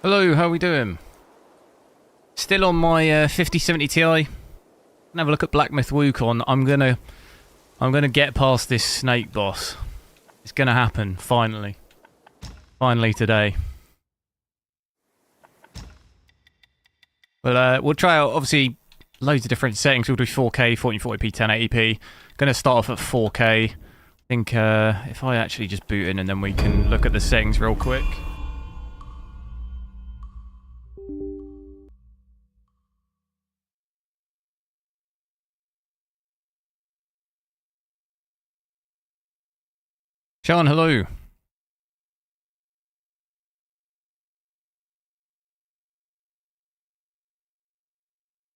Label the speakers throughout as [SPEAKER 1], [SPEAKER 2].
[SPEAKER 1] Hello, how are we doing? Still on my 5070 Ti. Have a look at Myth Wukong. I'm gonna get past this snake boss. It's gonna happen finally. Finally today. But we'll try out obviously loads of different settings. We'll do 4K, 1440p, 1080p. Gonna start off at 4K. I think if I actually just boot in and then we can look at the settings real quick. Sean, hello.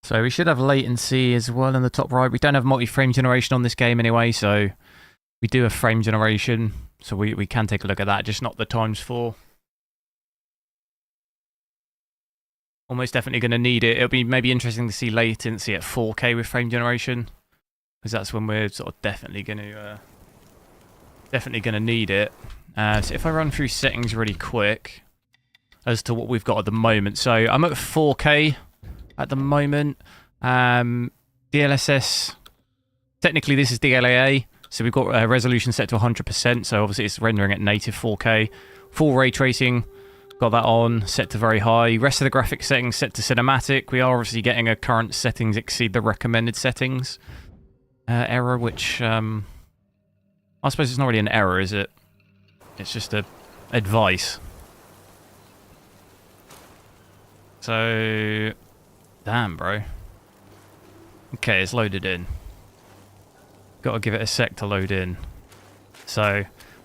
[SPEAKER 1] So we should have latency as well in the top right. We don't have multi-frame generation on this game anyway, so we do have frame generation. So we can take a look at that, just not the ×4. Almost definitely going to need it. It'll be maybe interesting to see latency at 4K with frame generation, because that's when we're sort of definitely going to need it. So if I run through settings really quick as to what we've got at the moment. So I'm at 4K at the moment. DLSS, technically this is DLAA, so we've got a resolution set to 100%, so obviously it's rendering at native 4K. Full ray tracing, got that on, set to very high. Rest of the graphics settings set to cinematic. We are obviously getting a current settings exceed the recommended settings error, which I suppose it's not really an error, is it? It's just a advice. So, damn, bro. Okay, it's loaded in. Got to give it a sec to load in. So,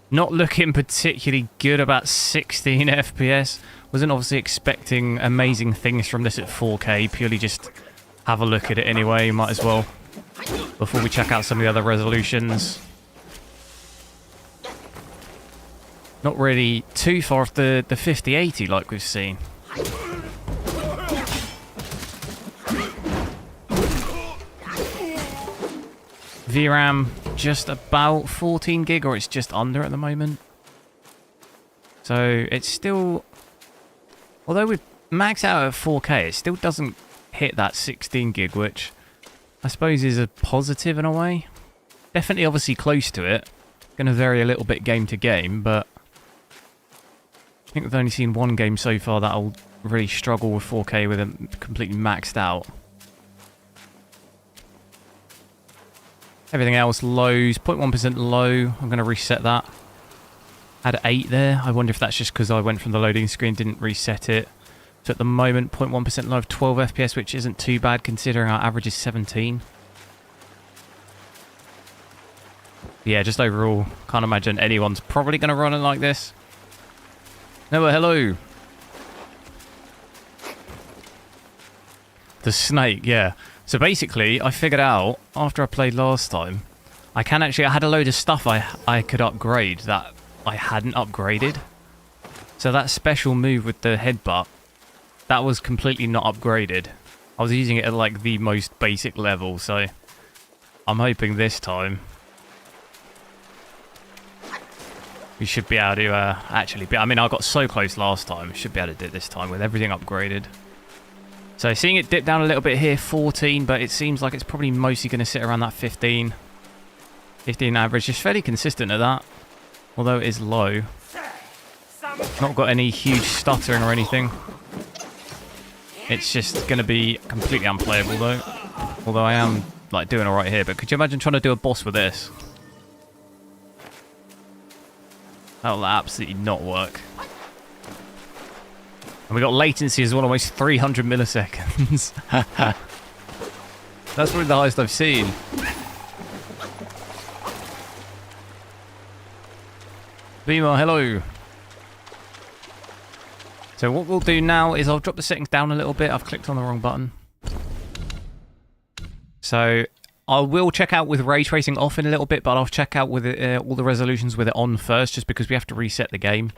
[SPEAKER 1] not looking particularly good, about 16 FPS. Wasn't obviously expecting amazing things from this at 4K. Purely just have a look at it anyway. Might as well before we check out some of the other resolutions. Not really too far off the 5080 like we've seen. VRAM just about 14 gig, or it's just under at the moment. So it's still, although we've maxed out at 4K, it still doesn't hit that 16 gig, which I suppose is a positive in a way. Definitely obviously close to it. Going to vary a little bit game to game, but I think we've only seen one game so far that'll really struggle with 4K with it completely maxed out. Everything else lows, 0.1% low. I'm going to reset that. Had 8 there. I wonder if that's just because I went from the loading screen, didn't reset it. So at the moment, 0.1% low of 12 FPS, which isn't too bad considering our average is 17. Yeah, just overall, can't imagine anyone's probably going to run it like this. Noah, hello. The snake, yeah. So basically, I figured out, after I played last time, I had a load of stuff I could upgrade that I hadn't upgraded. So that special move with the headbutt, that was completely not upgraded. I was using it at like the most basic level, so I'm hoping this time we should be able to actually be... I mean, I got so close last time. Should be able to do it this time with everything upgraded. So seeing it dip down a little bit here, 14, but it seems like it's probably mostly going to sit around that 15 average. Just fairly consistent at that, although it is low. Not got any huge stuttering or anything. It's just going to be completely unplayable though. Although I am like doing alright here, but could you imagine trying to do a boss with this? That'll absolutely not work. And we got latency as well, almost 300 milliseconds. That's probably the highest I've seen. Beamer, hello. So what we'll do now is I'll drop the settings down a little bit. I've clicked on the wrong button. So I will check out with ray tracing off in a little bit, but I'll check out with it, all the resolutions with it on first, just because we have to reset the game.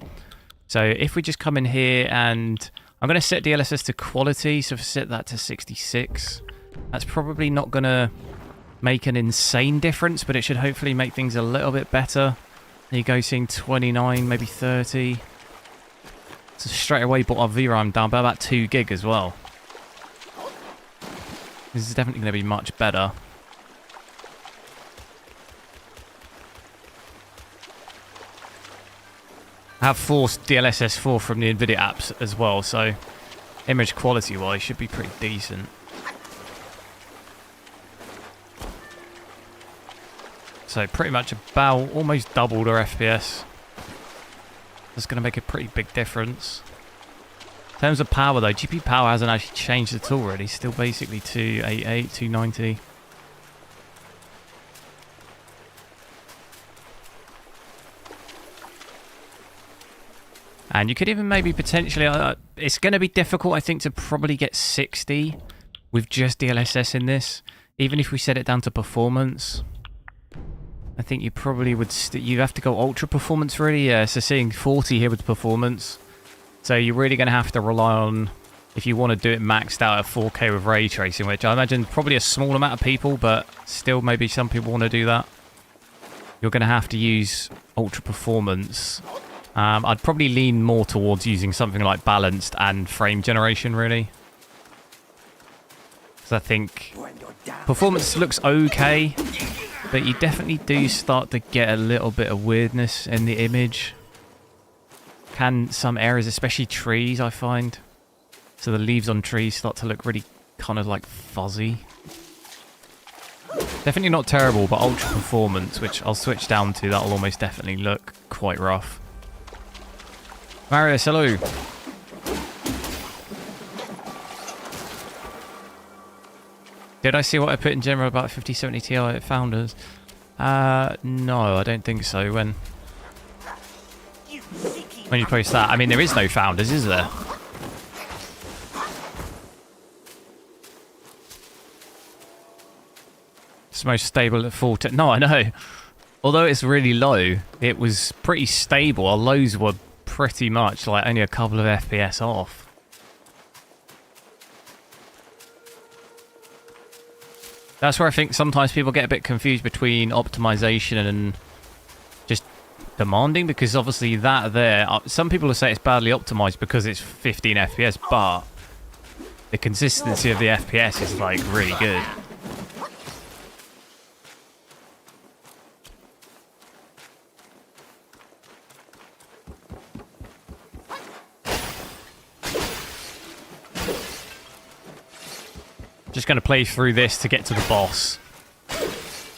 [SPEAKER 1] So if we just come in here and I'm going to set DLSS to quality, so if I set that to 66, that's probably not going to make an insane difference, but it should hopefully make things a little bit better. There you go, seeing 29, maybe 30. So straight away brought our VRAM down by about 2 gig as well. This is definitely going to be much better. I have forced DLSS 4 from the Nvidia apps as well, so image quality wise should be pretty decent. So pretty much about almost doubled our FPS. That's going to make a pretty big difference. In terms of power though, GPU power hasn't actually changed at all really. Still basically 288, 290. And you could even maybe potentially... it's going to be difficult, I think, to probably get 60 with just DLSS in this. Even if we set it down to performance. I think you probably would... you have to go ultra performance, really. Yeah, so seeing 40 here with performance. So you're really going to have to rely on... if you want to do it maxed out at 4K with ray tracing, which I imagine probably a small amount of people, but still maybe some people want to do that. You're going to have to use ultra performance. I'd probably lean more towards using something like balanced and frame generation, really. Because I think performance looks okay, but you definitely do start to get a little bit of weirdness in the image. Can some areas, especially trees, I find. So the leaves on trees start to look really kind of like fuzzy. Definitely not terrible, but ultra performance, which I'll switch down to, that'll almost definitely look quite rough. Marius, hello. Did I see what I put in general about 5070 Ti at Founders? No, I don't think so. When you post that, I mean, there is no Founders, is there? It's most stable at 40. No, I know. Although it's really low, it was pretty stable. Our lows were pretty much like only a couple of FPS off. That's where I think sometimes people get a bit confused between optimization and just demanding, because obviously that there, some people will say it's badly optimized because it's 15 FPS, but the consistency of the FPS is like really good. Just going to play through this to get to the boss.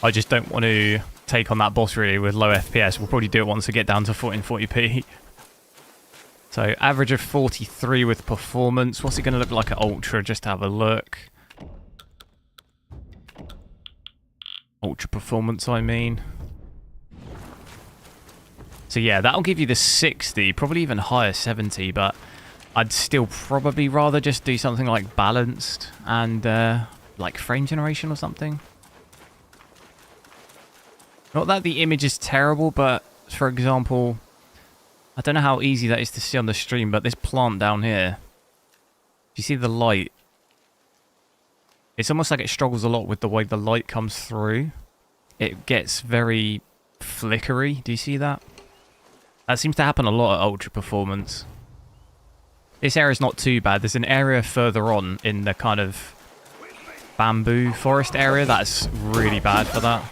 [SPEAKER 1] I just don't want to take on that boss really with low FPS. We'll probably do it once we get down to 1440p. So average of 43 with performance. What's it going to look like at ultra? Just to have a look. Ultra performance, I mean. So yeah, that'll give you the 60, probably even higher 70, but I'd still probably rather just do something like balanced and like frame generation or something. Not that the image is terrible, but for example, I don't know how easy that is to see on the stream, but this plant down here, do you see the light? It's almost like it struggles a lot with the way the light comes through. It gets very flickery. Do you see that? That seems to happen a lot at ultra performance. This area's not too bad. There's an area further on in the kind of bamboo forest area that's really bad for that.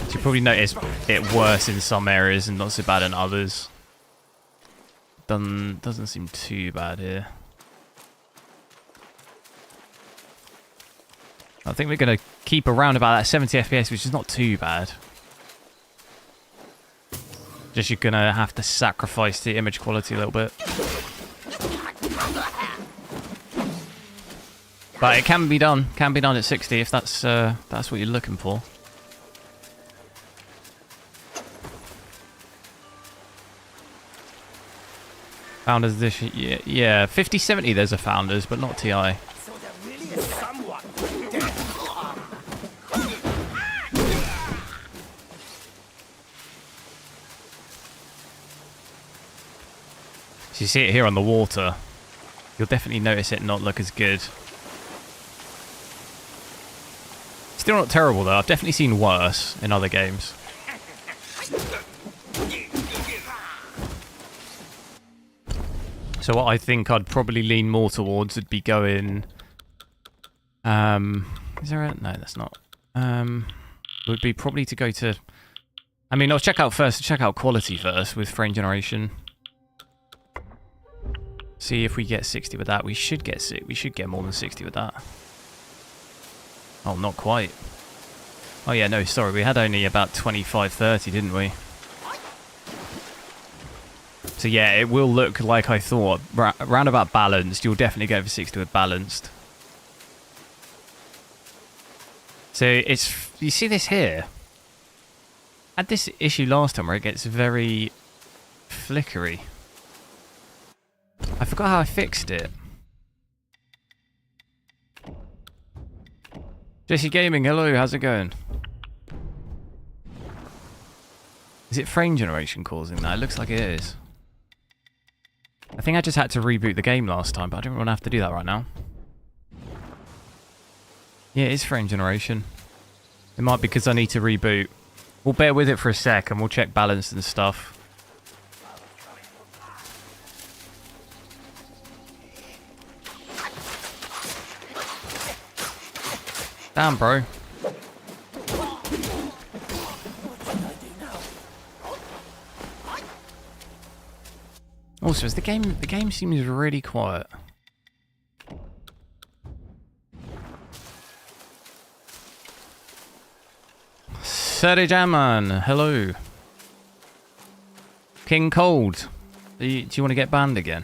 [SPEAKER 1] So you probably notice it worse in some areas and not so bad in others. Doesn't seem too bad here. I think we're going to keep around about that 70 FPS, which is not too bad. Just you're going to have to sacrifice the image quality a little bit. But it can be done. Can be done at 60 if that's what you're looking for. Founders edition, yeah. 5070 there's a Founders, but not TI. So you see it here on the water. You'll definitely notice it not look as good. Still not terrible though. I've definitely seen worse in other games. So what I think I'd probably lean more towards would be going... is there a... No, that's not. Would be probably to go to... I mean, I'll check out quality first with frame generation. See if we get 60 with that. We should get more than 60 with that. Oh, not quite. Oh yeah, no, sorry. We had only about 25, 30, didn't we? So yeah, it will look like I thought. Round about balanced. You'll definitely go for 60 with balanced. So it's... You see this here? I had this issue last time where it gets very flickery. I forgot how I fixed it. Jesse Gaming, hello, how's it going? Is it frame generation causing that? It looks like it is. I think I just had to reboot the game last time, but I don't want to have to do that right now. Yeah, it is frame generation. It might be because I need to reboot. We'll bear with it for a sec and we'll check balance and stuff. Damn, bro. Also, is the game seems really quiet. Seri Jaman, hello. King Cold, do you want to get banned again?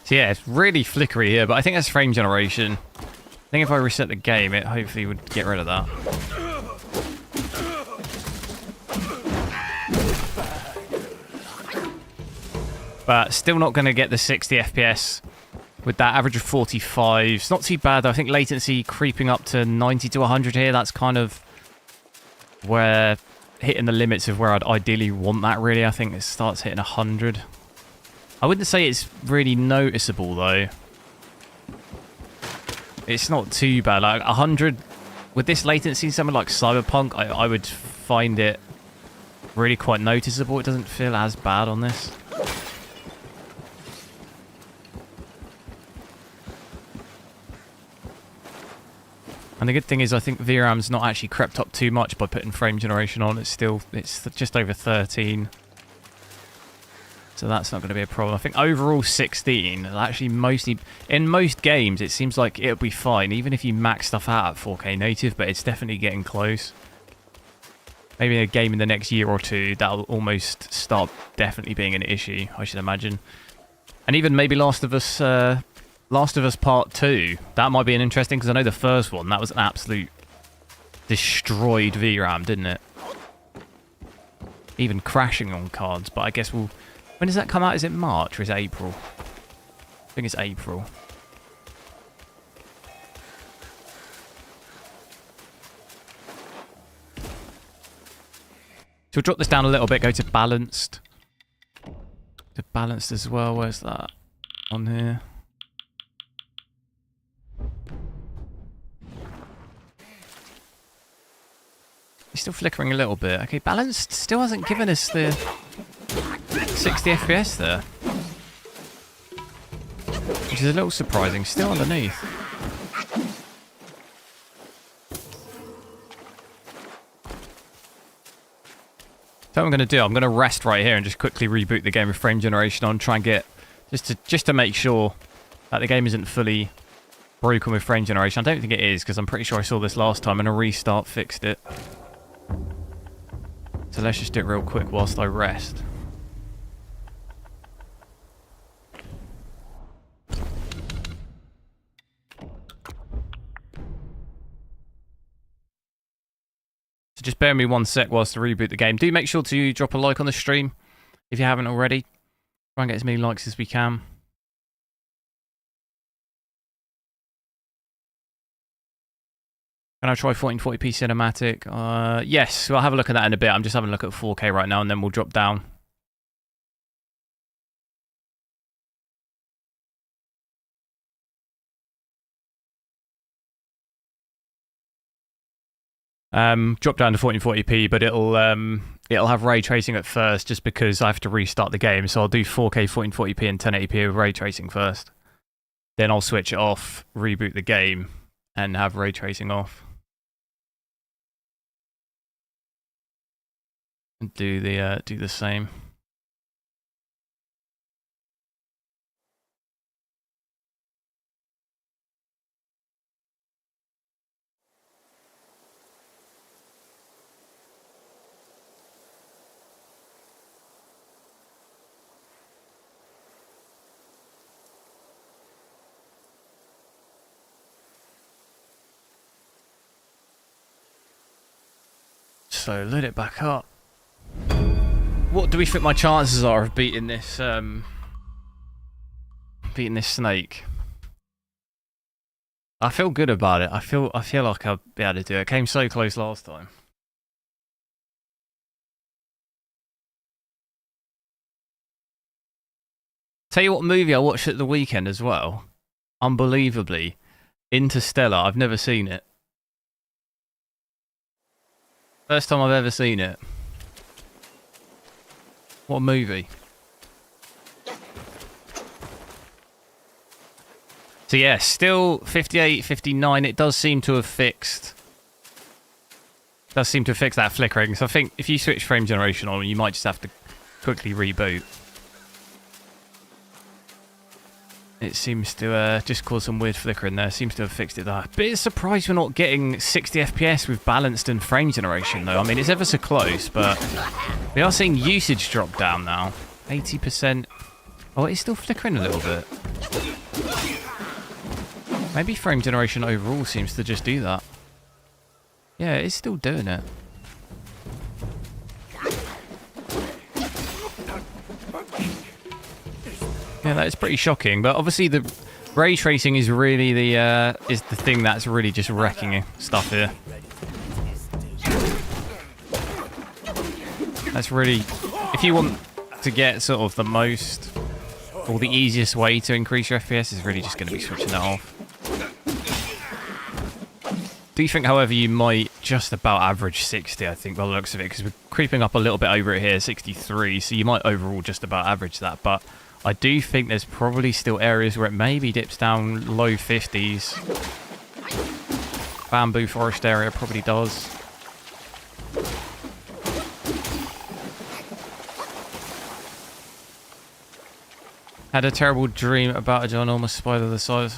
[SPEAKER 1] So yeah, it's really flickery here, but I think that's frame generation. I think if I reset the game, it hopefully would get rid of that. But still not going to get the 60 FPS with that average of 45. It's not too bad, though. I think latency creeping up to 90 to 100 here. That's kind of where hitting the limits of where I'd ideally want that, really. I think it starts hitting 100. I wouldn't say it's really noticeable, though. It's not too bad. Like 100 with this latency, something like Cyberpunk, I would find it really quite noticeable. It doesn't feel as bad on this. And the good thing is I think VRAM's not actually crept up too much by putting frame generation on. It's just over 13. So that's not going to be a problem. I think overall 16, actually mostly, in most games it seems like it'll be fine, even if you max stuff out at 4K native, but it's definitely getting close. Maybe in a game in the next year or two, that'll almost start definitely being an issue, I should imagine. And even maybe Last of Us Part 2, that might be an interesting, because I know the first one, that was an absolute destroyed VRAM, didn't it? Even crashing on cards, but I guess we'll... When does that come out? Is it March or is it April? I think it's April. So we'll drop this down a little bit, go to balanced. To balanced as well, where's that? On here. It's still flickering a little bit. Okay, balanced still hasn't given us the 60 FPS there. Which is a little surprising. Still underneath. So what I'm going to do, I'm going to rest right here and just quickly reboot the game with frame generation on, try and get, just to make sure that the game isn't fully broken with frame generation. I don't think it is, because I'm pretty sure I saw this last time and a restart fixed it. So let's just do it real quick whilst I rest. So just bear with me one sec whilst I reboot the game. Do make sure to drop a like on the stream if you haven't already. Try and get as many likes as we can. Can I try 1440p cinematic? Yes, I'll have a look at that in a bit. I'm just having a look at 4K right now and then we'll drop down. Drop down to 1440p, but it'll have ray tracing at first, just because I have to restart the game. So I'll do 4K 1440p and 1080p with ray tracing first. Then I'll switch it off, reboot the game, and have ray tracing off. And do the same. So load it back up. What do we think my chances are of beating this snake? I feel good about it. I feel like I'll be able to do it. It came so close last time. Tell you what movie I watched at the weekend as well. Unbelievably, Interstellar. I've never seen it. First time I've ever seen it. What a movie. So yeah, still 58, 59. It does seem to have fixed. Does seem to have fixed that flickering. So I think if you switch frame generation on, you might just have to quickly reboot. It seems to just cause some weird flickering there. Seems to have fixed it there. Bit surprised we're not getting 60 FPS with balanced and frame generation though. I mean, it's ever so close, but we are seeing usage drop down now. 80%. Oh, it's still flickering a little bit. Maybe frame generation overall seems to just do that. Yeah, it's still doing it. Yeah, that is pretty shocking. But obviously, the ray tracing is really the thing that's really just wrecking stuff here. That's really, if you want to get sort of the most or the easiest way to increase your FPS, is really just going to be switching that off. Do you think, however, you might just about average 60? I think by the looks of it, because we're creeping up a little bit over it here, 63. So you might overall just about average that, but I do think there's probably still areas where it maybe dips down low 50s. Bamboo forest area probably does. Had a terrible dream about a ginormous spider the size.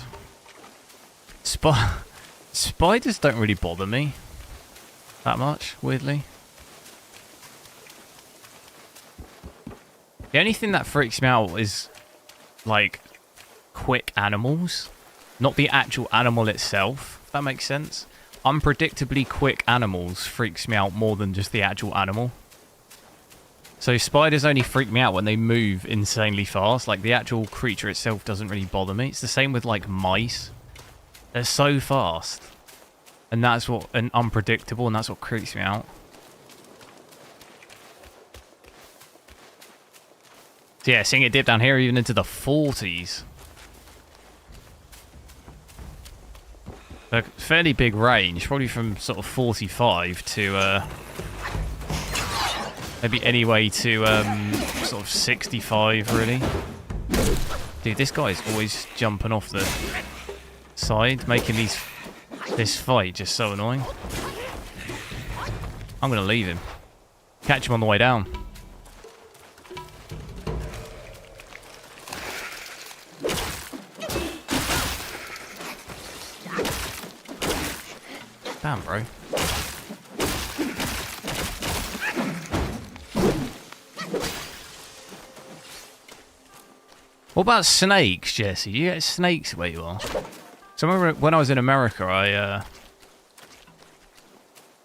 [SPEAKER 1] Spiders don't really bother me that much, weirdly. The only thing that freaks me out is, like, quick animals. Not the actual animal itself, if that makes sense. Unpredictably quick animals freaks me out more than just the actual animal. So spiders only freak me out when they move insanely fast. Like, the actual creature itself doesn't really bother me. It's the same with, like, mice. They're so fast. And that's what, and unpredictable, and that's what creeps me out. So yeah, seeing it dip down here even into the 40s. A fairly big range, probably from sort of 45 to maybe anyway to sort of 65 really. Dude, this guy's always jumping off the side, making this fight just so annoying. I'm gonna leave him. Catch him on the way down. Damn, bro. What about snakes, Jesse? You get snakes where you are? So I remember when I was in America, I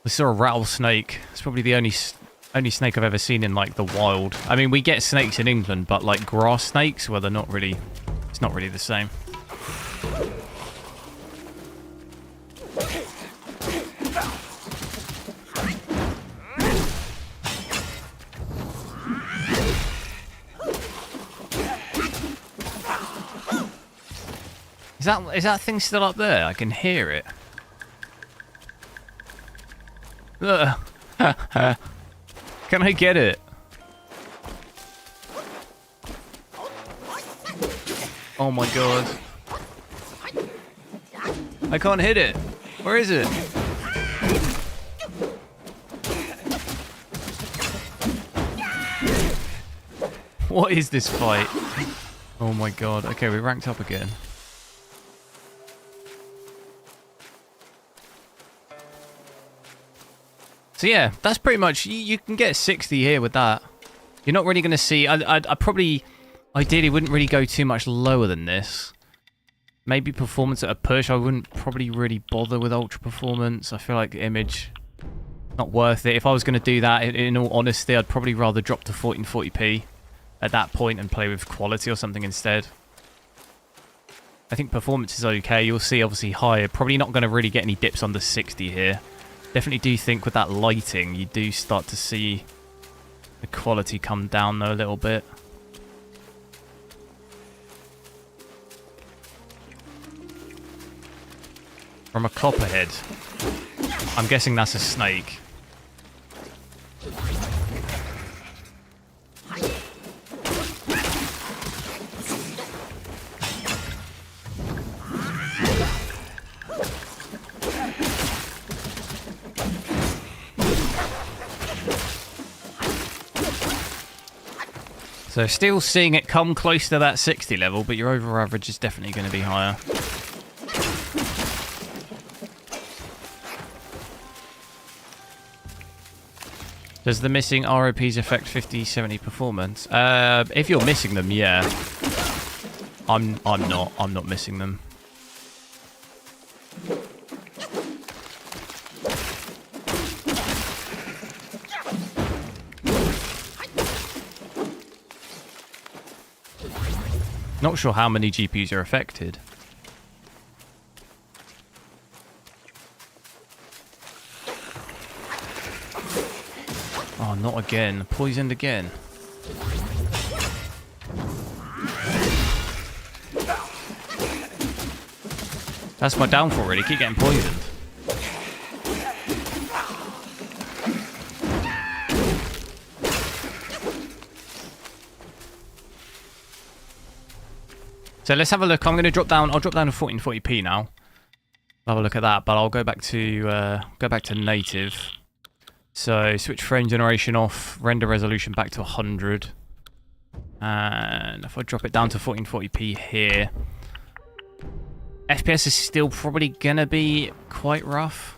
[SPEAKER 1] saw a rattlesnake. It's probably the only snake I've ever seen in like the wild. I mean, we get snakes in England, but like grass snakes, well, they're not really. It's not really the same. Is that thing still up there? I can hear it. Ugh. Can I get it? Oh my god. I can't hit it. Where is it? What is this fight? Oh my god. Okay, we ranked up again. So yeah, that's pretty much... You can get 60 here with that. You're not really going to see... I probably... Ideally, wouldn't really go too much lower than this. Maybe performance at a push. I wouldn't probably really bother with ultra performance. I feel like the image... Not worth it. If I was going to do that, in all honesty, I'd probably rather drop to 1440p at that point and play with quality or something instead. I think performance is okay. You'll see obviously higher. Probably not going to really get any dips under 60 here. Definitely do think with that lighting, you do start to see the quality come down though a little bit. From a copperhead. I'm guessing that's a snake. So still seeing it come close to that 60 level, but your overall average is definitely going to be higher. Does the missing ROPs affect 50-70 performance? If you're missing them, yeah. I'm not. I'm not missing them. Not sure how many GPUs are affected. Oh, not again. Poisoned again. That's my downfall, really. Keep getting poisoned. So let's have a look. I'm going to drop down. I'll drop down to 1440p now. I'll have a look at that, but I'll go back to native. So switch frame generation off, render resolution back to 100, and if I drop it down to 1440p here, FPS is still probably gonna be quite rough.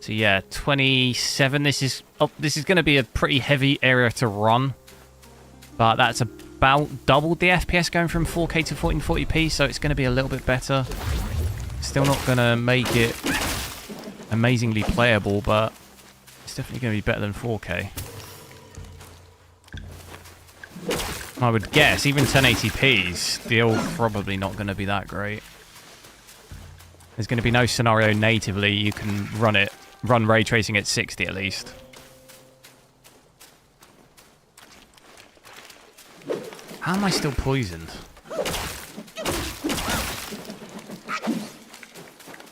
[SPEAKER 1] So yeah, 27. This is gonna be a pretty heavy area to run, but that's about doubled the FPS going from 4K to 1440p, so it's gonna be a little bit better. Still not gonna make it amazingly playable, but it's definitely going to be better than 4K. I would guess even 1080p is still probably not going to be that great. There's going to be no scenario natively you can run ray tracing at 60 at least. How am I still poisoned?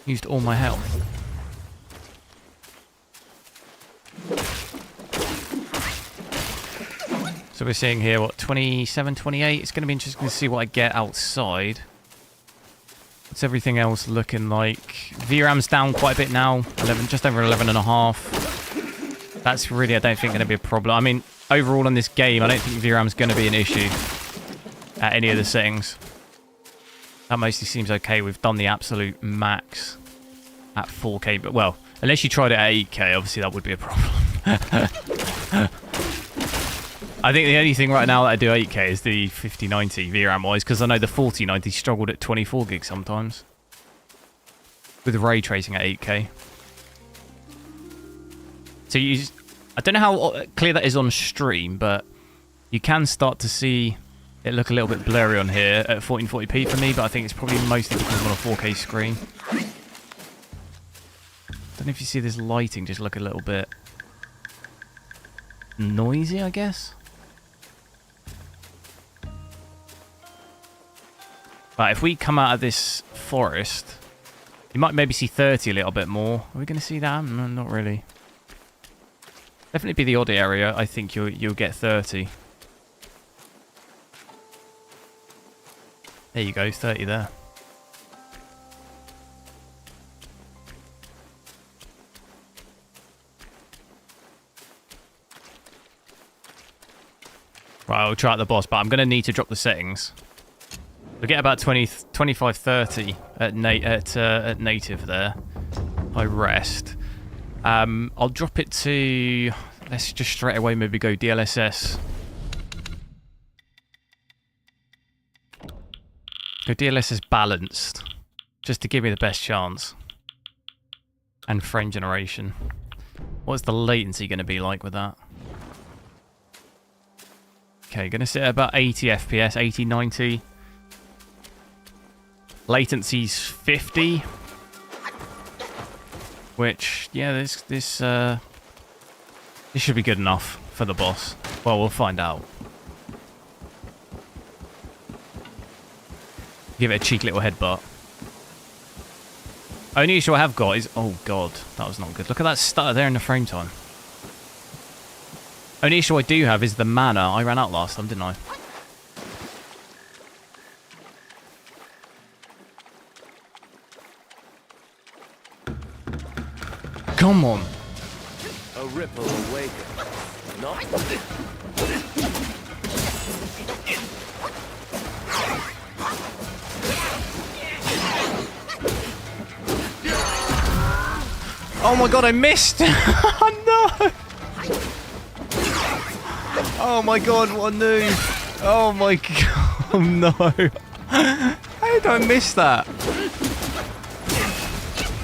[SPEAKER 1] Used all my health. So we're seeing here, what, 27, 28? It's going to be interesting to see what I get outside. What's everything else looking like? VRAM's down quite a bit now, just over 11.5. That's really, I don't think, going to be a problem. I mean, overall in this game, I don't think VRAM's going to be an issue at any of the settings. That mostly seems okay. We've done the absolute max at 4K, but well, unless you tried it at 8K, obviously that would be a problem. I think the only thing right now that I do 8K is the 5090 VRAM wise, because I know the 4090 struggled at 24 gigs sometimes with ray tracing at 8K. So I don't know how clear that is on stream, but you can start to see it look a little bit blurry on here at 1440p for me, but I think it's probably mostly because I'm on a 4K screen. Don't know if you see this lighting just look a little bit noisy, I guess. But if we come out of this forest, You might maybe see 30 a little bit more. Are we going to see that? No, not really. Definitely be the odd area. I think you'll get 30. There you go, 30 there. Right, I'll try out the boss, but I'm going to need to drop the settings. We'll get about 25, 30 at native there. I rest. I'll drop it to... Let's just straight away maybe go DLSS. Go DLSS balanced. Just to give me the best chance. And frame generation. What's the latency going to be like with that? Okay, going to sit at about 80 FPS, 80, 90. Latency's 50. Which, yeah, this should be good enough for the boss. Well, we'll find out. Give it a cheeky little headbutt. Only issue I have got is... Oh, God. That was not good. Look at that stutter there in the frame time. Only issue I do have is the mana. I ran out last time, didn't I? Come on.
[SPEAKER 2] A ripple awakens. Not.
[SPEAKER 1] Oh my god, I missed! Oh no! Oh my god, what a noob! Oh my god, oh no! How did I miss that?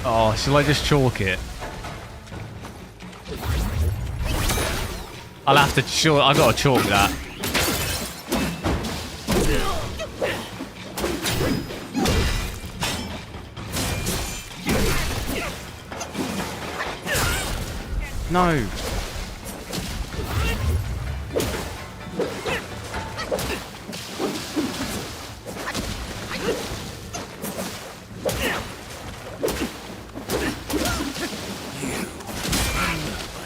[SPEAKER 1] Oh, shall I just chalk it? I'll have to chalk. I've got to chalk that. No.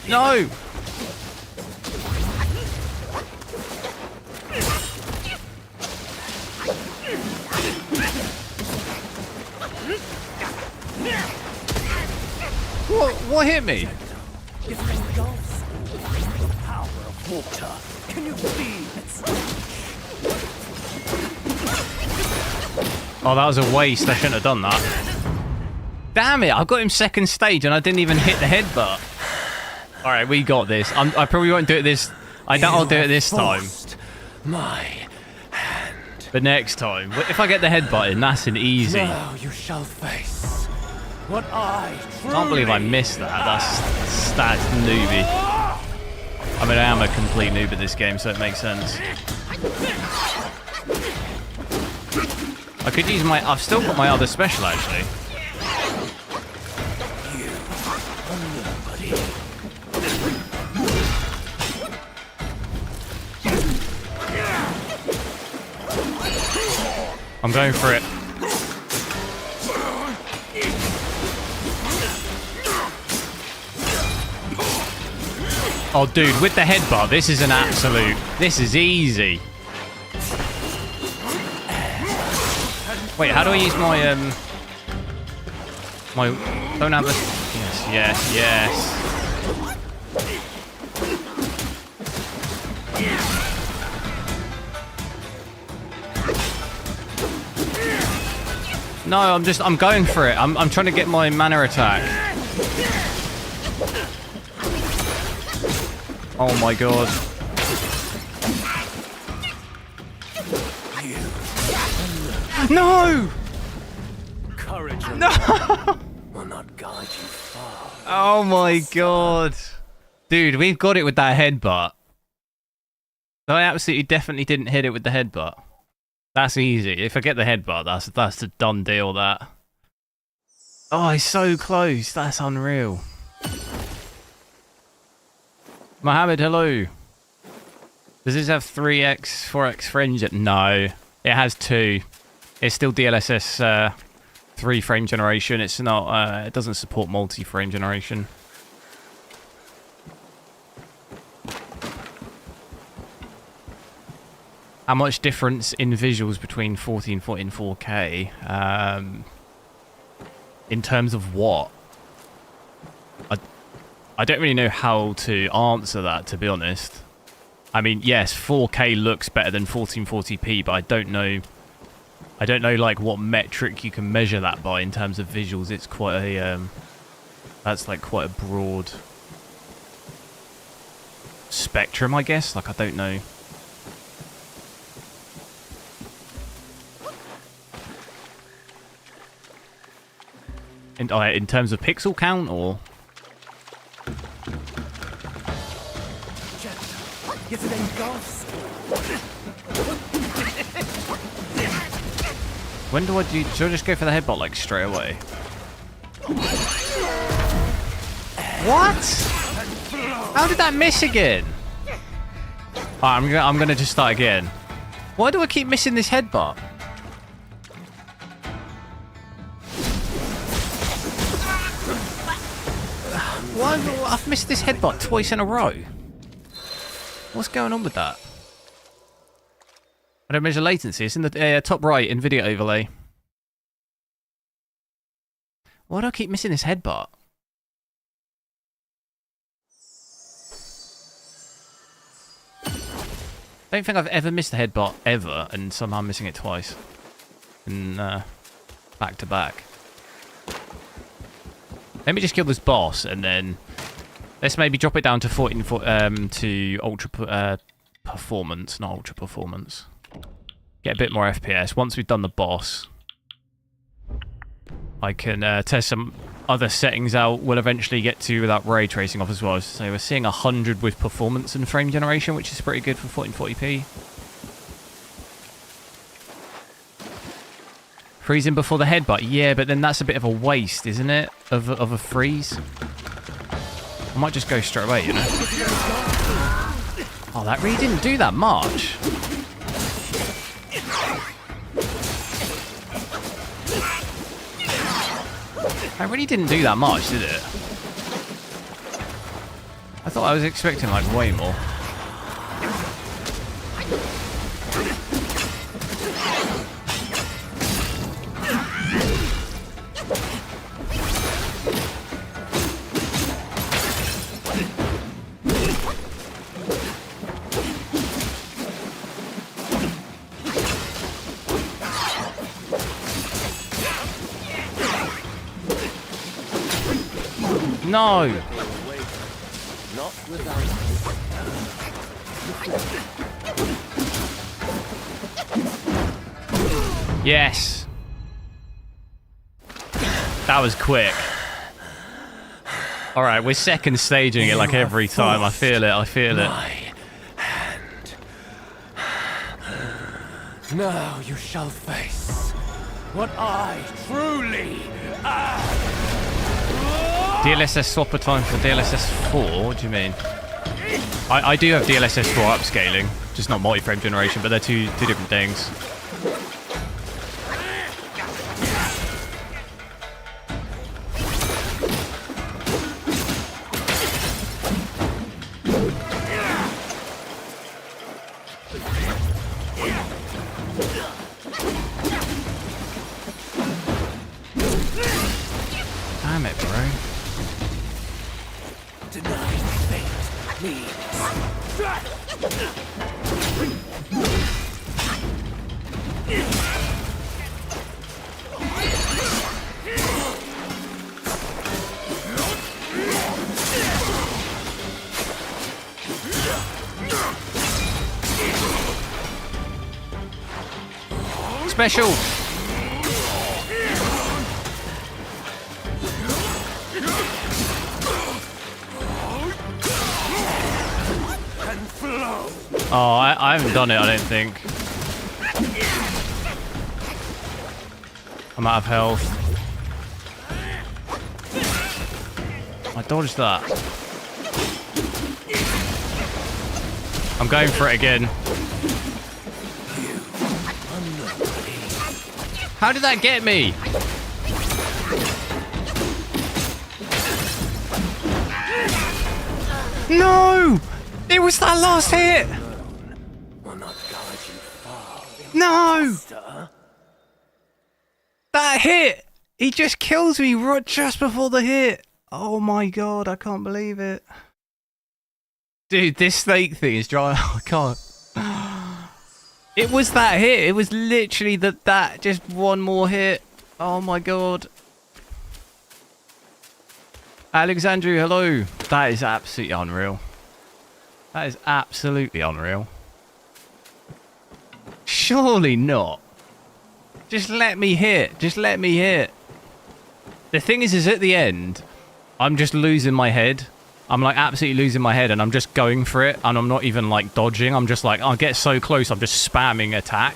[SPEAKER 1] No. What hit me?
[SPEAKER 2] It engulfs the power of water. Can you feel its
[SPEAKER 1] Oh, that was a waste. I shouldn't have done that. Damn it! I got him second stage and I didn't even hit the headbutt. All right, we got this. I probably won't do it this. I doubt I'll do it this time.
[SPEAKER 2] My hand.
[SPEAKER 1] But next time, if I get the headbutt in, that's an easy.
[SPEAKER 2] Now you shall face what I
[SPEAKER 1] Can't believe I missed that. That's newbie. I mean, I am a complete noob at this game, so it makes sense. I could use my... I've still got my other special, actually. I'm going for it. Oh, dude, with the headbutt, this is an absolute... This is easy. Wait, how do I use my, my... Don't have a... Yes, yes, yes. No, I'm going for it. I'm trying to get my mana attack. Oh my god. No!
[SPEAKER 2] courage
[SPEAKER 1] No!
[SPEAKER 2] will not guide you far.
[SPEAKER 1] Oh my god. Dude, we've got it with that headbutt. I absolutely definitely didn't hit it with the headbutt. That's easy. If I get the headbutt, that's a done deal, that. Oh, he's so close. That's unreal. Mohammed, hello. Does this have 3x, 4x fringe? No. It has 2. It's still DLSS 3 frame generation. It's not. It doesn't support multi-frame generation. How much difference in visuals between 1440 and 4K? In terms of what? I don't really know how to answer that, to be honest. I mean, yes, 4K looks better than 1440p, but I don't know like what metric you can measure that by in terms of visuals. It's quite a that's like quite a broad spectrum, I guess. Like, I don't know. In terms of pixel count, or
[SPEAKER 2] If it engulfs.
[SPEAKER 1] when do I do? Should I just go for the headbutt like straight away? What? How did that miss again? Alright, I'm gonna just start again. Why do I keep missing this headbutt? Why? I've missed this headbutt twice in a row. What's going on with that? I don't measure latency. It's in the top right, Nvidia overlay. Why do I keep missing this headbutt? I don't think I've ever missed a headbutt ever, and somehow I'm missing it twice. And back to back. Let me just kill this boss, and then let's maybe drop it down to 14 to ultra performance, not ultra performance. Get a bit more FPS. Once we've done the boss, I can test some other settings out. We'll eventually get to without ray tracing off as well. So we're seeing 100 with performance and frame generation, which is pretty good for 1440p. Freezing before the headbutt, yeah, but then that's a bit of a waste, isn't it? Of a freeze. I might just go straight away, you know. Oh, that really didn't do that much. That really didn't do that much, did it? I thought I was expecting like way more. No!
[SPEAKER 2] Not without.
[SPEAKER 1] Yes! That was quick. Alright, we're second staging it like every time. I feel it, I feel it.
[SPEAKER 2] Hand. Now you shall face what I truly am.
[SPEAKER 1] DLSS swapper time for DLSS 4? What do you mean? I do have DLSS 4 upscaling, just not multi-frame generation, but they're two different things. Damn it, bro.
[SPEAKER 2] Denying fate means
[SPEAKER 1] Special! Oh, I haven't done it, I don't think. I'm out of health. I dodged that. I'm going for it again. How did that get me? No! It was that last hit!
[SPEAKER 2] Will not guide you far.
[SPEAKER 1] No!
[SPEAKER 2] Master.
[SPEAKER 1] That hit! He just kills me right just before the hit. Oh my god, I can't believe it. Dude, this snake thing is dry. I can't. It was that hit. It was literally that just one more hit. Oh my god. Alexandru, hello. That is absolutely unreal. That is absolutely unreal. Surely not. Just let me hit. Just let me hit. The thing is at the end, I'm just losing my head. I'm like absolutely losing my head and I'm just going for it and I'm not even like dodging. I'm just like, I'll get so close, I'm just spamming attack.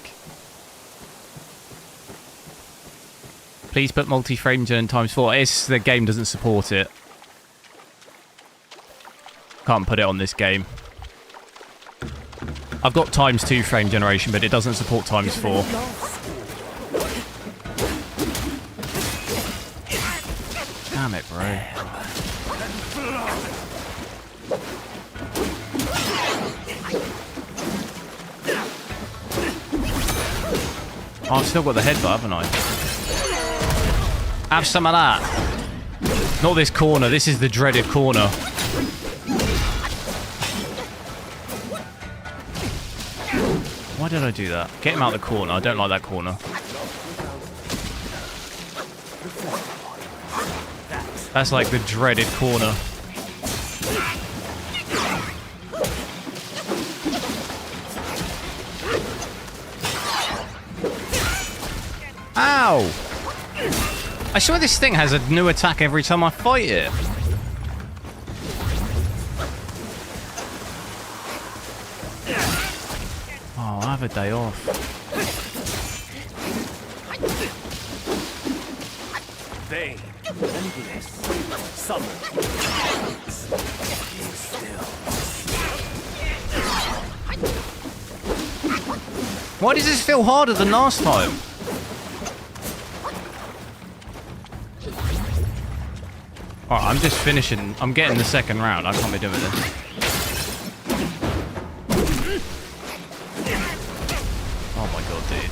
[SPEAKER 1] Please put multi-frame gen ×4. The game doesn't support it. Can't put it on this game. I've got ×2 frame generation, but it doesn't support ×4. Damn it, bro. Oh, I've still got the headbutt, haven't I? Have some of that. Not this corner. This is the dreaded corner. Why did I do that? Get him out of the corner. I don't like that corner. That's like the dreaded corner. Ow! I swear this thing has a new attack every time I fight it. Oh, I'll have a day off.
[SPEAKER 2] Vain, endless, summer.
[SPEAKER 1] Why does this feel harder than last time? Alright, I'm just finishing. I'm getting the second round. I can't be doing this. Oh my god, dude.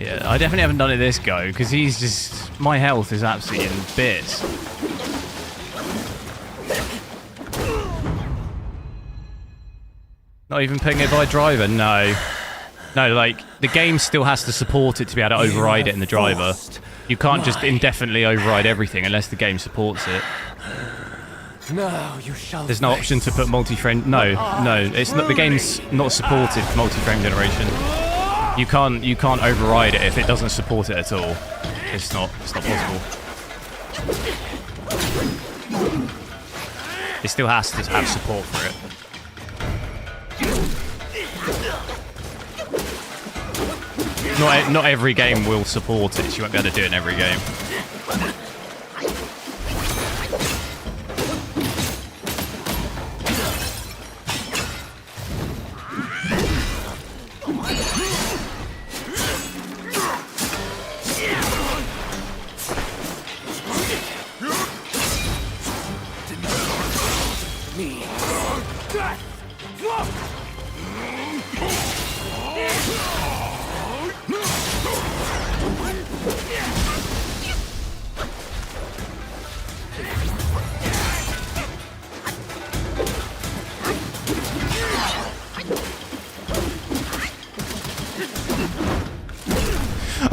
[SPEAKER 1] Yeah, I definitely haven't done it this go, because he's just... My health is absolutely in bits. Not even putting it by driver? No. No, like, the game still has to support it to be able to override it in the driver. You can't just indefinitely override everything unless the game supports it.
[SPEAKER 2] Now you shall.
[SPEAKER 1] There's no option to put multi-frame. No, it's not. The game's not supported for multi-frame generation. You can't override it if it doesn't support it at all. It's not possible. It still has to have support for it. Not every game will support it, so you won't be able to do it in every game.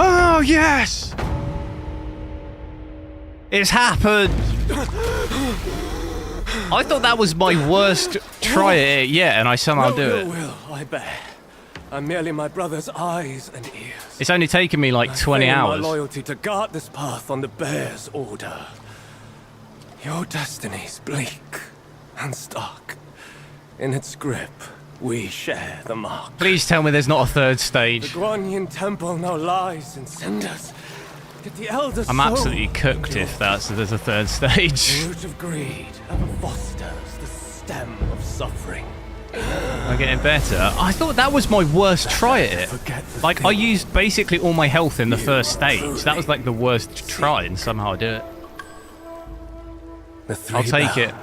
[SPEAKER 1] Oh, yes! It's happened! I thought that was my worst try at it yet, and I somehow do it.
[SPEAKER 2] Will, I bear. I'm merely my brother's eyes and ears.
[SPEAKER 1] It's only taken me like 20 hours.
[SPEAKER 2] My loyalty to guard this path on the bear's order. Your destiny's bleak and stark. In its grip, we share the mark.
[SPEAKER 1] Please tell me there's not a third
[SPEAKER 2] The
[SPEAKER 1] stage.
[SPEAKER 2] Guanyin temple now lies in cinders. Yet the elder
[SPEAKER 1] I'm absolutely cooked if there's a third stage.
[SPEAKER 2] The root of greed ever fosters the stem of suffering.
[SPEAKER 1] I'm getting better. I thought that was my worst try at it. Like, I used basically all my health in the first stage. That was like the worst try, and somehow I do it. I'll take it.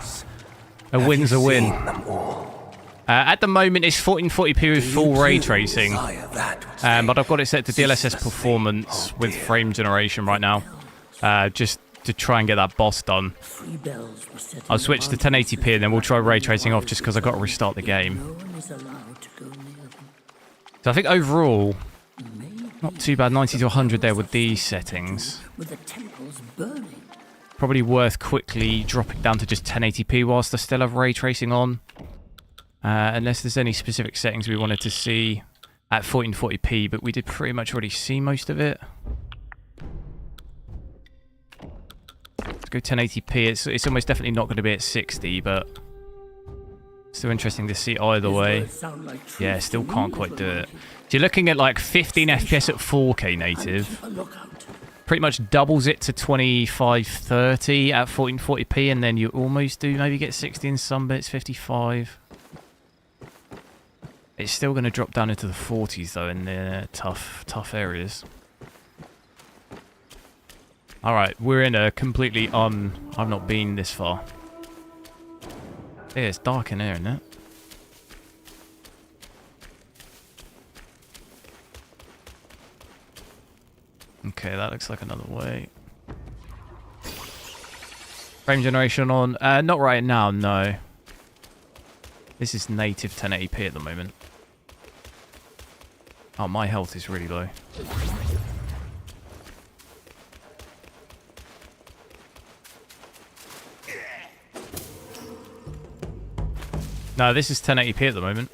[SPEAKER 1] A win's a win.
[SPEAKER 2] Seen them all?
[SPEAKER 1] At the moment, it's 1440p with full ray tracing.
[SPEAKER 2] Desire that which
[SPEAKER 1] But I've got it set to DLSS
[SPEAKER 2] ceaselessly
[SPEAKER 1] performance with
[SPEAKER 2] hold dear.
[SPEAKER 1] frame generation right now. Just to try and get that boss done. I'll switch to 1080p and then we'll try ray tracing off just because I've got to restart the game. So I think overall, not too bad. 90 to 100 there with these settings. Probably worth quickly dropping down to just 1080p whilst I still have ray tracing on. Unless there's any specific settings we wanted to see at 1440p, but we did pretty much already see most of it. Let's go 1080p. It's almost definitely not going to be at 60, but still interesting to see either way. Yeah, still can't quite do it. So you're looking at like 15 FPS at 4K native. Pretty much doubles it to 25-30 at 1440p, and then you almost do maybe get 60 in some bits, 55. It's still going to drop down into the 40s though in the tough areas. Alright, we're in a completely I've not been this far. Yeah, it's dark in here, isn't it? Okay, that looks like another way. Frame generation on. Not right now, no. This is native 1080p at the moment. Oh, my health is really low. No, this is 1080p at the moment.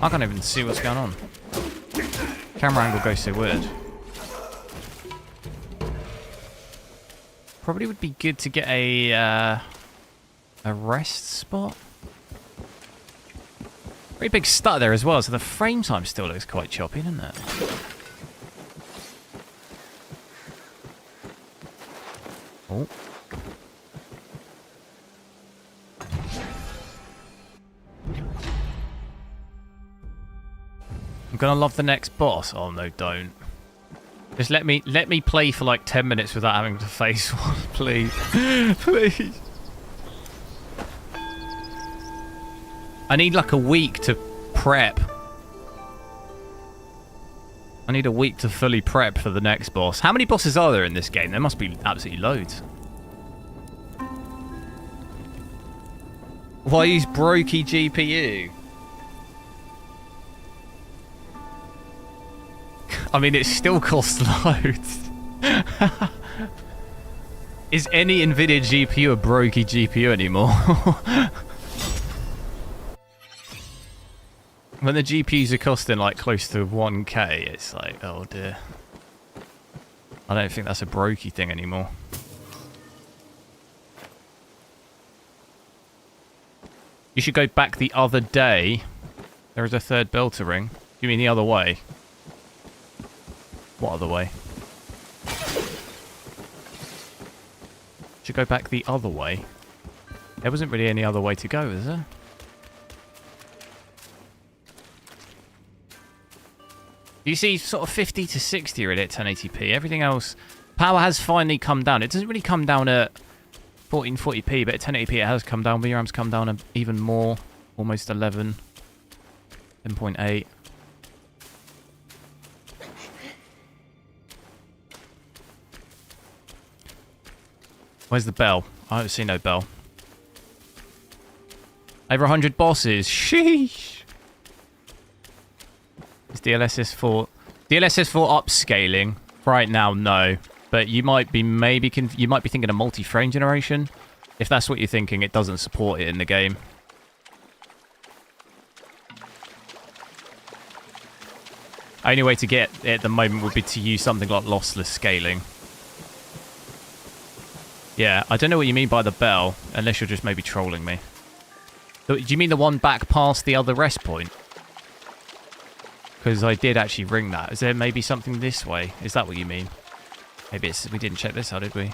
[SPEAKER 1] I can't even see what's going on. Camera angle goes so weird. Probably would be good to get a rest spot. Pretty big stutter there as well, so the frame time still looks quite choppy, doesn't it? Oh. I'm gonna love the next boss. Oh no, don't. Just let me play for like 10 minutes without having to face one, please. Please. I need like a week to prep. I need a week to fully prep for the next boss. How many bosses are there in this game? There must be absolutely loads. Why use brokey GPU? I mean, it still costs loads. Is any Nvidia GPU a brokey GPU anymore? When the GPUs are costing like close to 1k, it's like, oh dear. I don't think that's a brokey thing anymore. You should go back the other day. There is a third bell to ring. You mean the other way? What other way? Should go back the other way. There wasn't really any other way to go, is there? You see sort of 50 to 60 really at 1080p. Everything else, power has finally come down. It doesn't really come down at 1440p, but at 1080p it has come down. VRAM's come down even more, almost 11, 10.8. Where's the bell? I don't see no bell. Over 100 bosses. Sheesh. Is DLSS for upscaling? Right now, no. But you might be thinking of multi-frame generation. If that's what you're thinking, it doesn't support it in the game. Only way to get it at the moment would be to use something like lossless scaling. Yeah, I don't know what you mean by the bell, unless you're just maybe trolling me. Do you mean the one back past the other rest point? Because I did actually ring that. Is there maybe something this way? Is that what you mean? Maybe it's... We didn't check this out, did we?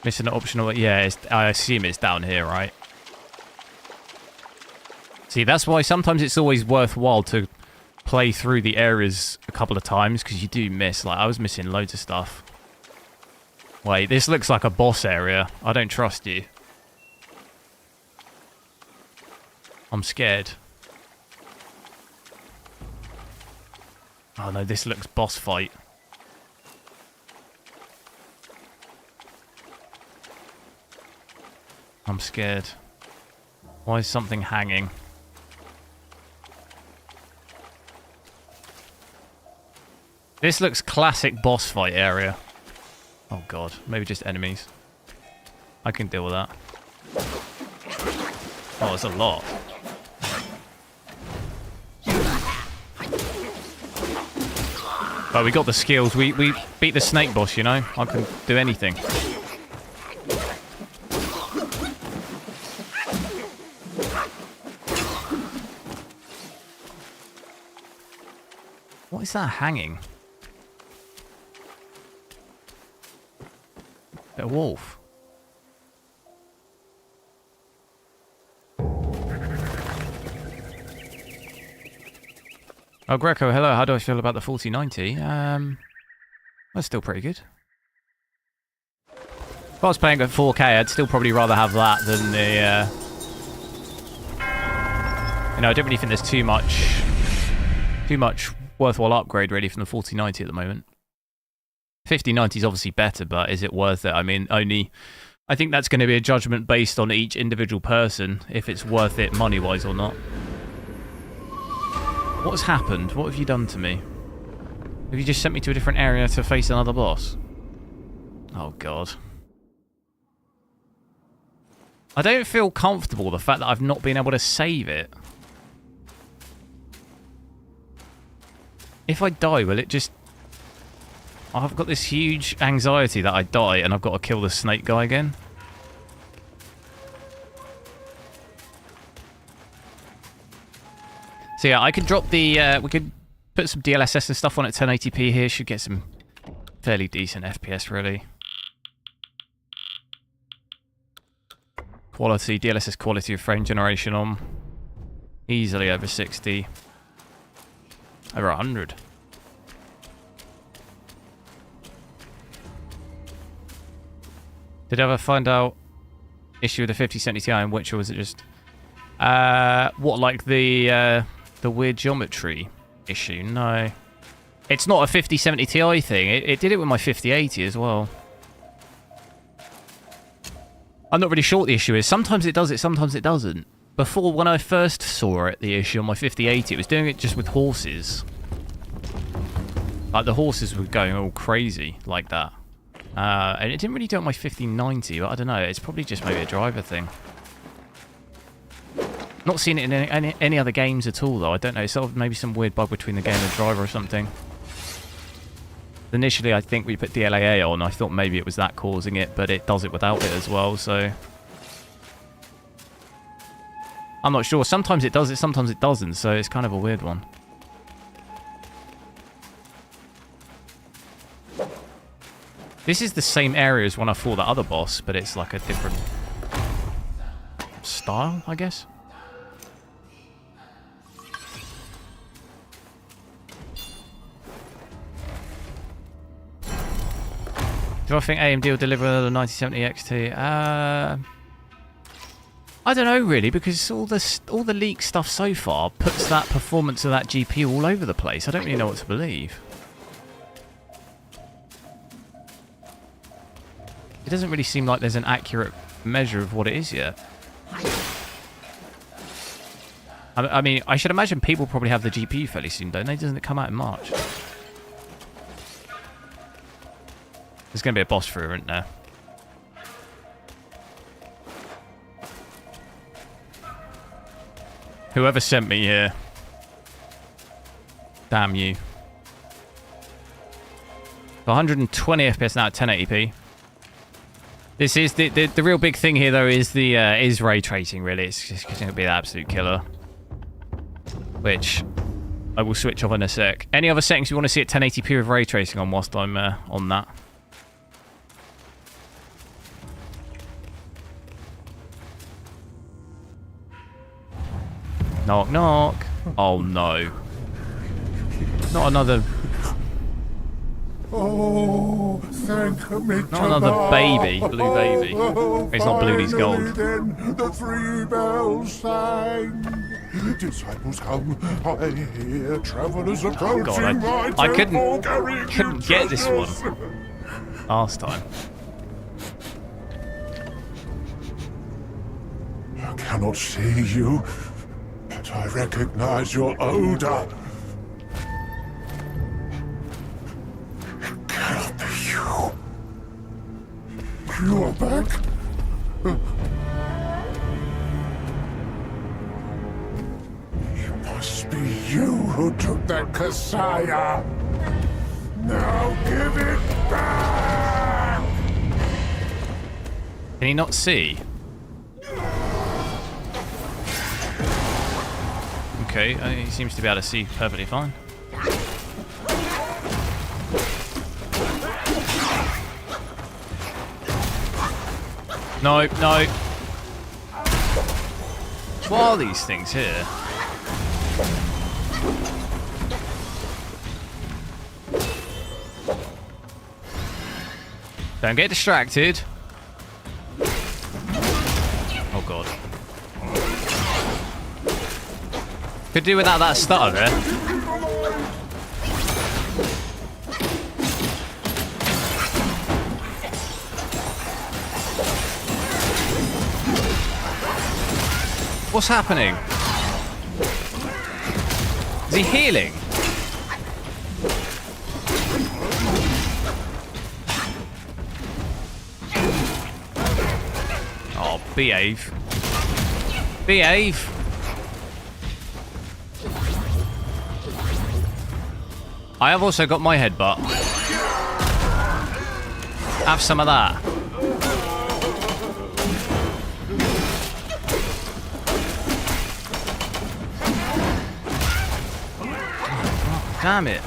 [SPEAKER 1] Missing an optional... Yeah, I assume it's down here, right? See, that's why sometimes it's always worthwhile to play through the areas a couple of times, because you do miss. Like, I was missing loads of stuff. Wait, this looks like a boss area. I don't trust you. I'm scared. Oh no, this looks boss fight. I'm scared. Why is something hanging? This looks classic boss fight area. Oh god, maybe just enemies. I can deal with that. Oh, there's a lot. But we got the skills. We beat the snake boss, you know? I can do anything. What is that hanging? A wolf. Oh, Greco, hello. How do I feel about the 4090? That's still pretty good. If I was playing at 4K, I'd still probably rather have that than the... You know, I don't really think there's too much worthwhile upgrade, really, from the 4090 at the moment. 5090 is obviously better, but is it worth it? I mean, I think that's going to be a judgment based on each individual person, if it's worth it money-wise or not. What has happened? What have you done to me? Have you just sent me to a different area to face another boss? Oh, God. I don't feel comfortable with the fact that I've not been able to save it. If I die, will it just... I've got this huge anxiety that I die and I've got to kill the snake guy again. So yeah, I could drop the... we could put some DLSS and stuff on at 1080p here. Should get some fairly decent FPS, really. Quality, DLSS quality of frame generation on. Easily over 60. Over 100. Did I ever find out issue with the 5070 Ti in Witcher? Was it just... what, like the weird geometry issue? No. It's not a 5070 Ti thing. It did it with my 5080 as well. I'm not really sure what the issue is. Sometimes it does it, sometimes it doesn't. Before, when I first saw it, the issue on my 5080, it was doing it just with horses. Like, the horses were going all crazy like that. And it didn't really do it on my 5090, but I don't know. It's probably just maybe a driver thing. Not seen it in any other games at all, though. I don't know. It's sort of maybe some weird bug between the game and the driver or something. Initially, I think we put DLAA on. I thought maybe it was that causing it, but it does it without it as well, so... I'm not sure. Sometimes it does it, sometimes it doesn't, so it's kind of a weird one. This is the same area as when I fought the other boss, but it's like a different style, I guess. Do I think AMD will deliver the 9070 XT? I don't know really, because all the leak stuff so far puts that performance of that GPU all over the place. I don't really know what to believe. It doesn't really seem like there's an accurate measure of what it is yet. I mean, I should imagine people probably have the GPU fairly soon, don't they? Doesn't it come out in March? There's going to be a boss through, isn't there? Whoever sent me here. Damn you. 120 FPS now at 1080p. This is the real big thing here, though, is the ray tracing. Really, it's just going to be the absolute killer. Which I will switch off in a sec. Any other settings you want to see at 1080p with ray tracing on whilst I'm on that? Knock, knock. Oh, no. Not another...
[SPEAKER 3] Oh, thank me.
[SPEAKER 1] Not another baby, blue baby. It's not blue, he's gold.
[SPEAKER 3] Then the 3 bells sang. Disciples come, I hear travelers approaching.
[SPEAKER 1] God, I couldn't get this one last time.
[SPEAKER 3] I cannot see you, but I recognize your odor. It cannot be you. You are back. It must be you who took that Kasaya. Now give it back.
[SPEAKER 1] Can he not see? Okay, he seems to be able to see perfectly fine. No, no. What are these things here? Don't get distracted. Oh god. Could do without that stutter there. What's happening? Is he healing? Oh, behave. Behave. I have also got my headbutt. Have some of that. Oh, damn it.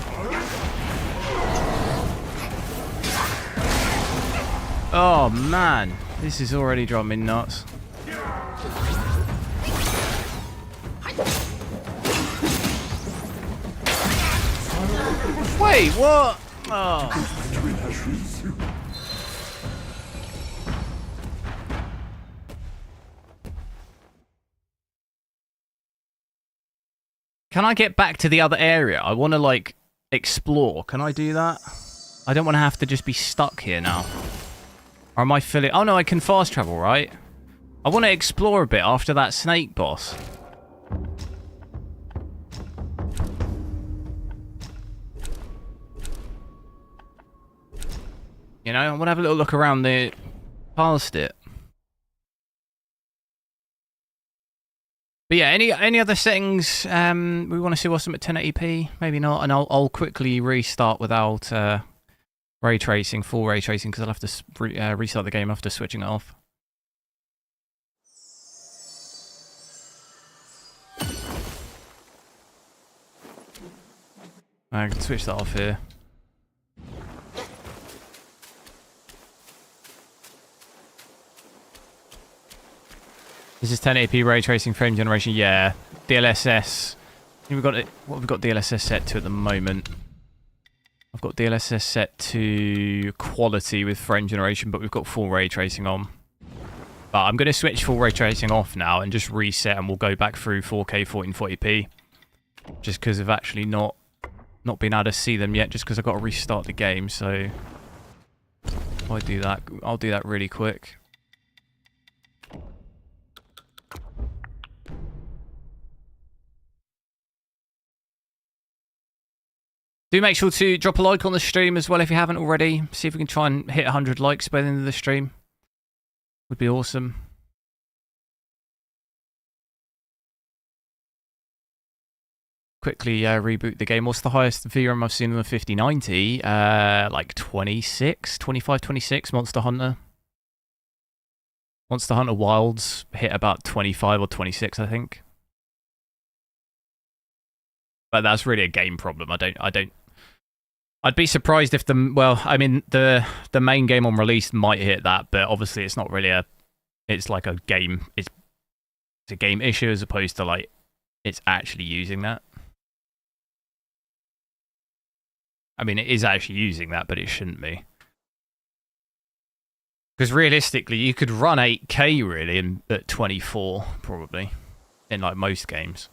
[SPEAKER 1] Oh man, this is already driving me nuts. Wait, what? Oh. Can I get back to the other area? I want to, like, explore. Can I do that? I don't want to have to just be stuck here now. Or am I feeling... Oh, no, I can fast travel, right? I want to explore a bit after that snake boss. You know, I want to have a little look around the... past it. But yeah, any other settings we want to see what's at 1080p? Maybe not. And I'll quickly restart without ray tracing, full ray tracing, because I'll have to restart the game after switching it off. I can switch that off here. This is 1080p ray tracing frame generation. Yeah, DLSS. We've got it. What have we got DLSS set to at the moment? I've got DLSS set to quality with frame generation, but we've got full ray tracing on. But I'm going to switch full ray tracing off now and just reset, and we'll go back through 4K 1440p. Just because I've actually not been able to see them yet, just because I've got to restart the game. So if I do that, I'll do that really quick. Do make sure to drop a like on the stream as well if you haven't already. See if we can try and hit 100 likes by the end of the stream. Would be awesome. Quickly reboot the game. What's the highest VRAM I've seen on the 5090? Like 26, 25, 26, Monster Hunter. Monster Hunter Wilds hit about 25 or 26, I think. But that's really a game problem. I'd be surprised if the main game on release might hit that, but obviously it's not really it's like a game, it's a game issue as opposed to like it's actually using that. I mean, it is actually using that, but it shouldn't be. Because realistically, you could run 8K really at 24, probably, in like most games.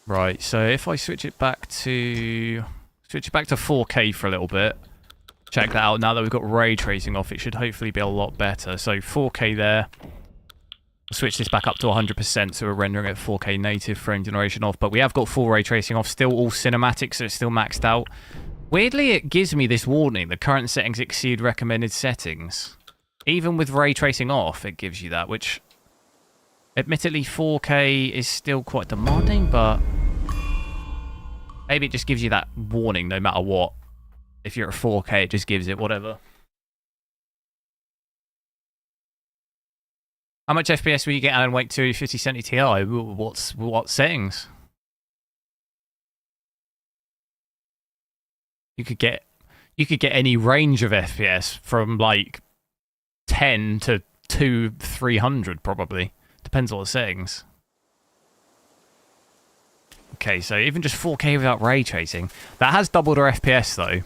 [SPEAKER 1] Right, so if I switch it back to 4K for a little bit, check that out. Now that we've got ray tracing off, it should hopefully be a lot better. So 4K there. We'll switch this back up to 100%, so we're rendering at 4K native, frame generation off. But we have got full ray tracing off, still all cinematic, so it's still maxed out. Weirdly, it gives me this warning: the current settings exceed recommended settings. Even with ray tracing off, it gives you that, which admittedly 4K is still quite demanding, but maybe it just gives you that warning no matter what. If you're at 4K, it just gives it whatever. How much FPS will you get, Alan Wake 2 5070 Ti? What settings? You could get any range of FPS from like 10 to 300 probably. Depends on the settings. Okay, so even just 4K without ray tracing. That has doubled our FPS though.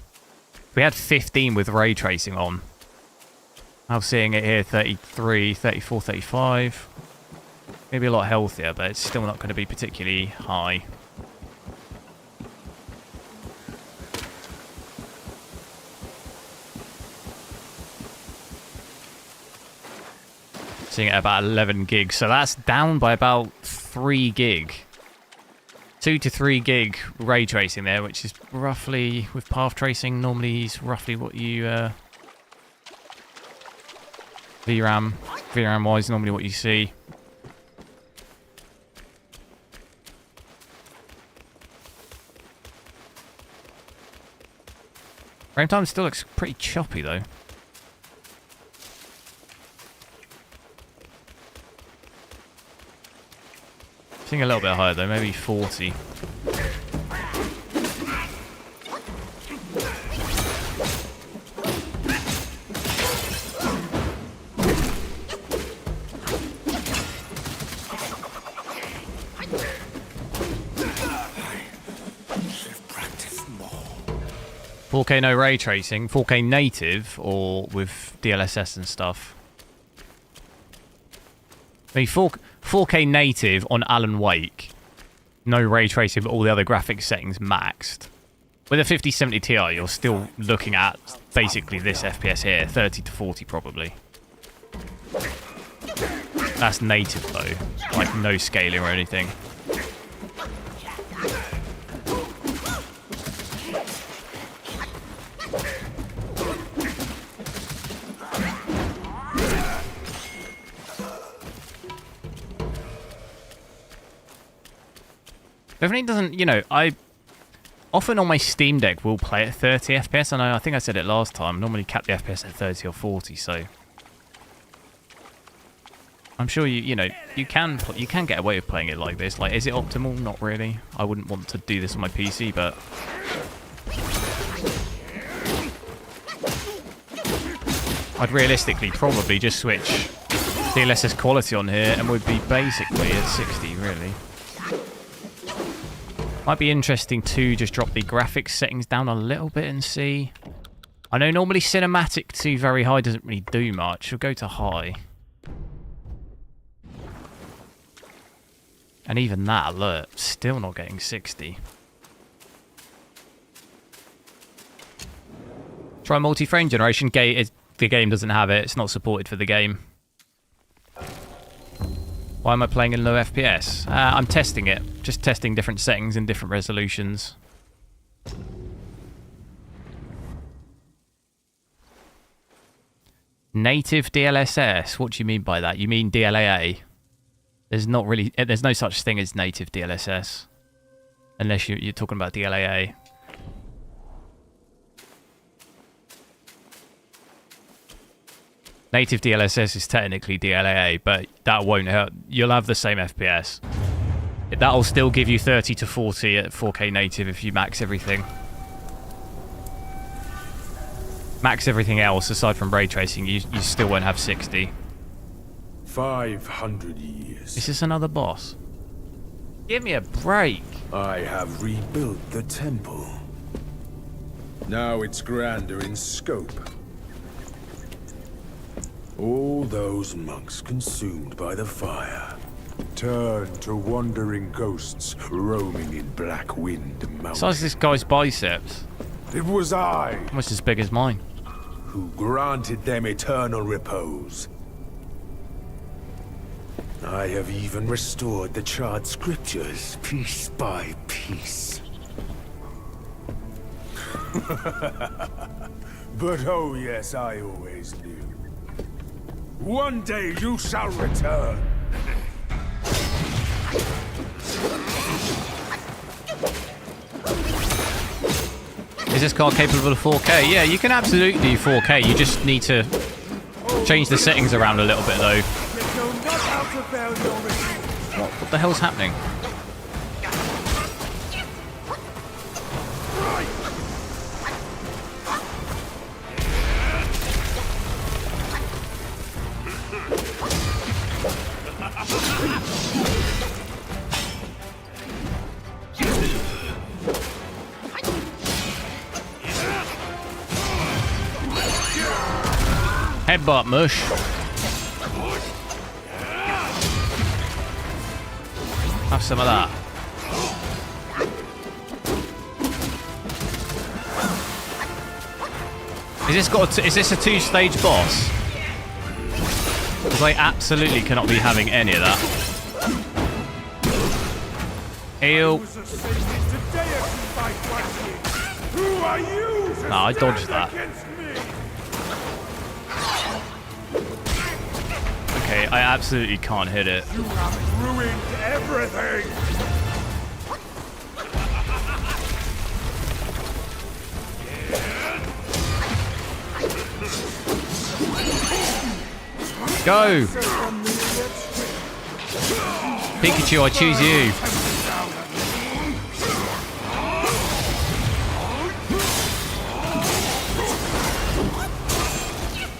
[SPEAKER 1] We had 15 with ray tracing on. I'm seeing it here 33, 34, 35. Maybe a lot healthier, but it's still not going to be particularly high. Seeing it at about 11 gigs, so that's down by about 3 gig. 2 to 3 gig ray tracing there, which is roughly, with path tracing, normally is roughly what you VRAM wise, normally what you see. Frame time still looks pretty choppy though. Seeing a little bit higher though, maybe 40. more. 4K no ray tracing, 4K native, or with DLSS and stuff. I mean, 4K native on Alan Wake, no ray tracing, but all the other graphics settings maxed. With a 5070 Ti, you're still looking at basically this FPS here, 30 to 40 probably. That's native though, like no scaling or anything. Definitely doesn't, you know, I often on my Steam Deck will play at 30 FPS, and I think I said it last time, normally cap the FPS at 30 or 40, so I'm sure you know, you can get away with playing it like this. Like, is it optimal? Not really. I wouldn't want to do this on my PC, but I'd realistically probably just switch DLSS quality on here and would be basically at 60, really. Might be interesting to just drop the graphics settings down a little bit and see. I know normally cinematic to very high doesn't really do much. We'll go to high. And even that, look, still not getting 60. Try multi-frame generation. The game doesn't have it. It's not supported for the game. Why am I playing in low FPS? I'm testing it. Just testing different settings and different resolutions. Native DLSS. What do you mean by that? You mean DLAA? There's no such thing as native DLSS. Unless you're talking about DLAA. Native DLSS is technically DLAA, but that won't help. You'll have the same FPS. That'll still give you 30 to 40 at 4K native if you max everything. Max everything else aside from ray tracing, you still won't have 60.
[SPEAKER 4] 500 years.
[SPEAKER 1] Is this another boss? Give me a break.
[SPEAKER 4] I have rebuilt the temple. Now it's grander in scope. All those monks consumed by the fire turned to wandering ghosts roaming in Black Wind Mountain.
[SPEAKER 1] Size this guy's biceps.
[SPEAKER 4] It was I
[SPEAKER 1] Almost as big as mine.
[SPEAKER 4] who granted them eternal repose. I have even restored the charred scriptures piece by piece. But oh yes, I always knew. One day you shall return.
[SPEAKER 1] Is this card capable of 4K? Yeah, you can absolutely do 4K. You just need to change the settings around a little bit, though. What the hell's happening? Headbutt mush. Have some of that. Is this a two-stage boss? Because I absolutely cannot be having any of that. Heal. Nah, I dodged that. Okay, I absolutely can't hit it.
[SPEAKER 4] You have ruined everything.
[SPEAKER 1] Go! Pikachu, I choose you.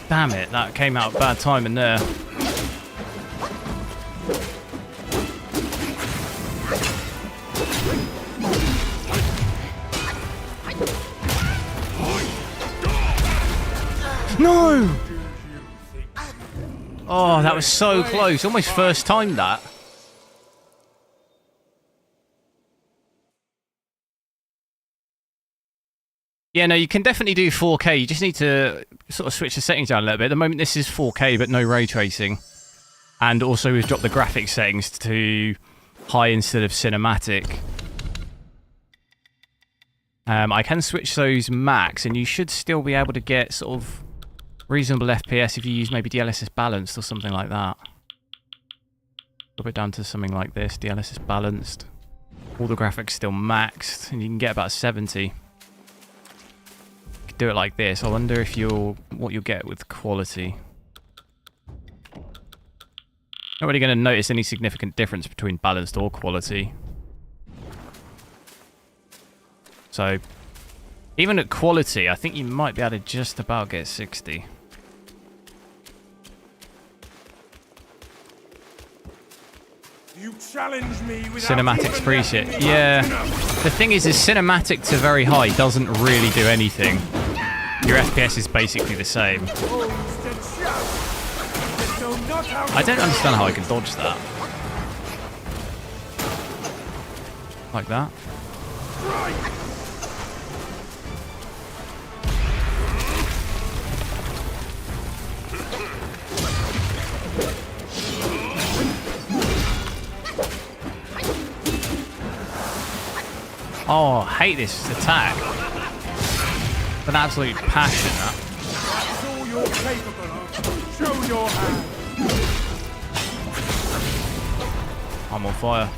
[SPEAKER 1] Damn it, that came out bad timing there. No! Oh, that was so close. Almost first time that. Yeah, no, you can definitely do 4K. You just need to sort of switch the settings down a little bit. At the moment, this is 4K, but no ray tracing. And also, we've dropped the graphics settings to high instead of cinematic. I can switch those max, and you should still be able to get sort of reasonable FPS if you use maybe DLSS balanced or something like that. Drop it down to something like this, DLSS balanced. All the graphics still maxed, and you can get about 70. You could do it like this. I wonder if what you'll get with quality. Not really going to notice any significant difference between balanced or quality. So, even at quality, I think you might be able to just about get 60.
[SPEAKER 4] You challenge me
[SPEAKER 1] Cinematics preset. Yeah. The thing is cinematic to very high doesn't really do anything. Your FPS is basically the same. I don't understand how I can dodge that. Like that. Oh, I hate this attack. With an absolute passion, that.
[SPEAKER 4] That's all you're capable of. Show your hand.
[SPEAKER 1] I'm on fire.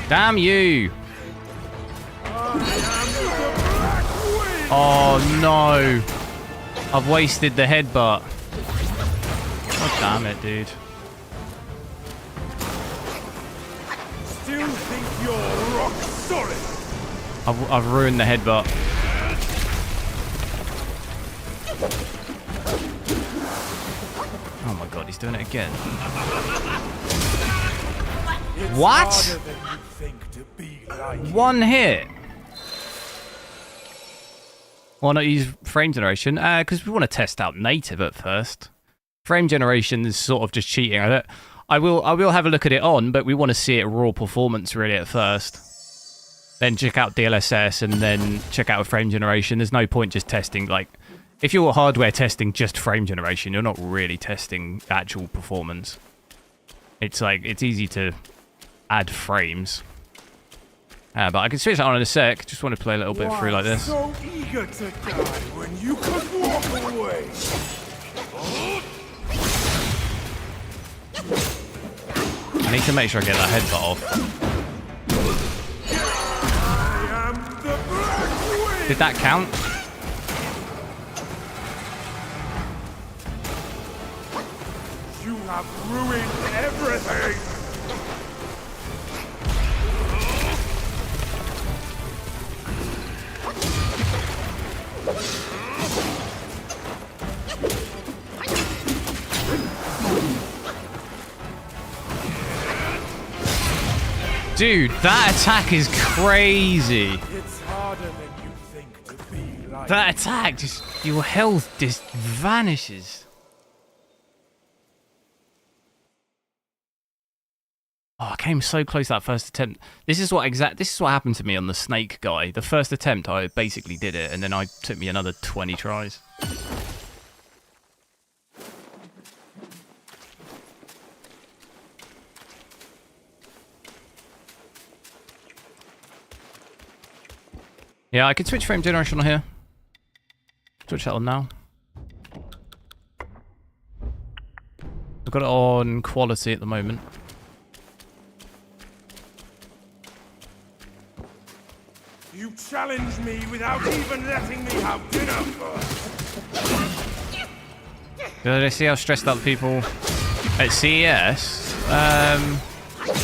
[SPEAKER 1] Damn you! Oh no! I've wasted the headbutt. God damn it, dude.
[SPEAKER 4] Still think you're rock solid?
[SPEAKER 1] I've ruined the headbutt. Oh my god, he's doing it again. What? One hit? Why not use frame generation? Because we want to test out native at first. Frame generation is sort of just cheating at it. I will have a look at it on, but we want to see it raw performance really at first. Then check out DLSS and then check out frame generation. There's no point just testing, like, if you're hardware testing just frame generation, you're not really testing actual performance. It's like, it's easy to add frames. But I can switch that on in a sec. Just want to play a little bit through like this.
[SPEAKER 4] So eager to die when you could walk away.
[SPEAKER 1] I need to make sure I get that headbutt off.
[SPEAKER 4] I am the Black Wind.
[SPEAKER 1] Did that count?
[SPEAKER 4] You have ruined everything.
[SPEAKER 1] Dude, that attack is crazy.
[SPEAKER 4] It's harder than you think to be like.
[SPEAKER 1] That attack, just your health just vanishes. Oh, I came so close that first attempt. This is what happened to me on the snake guy. The first attempt, I basically did it, and then it took me another 20 tries. Yeah, I can switch frame generation on here. Switch that on now. I've got it on quality at the moment.
[SPEAKER 4] You challenge me without even letting me have dinner first.
[SPEAKER 1] Did I see how stressed out the people at CES?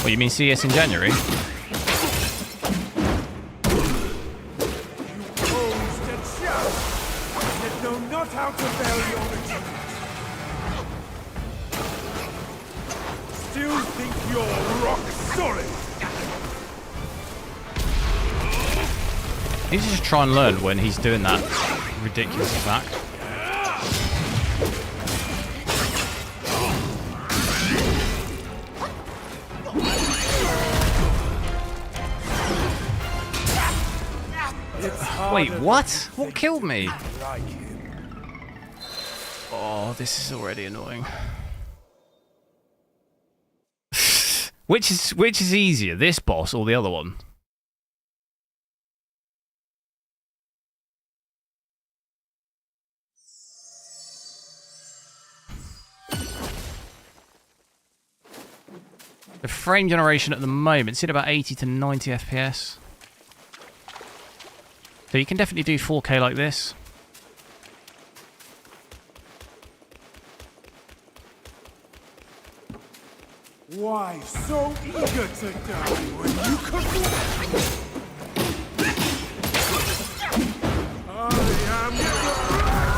[SPEAKER 1] What, you mean CES in January?
[SPEAKER 4] How to fail your retreat. Still think you're rock solid.
[SPEAKER 1] You need to just try and learn when he's doing that ridiculous attack. Wait, what? What killed me? Oh, this is already annoying. Which is easier, this boss or the other one? The frame generation at the moment is at about 80 to 90 FPS. So you can definitely do 4K like this.
[SPEAKER 4] Why so eager to die when you could?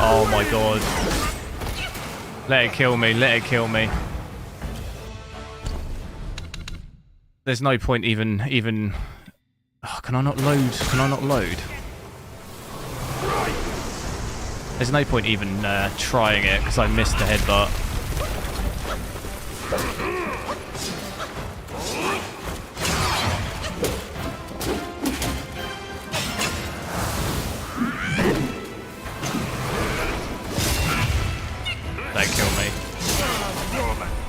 [SPEAKER 1] Oh my god. Let it kill me, let it kill me. There's no point even... Oh, can I not load? Can I not load? There's no point even trying it because I missed the headbutt. Don't kill me.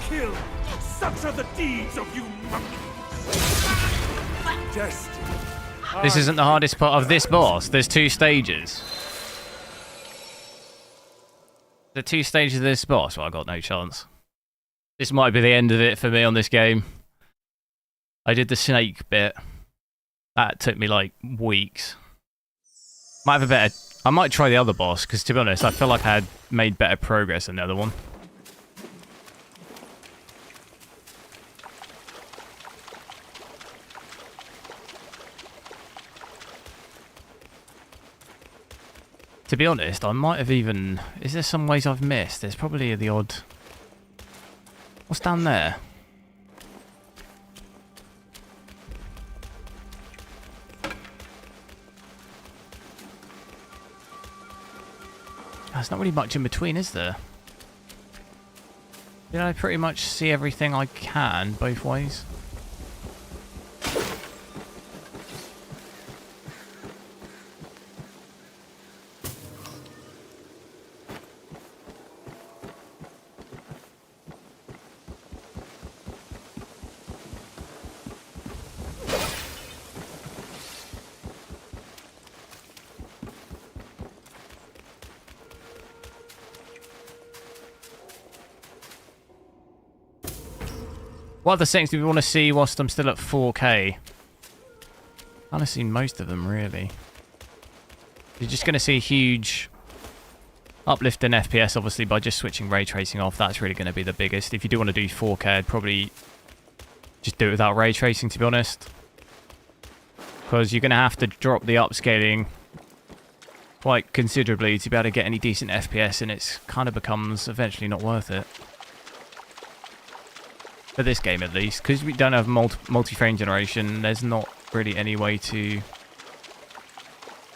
[SPEAKER 4] Kill. Such are the deeds of you monkeys.
[SPEAKER 1] This isn't the hardest part of this boss. There's 2 stages. The 2 stages of this boss. Well, I got no chance. This might be the end of it for me on this game. I did the snake bit. That took me like weeks. Might have a better I might try the other boss, because to be honest, I feel like I had made better progress than the other one. To be honest, I might have even... Is there some ways I've missed? There's probably the odd... What's down there? There's not really much in between, is there? Did I pretty much see everything I can both ways? What other settings do we want to see whilst I'm still at 4K? I've kind of seen most of them, really. You're just going to see a huge uplift in FPS, obviously, by just switching ray tracing off. That's really going to be the biggest. If you do want to do 4K, I'd probably just do it without ray tracing, to be honest. Because you're going to have to drop the upscaling quite considerably to be able to get any decent FPS, and it kind of becomes eventually not worth it. For this game, at least, because we don't have multi-frame generation, there's not really any way to...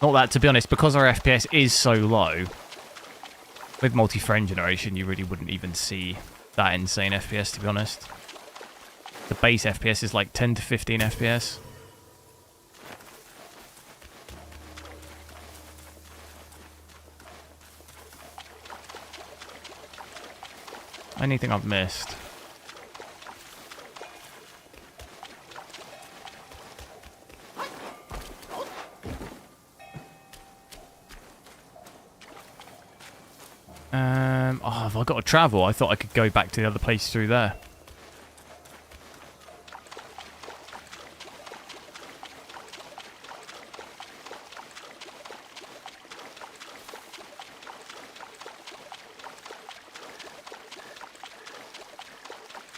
[SPEAKER 1] Not that, to be honest, because our FPS is so low, with multi-frame generation, you really wouldn't even see that insane FPS, to be honest. The base FPS is like 10 to 15 FPS. Anything I've missed? Oh, have I got to travel? I thought I could go back to the other place through there.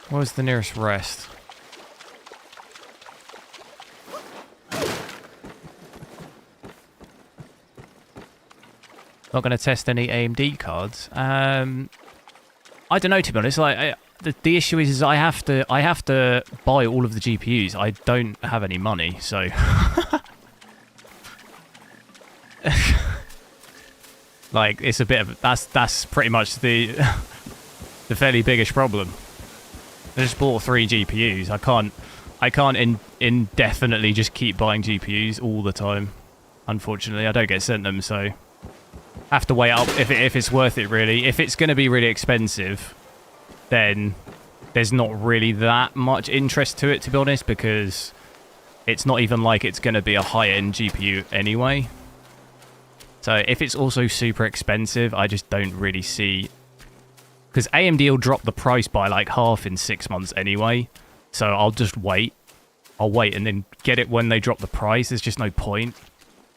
[SPEAKER 1] Where's the nearest rest? Not going to test any AMD cards. I don't know, to be honest. Like, the issue is I have to buy all of the GPUs. I don't have any money, so like it's a bit of that's pretty much the fairly biggish problem. I just bought 3 GPUs. I can't indefinitely just keep buying GPUs all the time. Unfortunately, I don't get sent them, so. Have to weigh up if it's worth it, really. If it's going to be really expensive, then there's not really that much interest to it, to be honest, because it's not even like it's going to be a high-end GPU anyway. So if it's also super expensive, I just don't really see... Because AMD will drop the price by like half in 6 months anyway, so I'll just wait. I'll wait and then get it when they drop the price. There's just no point.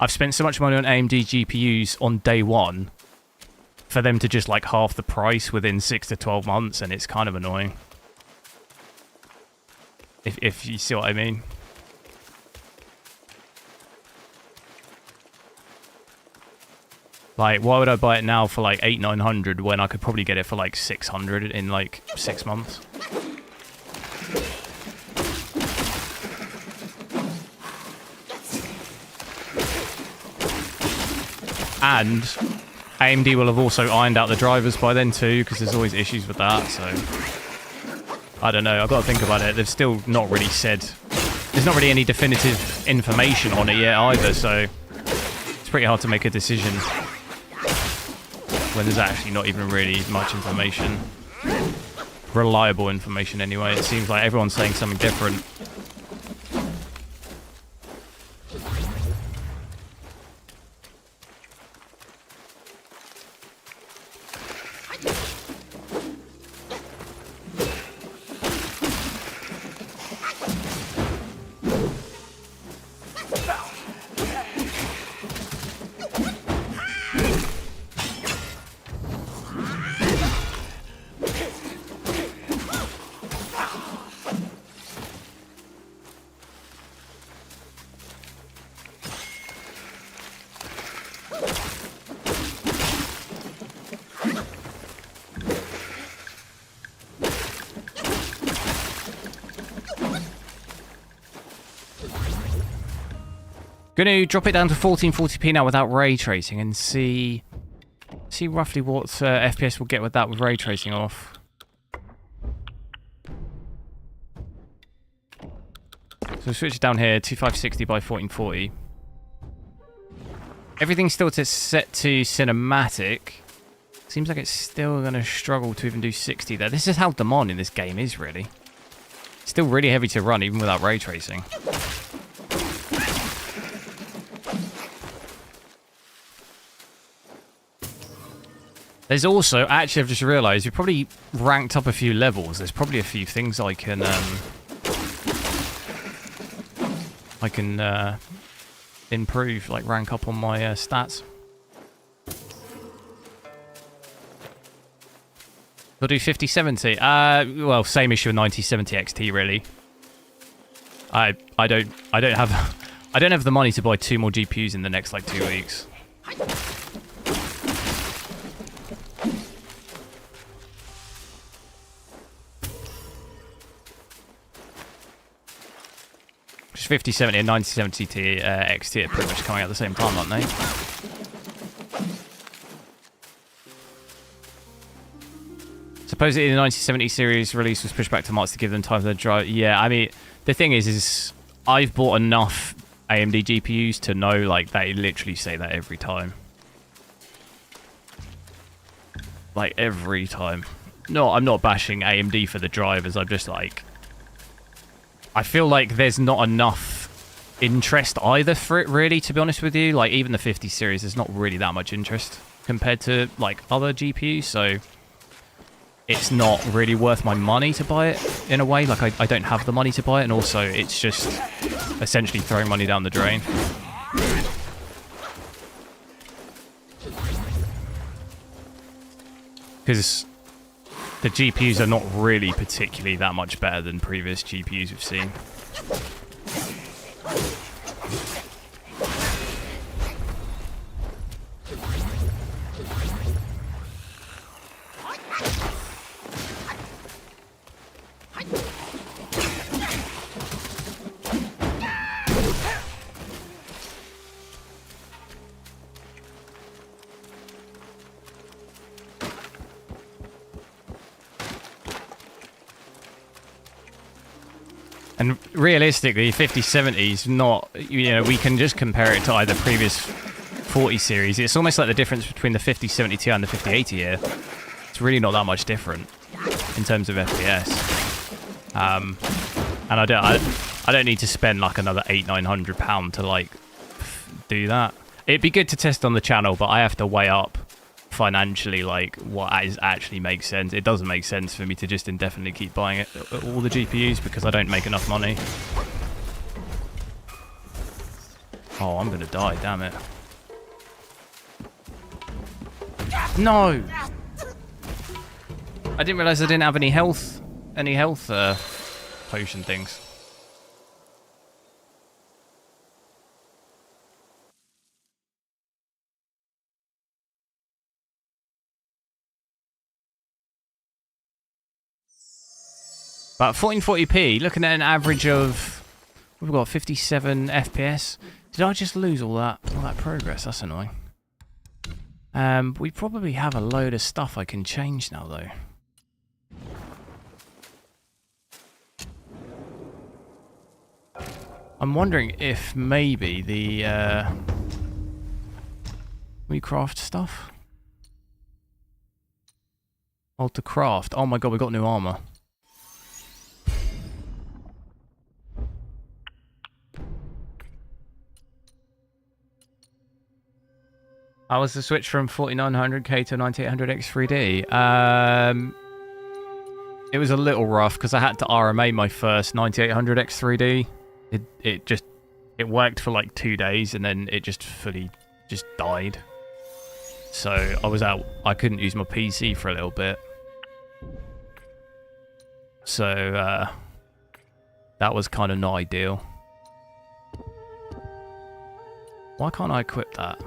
[SPEAKER 1] I've spent so much money on AMD GPUs on day one for them to just like half the price within 6 to 12 months, and it's kind of annoying. If you see what I mean. Like, why would I buy it now for like 800-900 when I could probably get it for like 600 in like 6 months? And AMD will have also ironed out the drivers by then too, because there's always issues with that, so... I don't know, I've got to think about it. They've still not really said... There's not really any definitive information on it yet either, so... It's pretty hard to make a decision when there's actually not even really much information. Reliable information anyway. It seems like everyone's saying something different. Going to drop it down to 1440p now without ray tracing and see roughly what FPS we'll get with that with ray tracing off. So switch it down here, 2560 by 1440. Everything's still set to cinematic. Seems like it's still going to struggle to even do 60 there. This is how demanding this game is, really. Still really heavy to run, even without ray tracing. There's also, actually I've just realised, we've probably ranked up a few levels. There's probably a few things I can improve, like rank up on my stats. We'll do 5070. Well, same issue with 9070 XT really. I don't have the money to buy 2 more GPUs in the next like 2 weeks. Just 5070 and 9070 XT are pretty much coming out at the same time, aren't they? Supposedly the 9070 series release was pushed back to March to give them time to drive. Yeah, I mean, the thing is I've bought enough AMD GPUs to know, like, they literally say that every time. Like, every time. No, I'm not bashing AMD for the drivers, I'm just like... I feel like there's not enough interest either for it, really, to be honest with you. Like, even the 50 series, there's not really that much interest compared to, like, other GPUs, so... It's not really worth my money to buy it, in a way. Like, I don't have the money to buy it, and also it's just essentially throwing money down the drain. Because the GPUs are not really particularly that much better than previous GPUs we've seen. And realistically, 5070 is not, you know, we can just compare it to either previous 40 series. It's almost like the difference between the 5070 Ti and the 5080 here. It's really not that much different in terms of FPS. And I don't need to spend like another £800-900 to like do that. It'd be good to test on the channel, but I have to weigh up financially like what actually makes sense. It doesn't make sense for me to just indefinitely keep buying all the GPUs because I don't make enough money. Oh, I'm gonna die, damn it. No! I didn't realise I didn't have any health potion things. But 1440p, looking at an average of, we've got 57 FPS. Did I just lose all that progress? That's annoying. We probably have a load of stuff I can change now, though. I'm wondering if maybe the we craft stuff. Oh, to craft. Oh my god, we got new armor. How was the switch from 4900K to 9800X 3D? It was a little rough because I had to RMA my first 9800X 3D. It worked for like 2 days and then it just fully died. So I was out. I couldn't use my PC for a little bit. So that was kind of not ideal. Why can't I equip that?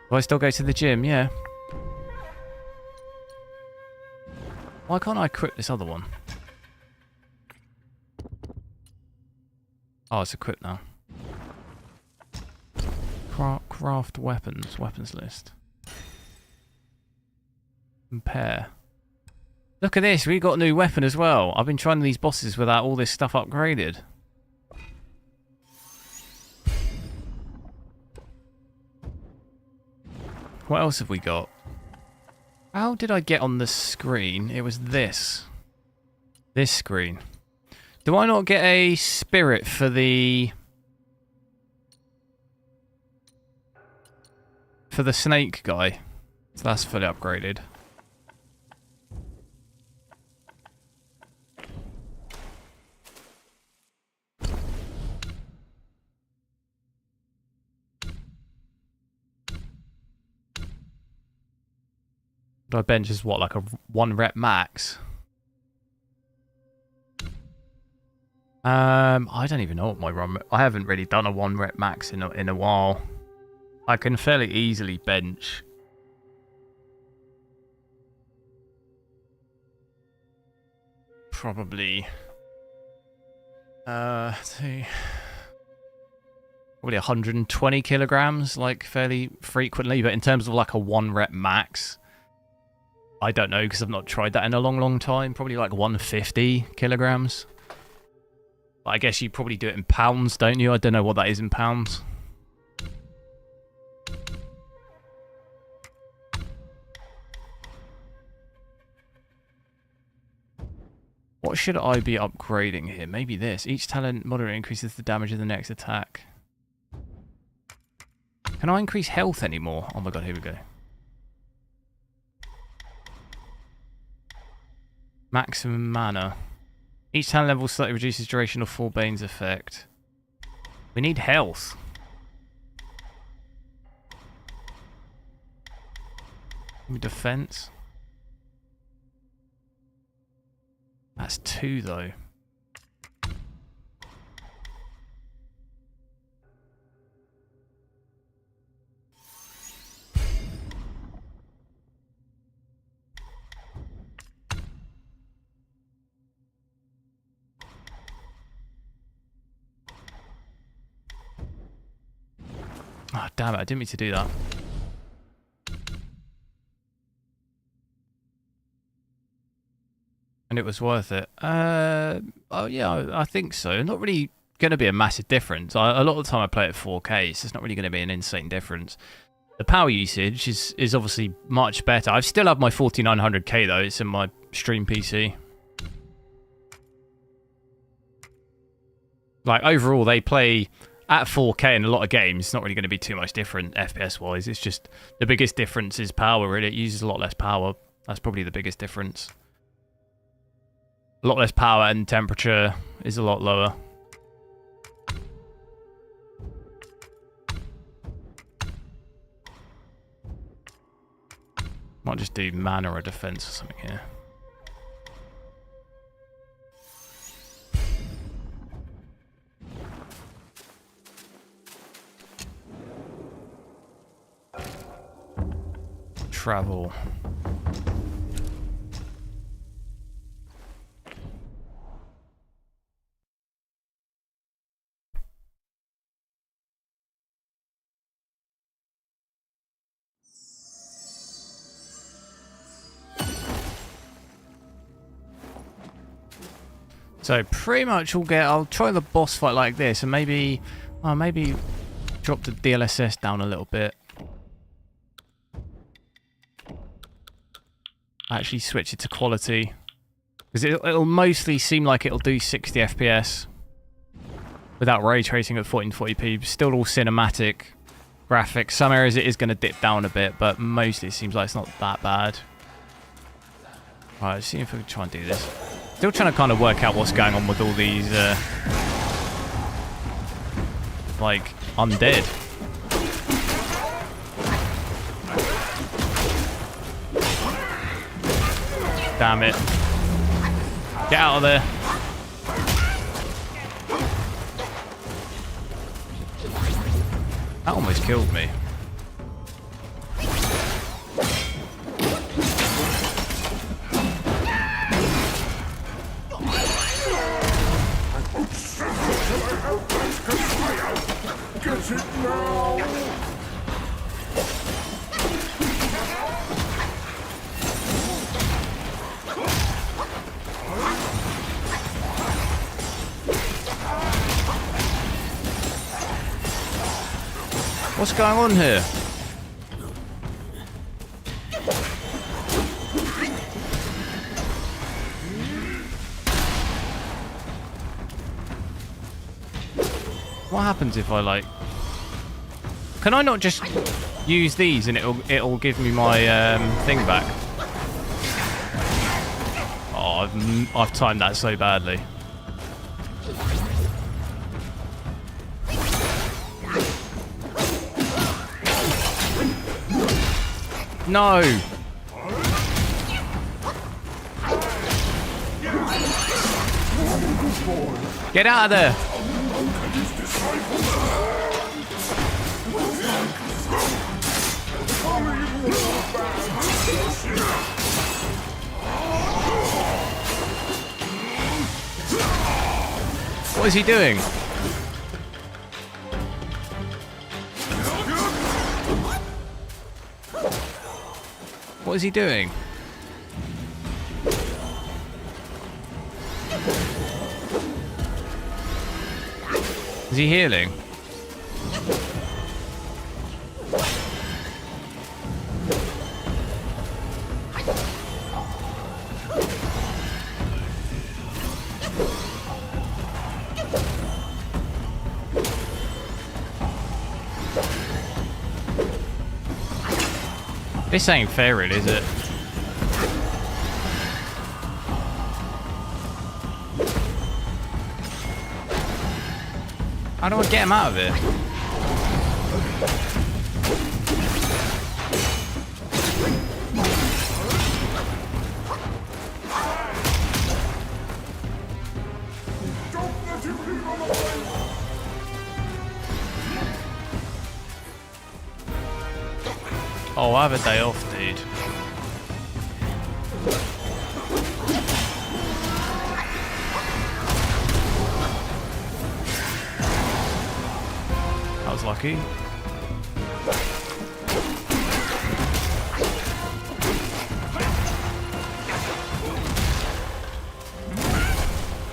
[SPEAKER 1] Do I still go to the gym? Yeah. Why can't I equip this other one? Oh, it's equipped now. Craft weapons. Weapons list. Compare. Look at this. We got a new weapon as well. I've been trying these bosses without all this stuff upgraded. What else have we got? How did I get on the screen? It was this. This screen. Do I not get a spirit for the... for the snake guy? So that's fully upgraded. I bench is what, like a 1 rep max? I don't even know what my run. I haven't really done a 1 rep max in a while. I can fairly easily bench. Probably. Let's see. Probably 120 kilograms, like fairly frequently. But in terms of like a 1 rep max, I don't know because I've not tried that in a long time. Probably like 150 kilograms. But I guess you probably do it in pounds, don't you? I don't know what that is in pounds. What should I be upgrading here? Maybe this. Each talent moderate increases the damage of the next attack. Can I increase health anymore? Oh my god, here we go. Maximum mana. Each talent level slightly reduces duration of Four Bane's effect. We need health. Defense. That's 2 though. Oh, damn it, I didn't mean to do that. And it was worth it. Oh yeah, I think so. Not really going to be a massive difference. A lot of the time I play at 4K, so it's not really going to be an insane difference. The power usage is obviously much better. I still have my 4900K though. It's in my stream PC. Like overall, they play at 4K in a lot of games. It's not really going to be too much different FPS wise. It's just the biggest difference is power. Really, it uses a lot less power. That's probably the biggest difference. A lot less power and temperature is a lot lower. Might just do mana or defense or something here. Travel. So pretty much I'll try the boss fight like this and maybe drop the DLSS down a little bit. Actually switch it to quality. Because it'll mostly seem like it'll do 60 FPS. Without ray tracing at 1440p. Still all cinematic graphics. Some areas it is going to dip down a bit, but mostly it seems like it's not that bad. Alright, let's see if we can try and do this. Still trying to kind of work out what's going on with all these, like, undead. Damn it. Get out of there. That almost killed me.
[SPEAKER 3] Get it now!
[SPEAKER 1] What's going on here? What happens if I like... Can I not just use these and it'll give me my thing back? Oh, I've timed that so badly. No! Get out of there! What is he doing? What is he doing? Is he healing? This ain't fair, really, is it? How do I get him out of it? Oh, I have a day off, dude. That was lucky.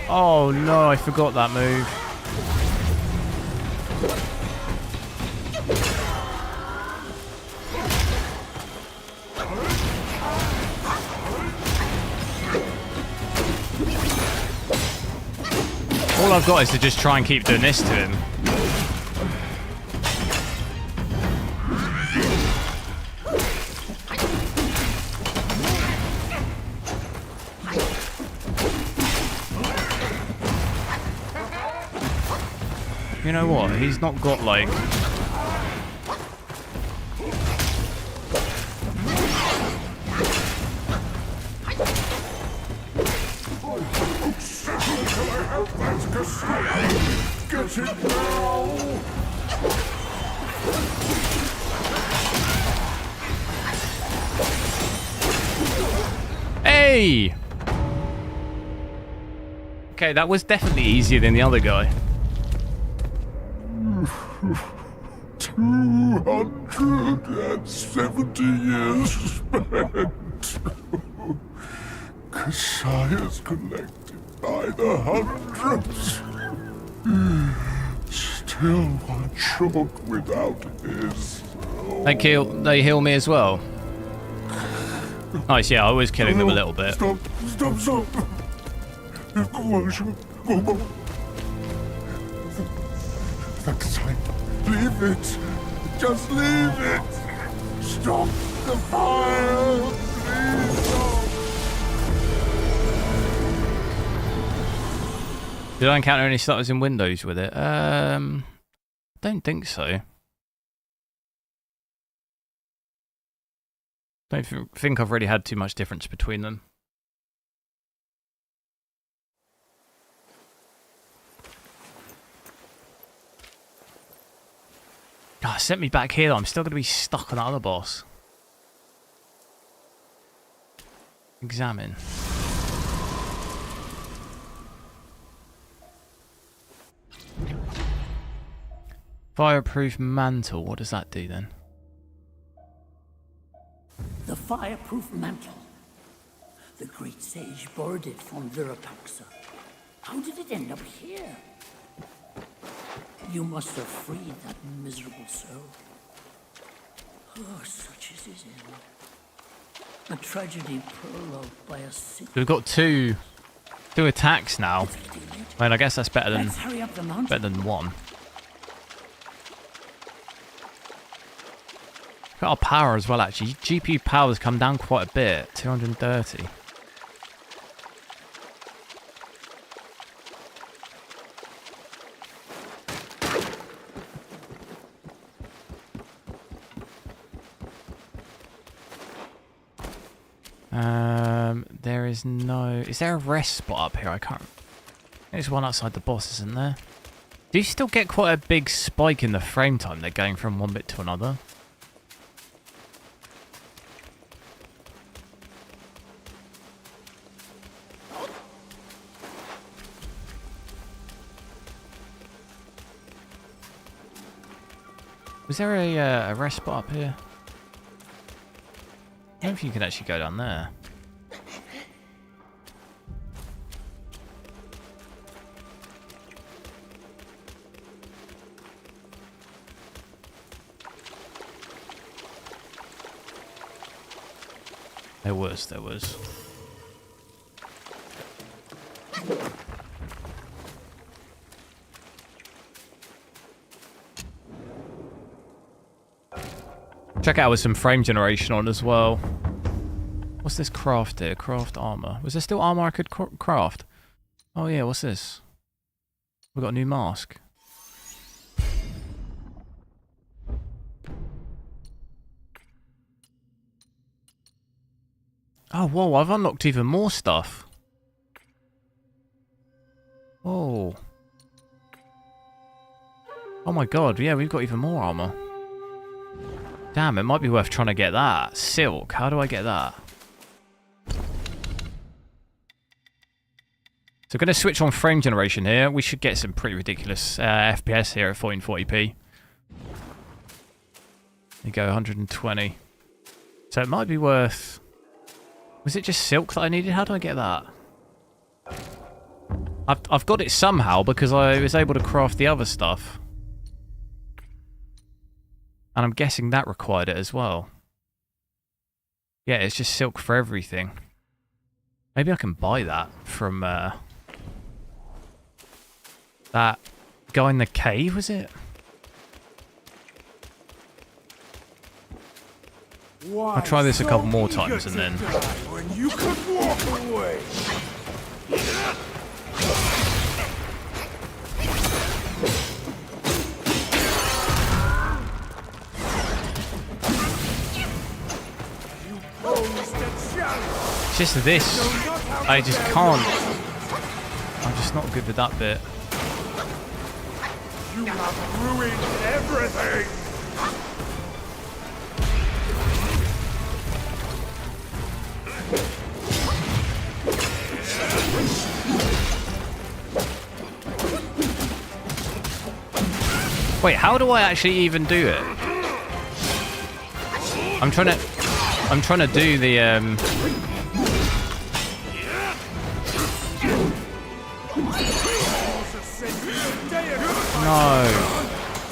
[SPEAKER 1] Oh no, I forgot that move. All I've got is to just try and keep doing this to him. You know what? He's not got like...
[SPEAKER 3] Get it now!
[SPEAKER 1] Hey! Okay, that was definitely easier than the other guy.
[SPEAKER 3] 270 years spent. Cassius collected by the hundreds. Still one short without his.
[SPEAKER 1] They heal me as well. Nice, yeah, I was killing them a little bit.
[SPEAKER 3] Stop! Go on. Vaccine. Leave it. Just leave it. Stop the fire. Please stop.
[SPEAKER 1] Did I encounter any stutters in Windows with it? Don't think so. Don't think I've really had too much difference between them. God, sent me back here though. I'm still going to be stuck on that other boss. Examine. Fireproof mantle. What does that do then?
[SPEAKER 5] The fireproof mantle. The great sage borrowed it from Virapaxa. How did it end up here? You must have freed that miserable soul. Oh, such is his end. A tragedy prologued by a sick...
[SPEAKER 1] We've got two attacks now. I mean, I guess that's better than
[SPEAKER 5] Let's hurry up the mountain.
[SPEAKER 1] one. Got our power as well, actually. GPU power's come down quite a bit. 230. There is no... Is there a rest spot up here? I can't... There's one outside the boss, isn't there? Do you still get quite a big spike in the frame time? They're going from one bit to another. Was there a rest spot up here? I don't know if you can actually go down there. There was. Check out with some frame generation on as well. What's this craft here? Craft armor. Was there still armor I could craft? Oh yeah, what's this? We've got a new mask. Oh, whoa, I've unlocked even more stuff. Whoa. Oh my god, yeah, we've got even more armor. Damn, it might be worth trying to get that. Silk, how do I get that? So going to switch on frame generation here. We should get some pretty ridiculous FPS here at 1440p. There you go, 120. So it might be worth... Was it just silk that I needed? How do I get that? I've got it somehow because I was able to craft the other stuff. And I'm guessing that required it as well. Yeah, it's just silk for everything. Maybe I can buy that from that guy in the cave, was it? I'll try this a couple more times and then...
[SPEAKER 4] When you could walk away.
[SPEAKER 1] It's just this. I just can't. I'm just not good with that bit.
[SPEAKER 4] You have ruined everything.
[SPEAKER 1] Wait, how do I actually even do it? I'm trying to do the No.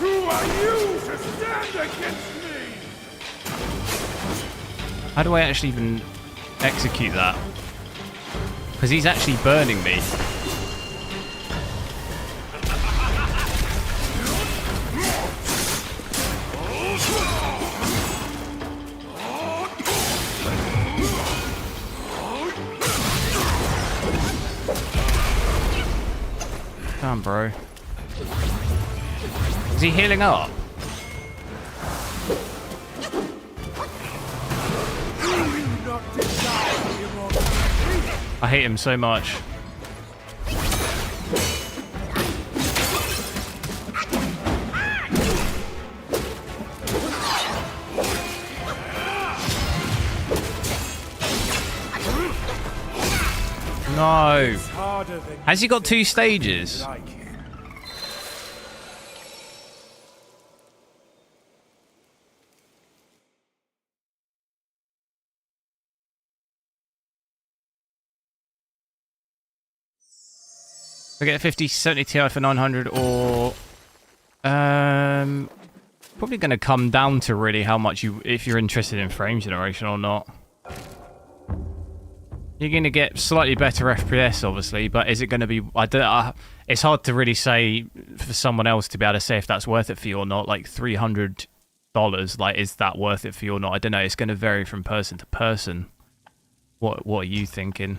[SPEAKER 4] Who are you to stand against me?
[SPEAKER 1] How do I actually even execute that? Because he's actually burning me. Damn, bro. Is he healing up? I hate him so much. No. Has he got 2 stages? I get a 5070 Ti for 900 or probably going to come down to really how much if you're interested in frame generation or not. You're going to get slightly better FPS, obviously, but is it going to be... it's hard to really say for someone else to be able to say if that's worth it for you or not. Like $300, like, is that worth it for you or not? I don't know. It's going to vary from person to person. What are you thinking?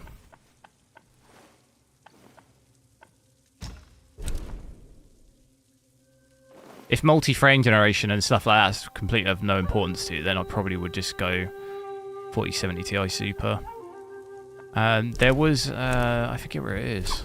[SPEAKER 1] If multi-frame generation and stuff like that's completely of no importance to you, then I probably would just go 4070 Ti Super. There was, I forget where it is.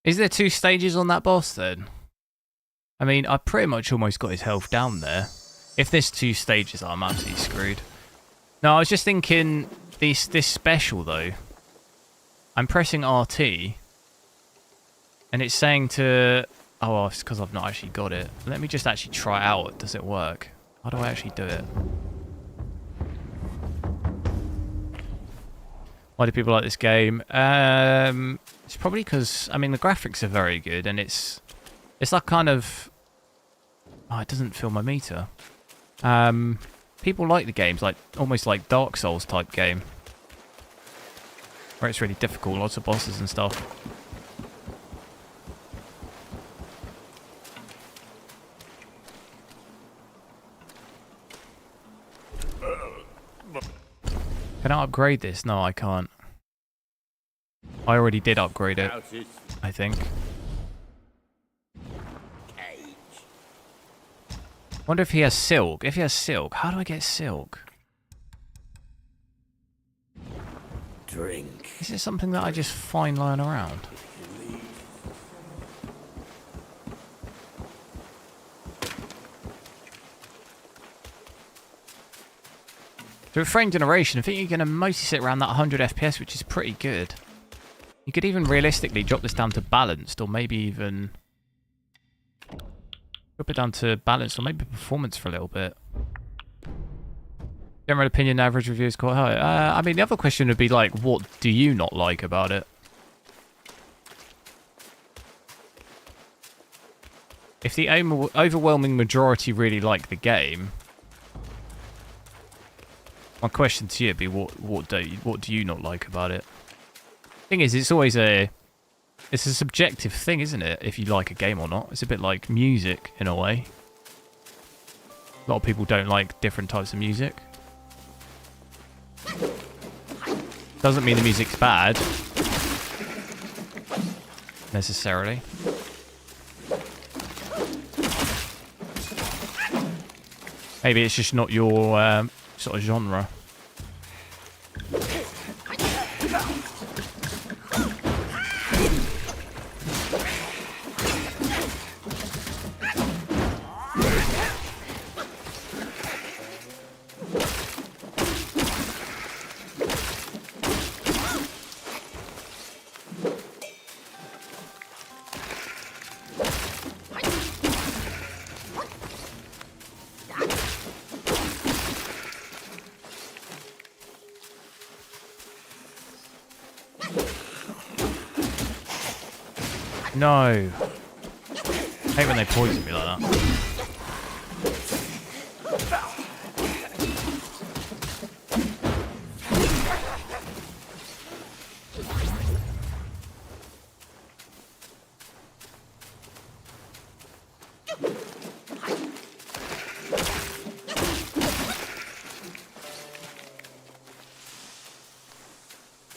[SPEAKER 1] Is there 2 stages on that boss then? I mean, I pretty much almost got his health down there. If there's 2 stages, I'm absolutely screwed. No, I was just thinking this special though. I'm pressing RT. And it's saying to... Oh, well, it's because I've not actually got it. Let me just actually try it out. Does it work? How do I actually do it? Why do people like this game? It's probably because... I mean, the graphics are very good. And it's like kind of... Oh, it doesn't fill my meter. People like the games, like almost like Dark Souls type game. Where it's really difficult. Lots of bosses and stuff. Can I upgrade this? No, I can't. I already did upgrade it, I think. Wonder if he has silk. If he has silk, how do I get silk?
[SPEAKER 5] Drink.
[SPEAKER 1] Is it something that I just find lying around? So with frame generation, I think you're going to mostly sit around that 100 FPS, which is pretty good. You could even realistically drop this down to balanced, or maybe even... drop it down to balanced, or maybe performance for a little bit. General opinion, average review is quite high. I mean, the other question would be like, what do you not like about it? If the overwhelming majority really like the game... my question to you would be, what do you not like about it? Thing is, it's always it's a subjective thing, isn't it? If you like a game or not, it's a bit like music in a way. A lot of people don't like different types of music. Doesn't mean the music's bad necessarily. Maybe it's just not your sort of genre. No. I hate when they poison me like that.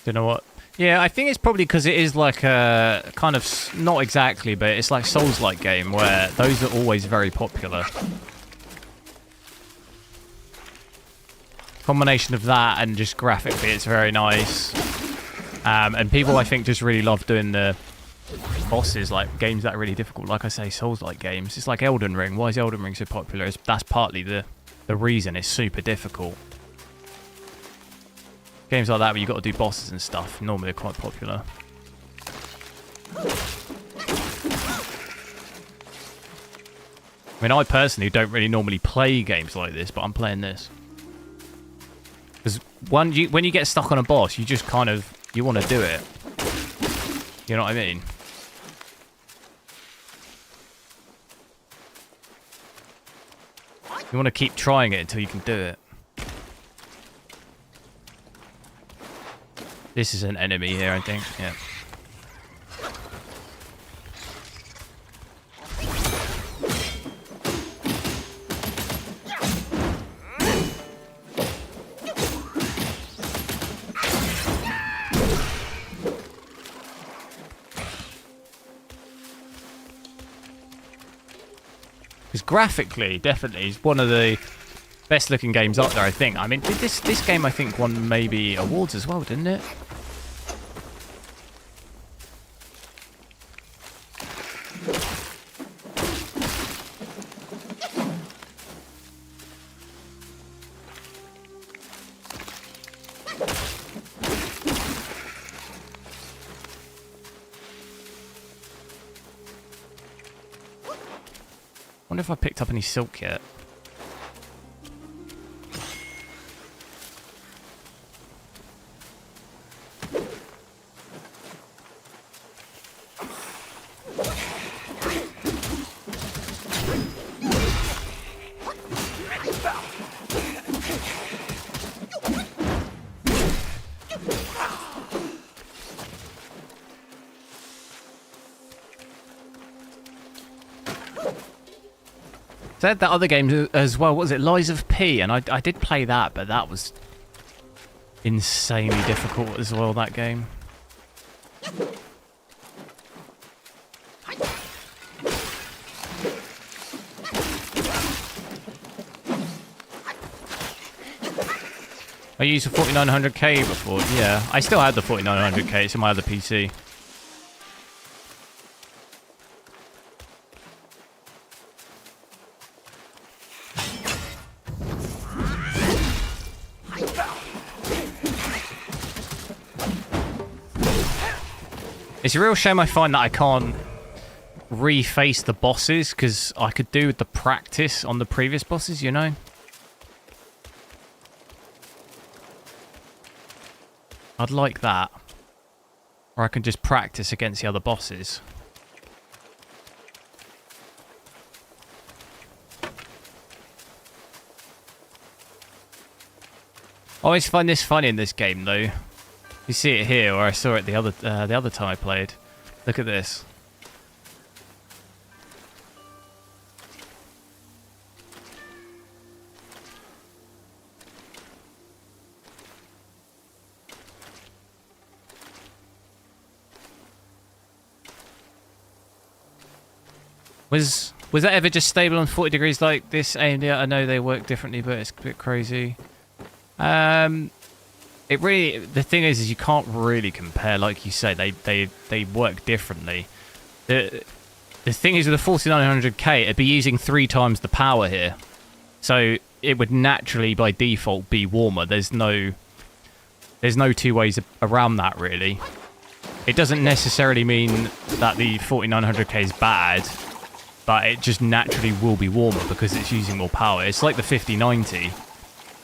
[SPEAKER 1] You know what? Yeah, I think it's probably because it is like a kind of, not exactly, but it's like Souls-like game where those are always very popular. Combination of that and just graphically, it's very nice. And people, I think, just really love doing the bosses, like games that are really difficult. Like I say, Souls-like games. It's like Elden Ring. Why is Elden Ring so popular? That's partly the reason. It's super difficult. Games like that where you've got to do bosses and stuff, normally are quite popular. I mean, I personally don't really normally play games like this, but I'm playing this. Because when you get stuck on a boss, you just kind of, you want to do it. You know what I mean? You want to keep trying it until you can do it. This is an enemy here, I think. Yeah. Because graphically, definitely, it's one of the best looking games out there, I think. I mean, this game, I think, won maybe awards as well, didn't it? Wonder if I picked up any silk yet. They had that other game as well. What was it? Lies of P. And I did play that, but that was insanely difficult as well, that game. I used a 4900K before. Yeah, I still had the 4900K. It's in my other PC. It's a real shame I find that I can't reface the bosses, because I could do the practice on the previous bosses, you know? I'd like that. Or I can just practice against the other bosses. I always find this funny in this game, though. You see it here, or I saw it the other time I played. Look at this. Was that ever just stable on 40 degrees like this, AMD? I know they work differently, but it's a bit crazy. It really, the thing is you can't really compare. Like you say, they work differently. The thing is, with the 4900K, it'd be using 3 times the power here, so it would naturally by default be warmer. There's no two ways around that, really. It doesn't necessarily mean that the 4900K is bad, but it just naturally will be warmer because it's using more power. It's like the 5090.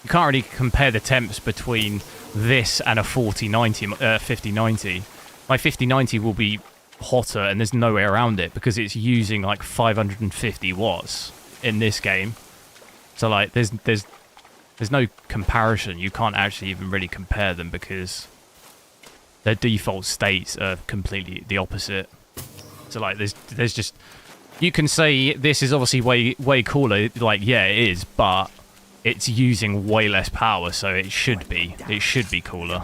[SPEAKER 1] You can't really compare the temps between this and a 5090. My 5090 will be hotter, and there's no way around it because it's using like 550 watts in this game. So like, there's no comparison. You can't actually even really compare them because their default states are completely the opposite. So like, there's just, you can say this is obviously way cooler. Like, yeah, it is, but it's using way less power, so it should be cooler.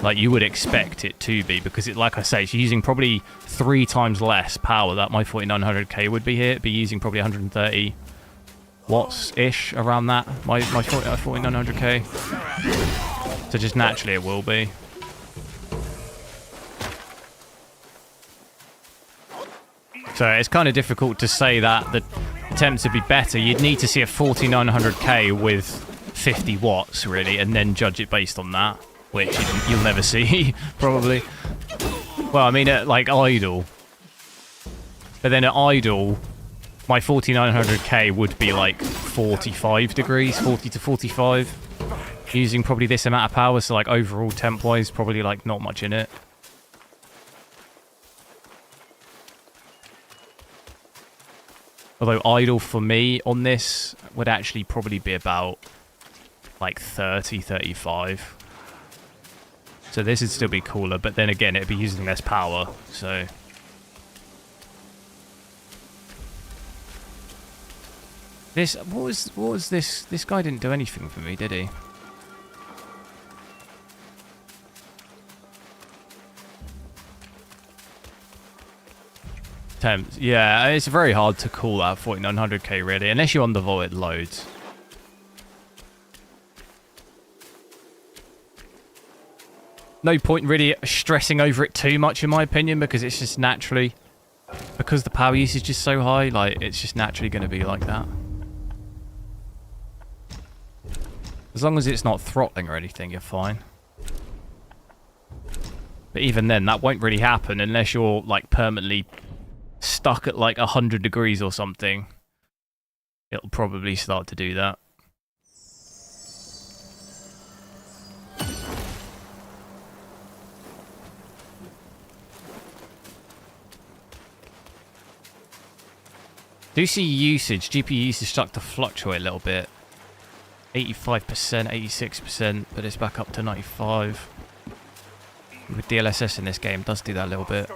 [SPEAKER 1] Like, you would expect it to be, because it, like I say, it's using probably 3 times less power that my 4900K would be here. It'd be using probably 130 watts ish, around that. My 4900K. So just naturally it will be. So it's kind of difficult to say that the attempts would be better. You'd need to see a 4900K with 50 watts, really, and then judge it based on that, which you'll never see, probably. Well, I mean, like idle, But then at idle, my 4900K would be like 45 degrees, 40 to 45. Using probably this amount of power, so like overall temp-wise, probably like not much in it. Although idle for me on this would actually probably be about like 30, 35. So this would still be cooler, but then again, it'd be using less power, so... This, what was this? This guy didn't do anything for me, did he? Temps. Yeah, it's very hard to call that 4900K really, unless you undervolt it loads. No point really stressing over it too much in my opinion, because it's just naturally, because the power usage is so high, like it's just naturally going to be like that. As long as it's not throttling or anything, you're fine. But even then, that won't really happen unless you're like permanently stuck at like 100 degrees or something. It'll probably start to do that. Do see usage, GPU usage start to fluctuate a little bit. 85%, 86%, but it's back up to 95. With DLSS in this game, it does do that a little bit.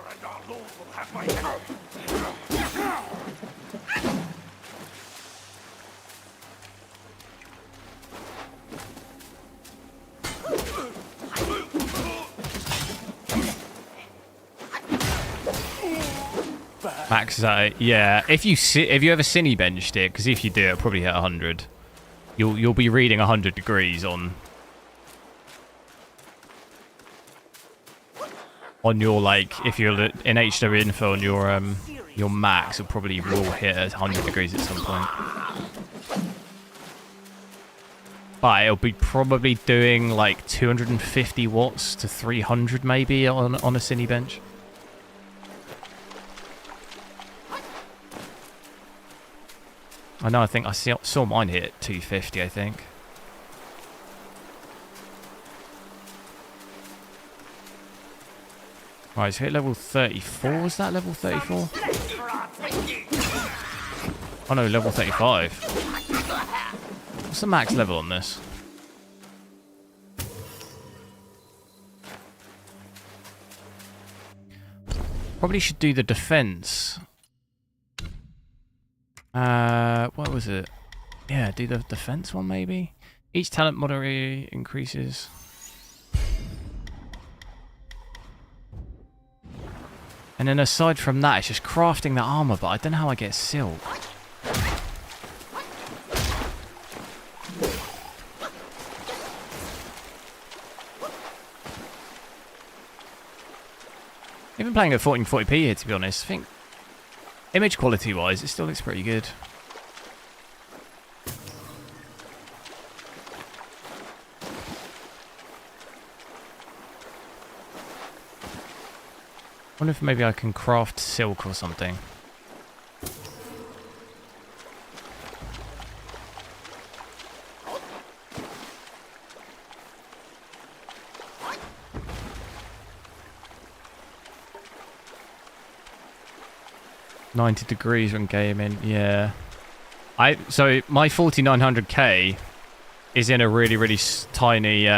[SPEAKER 1] Max is at, yeah. If you ever cine benched it, because if you do, it'll probably hit 100. You'll be reading 100 degrees on your, like, if you're in HW info on your max, it probably will hit 100 degrees at some point. But it'll be probably doing like 250 watts to 300 maybe on a cine bench. I know, I think I saw mine hit 250, I think. Right, so hit level 34. Was that level 34? Oh no, level 35. What's the max level on this? Probably should do the defense. What was it? Yeah, do the defense one maybe? Each talent moderately increases. And then aside from that, it's just crafting the armor, but I don't know how I get silk. Even playing at 1440p here, to be honest, I think image quality wise, it still looks pretty good. I wonder if maybe I can craft silk or something. $90 degrees when gaming, yeah. So my 4900K is in a really tiny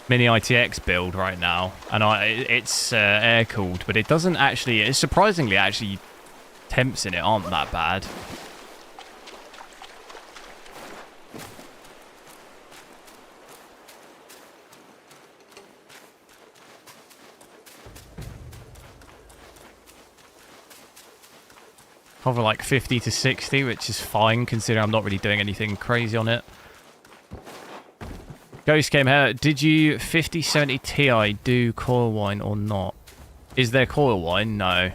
[SPEAKER 1] mini ITX build right now, and it's air cooled, but it doesn't actually. It's surprisingly actually temps in it aren't that bad. Hover like 50 to 60, which is fine considering I'm not really doing anything crazy on it. Ghost Game here. Did you 5070 Ti do coil wine or not? Is there coil wine? No.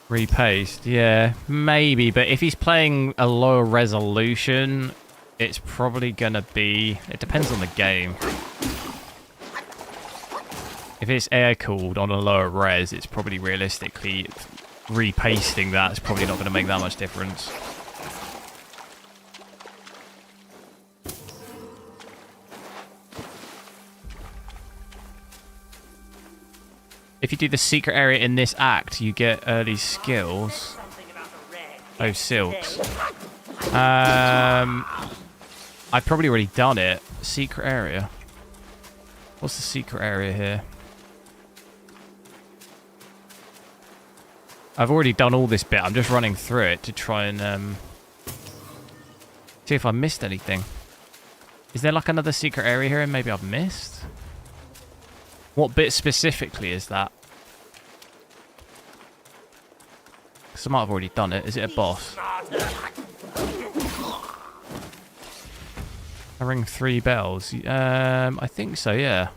[SPEAKER 1] Repaste, yeah, maybe. But if he's playing a lower resolution, it's probably gonna be... It depends on the game. If it's air-cooled on a lower res, it's probably realistically... Repasting that is probably not going to make that much difference. If you do the secret area in this act, you get early skills. Oh, silks. I've probably already done it. Secret area. What's the secret area here? I've already done all this bit. I'm just running through it to try and see if I missed anything. Is there like another secret area here and maybe I've missed? What bit specifically is that? Because I might have already done it. Is it a boss? I ring 3 bells. I think so, yeah.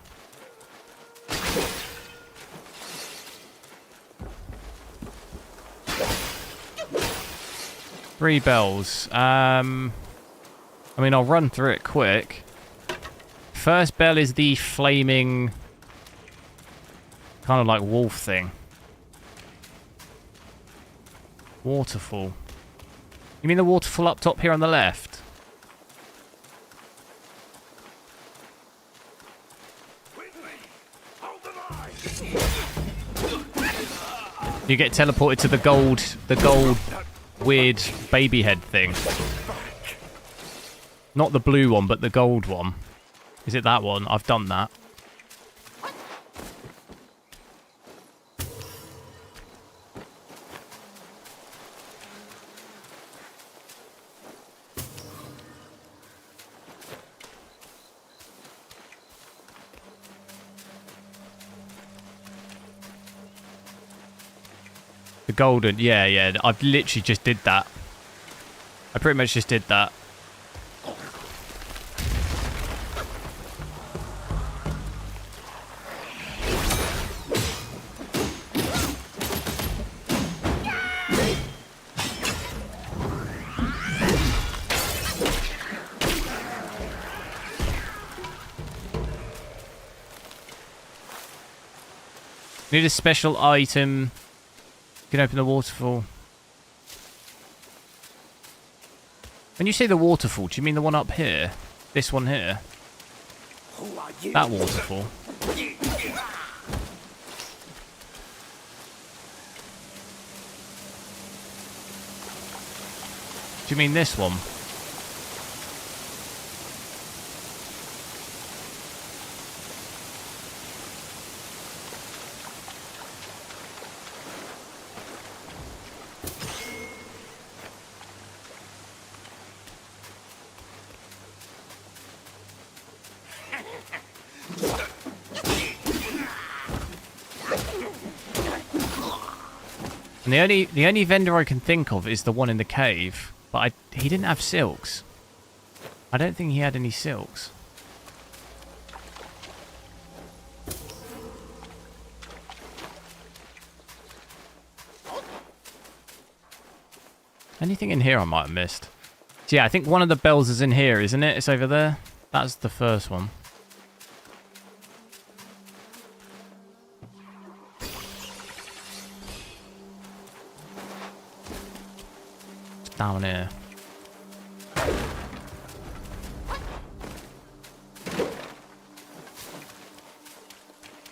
[SPEAKER 1] Three bells. I mean, I'll run through it quick. First bell is the flaming... kind of like wolf thing. Waterfall. You mean the waterfall up top here on the left? You get teleported to the gold weird baby head thing. Not the blue one, but the gold one. Is it that one? I've done that. The golden, yeah, I've literally just did that. I pretty much just did that. Need a special item. You can open the waterfall. When you say the waterfall, do you mean the one up here? This one here? That waterfall? Do you mean this one? And the only vendor I can think of is the one in the cave, but he didn't have silks. I don't think he had any silks. Anything in here I might have missed. So yeah, I think one of the bells is in here, isn't it? It's over there. That's the first one. Down here.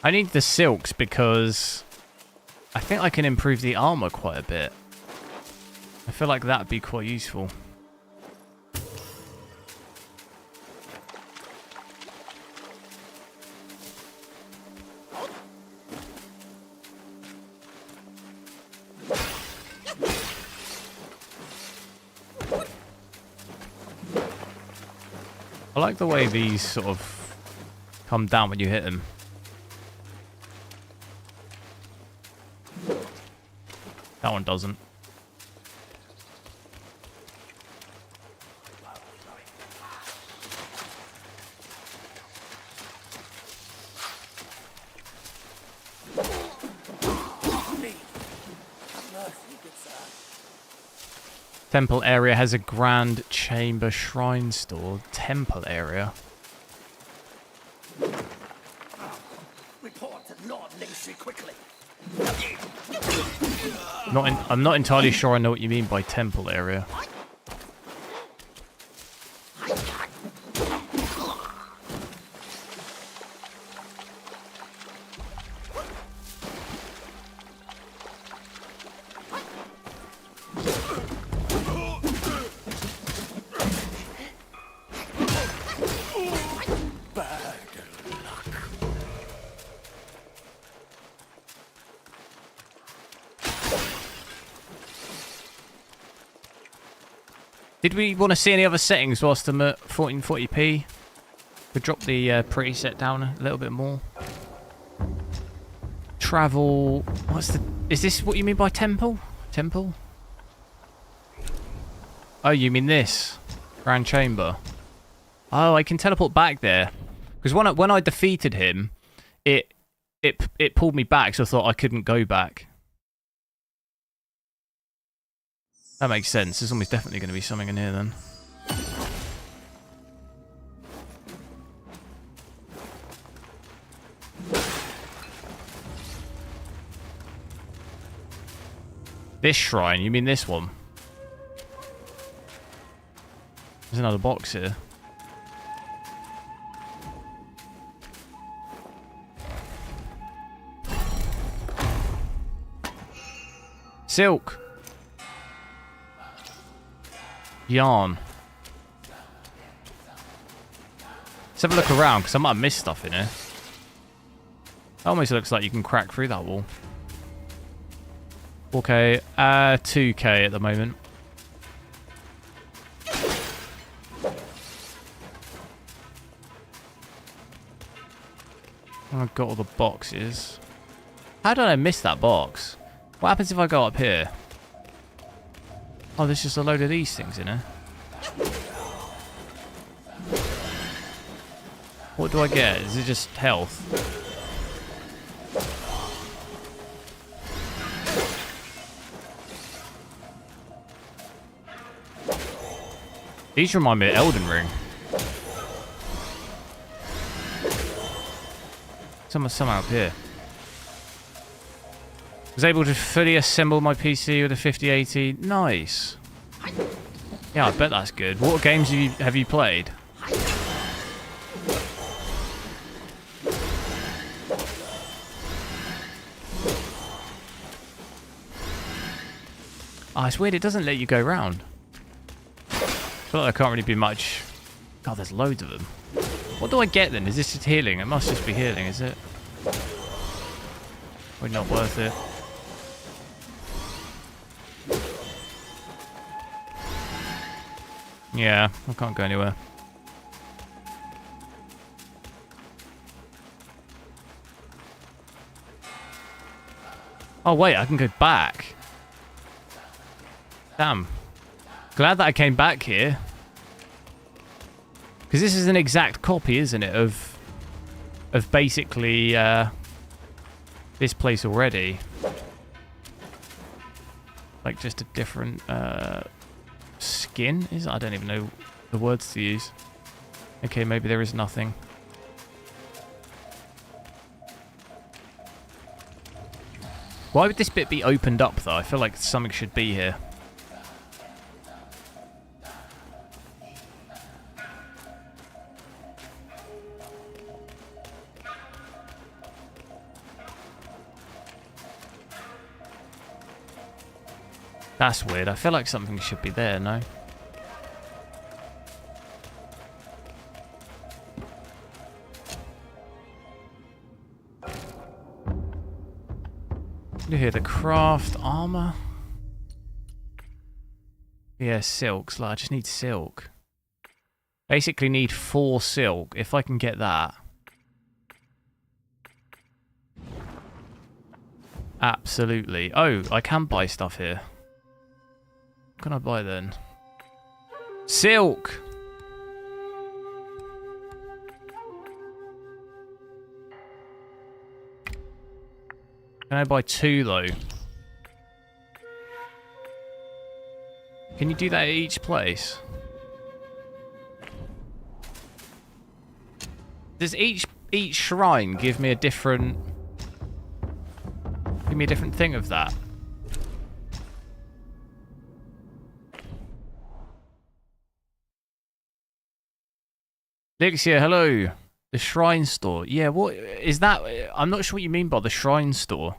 [SPEAKER 1] I need the silks because I think I can improve the armor quite a bit. I feel like that'd be quite useful. I like the way these sort of come down when you hit them. That one doesn't. Temple area has a grand chamber shrine store. Temple area.
[SPEAKER 5] Report to Lord Lingshi quickly.
[SPEAKER 1] I'm not entirely sure I know what you mean by temple area. Did we want to see any other settings whilst I'm at 1440p? We drop the preset down a little bit more. Travel. What's the? Is this what you mean by temple? Temple? Oh, you mean this? Grand Chamber. Oh, I can teleport back there. Because when I defeated him, it pulled me back, so I thought I couldn't go back. That makes sense. There's almost definitely going to be something in here then. This shrine, you mean this one? There's another box here. Silk. Yarn. Let's have a look around, because I might have missed stuff in here. It almost looks like you can crack through that wall. 4K, 2K at the moment. I've got all the boxes. How did I miss that box? What happens if I go up here? Oh, there's just a load of these things in here. What do I get? Is it just health? These remind me of Elden Ring. Somehow up here. Was able to fully assemble my PC with a 5080. Nice. Yeah, I bet that's good. What games have you played? Oh, it's weird. It doesn't let you go round. I feel like there can't really be much. God, there's loads of them. What do I get then? Is this just healing? It must just be healing, is it? Probably not worth it. Yeah, I can't go anywhere. Oh wait, I can go back. Damn. Glad that I came back here. Because this is an exact copy, isn't it, of basically this place already. Like just a different skin? I don't even know the words to use. Okay, maybe there is nothing. Why would this bit be opened up though? I feel like something should be here. That's weird. I feel like something should be there, no? You hear the craft armor? Yeah, silks. I just need silk. Basically need 4 silk. If I can get that. Absolutely. Oh, I can buy stuff here. What can I buy then? Silk! Can I buy 2 though? Can you do that at each place? Does each shrine give me a different thing of that? Lixia, hello. The shrine store. Yeah, what is that? I'm not sure what you mean by the shrine store.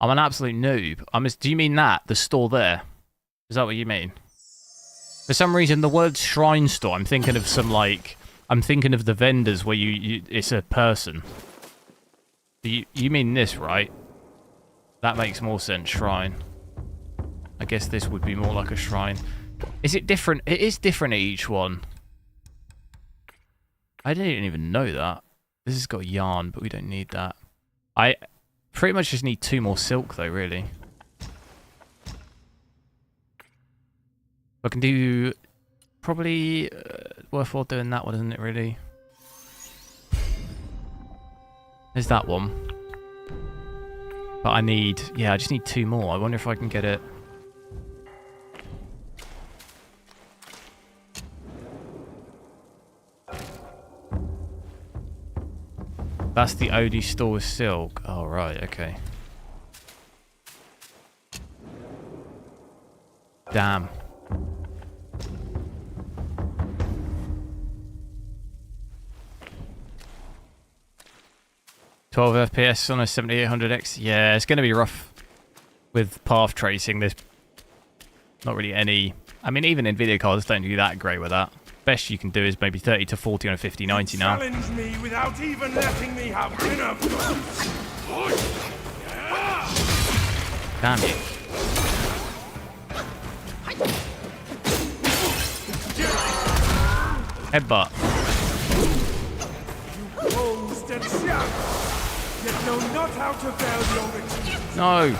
[SPEAKER 1] I'm an absolute noob. Do you mean that? The store there? Is that what you mean? For some reason, the word shrine store, I'm thinking of I'm thinking of the vendors where it's a person. You mean this, right? That makes more sense, shrine. I guess this would be more like a shrine. Is it different? It is different at each one. I didn't even know that. This has got yarn, but we don't need that. I pretty much just need 2 more silk, though, really. I can do... Probably worthwhile doing that one, isn't it, really? There's that one. But I need... Yeah, I just need 2 more. I wonder if I can get it... That's the OD store with silk. Oh, right, okay. Damn. $12 FPS on a 7800X. Yeah, it's going to be rough with path tracing. There's not really any... I mean, even Nvidia cards don't do that great with that. Best you can do is maybe 30 to 40 on a 5090 now.
[SPEAKER 4] Challenge me without even letting me have dinner.
[SPEAKER 1] Damn you. Headbutt.
[SPEAKER 4] You posed and shout, yet know not how to veil your riches.
[SPEAKER 1] No.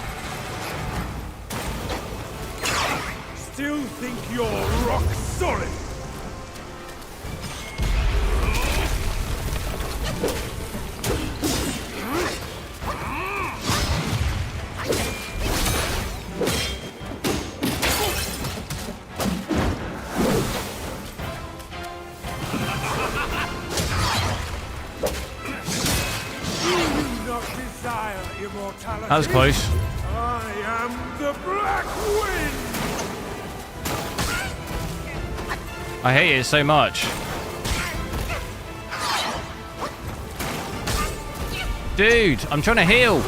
[SPEAKER 4] Still think you're rock solid.
[SPEAKER 1] That was close.
[SPEAKER 4] I am the Black Wind.
[SPEAKER 1] I hate it so much. Dude, I'm trying to heal.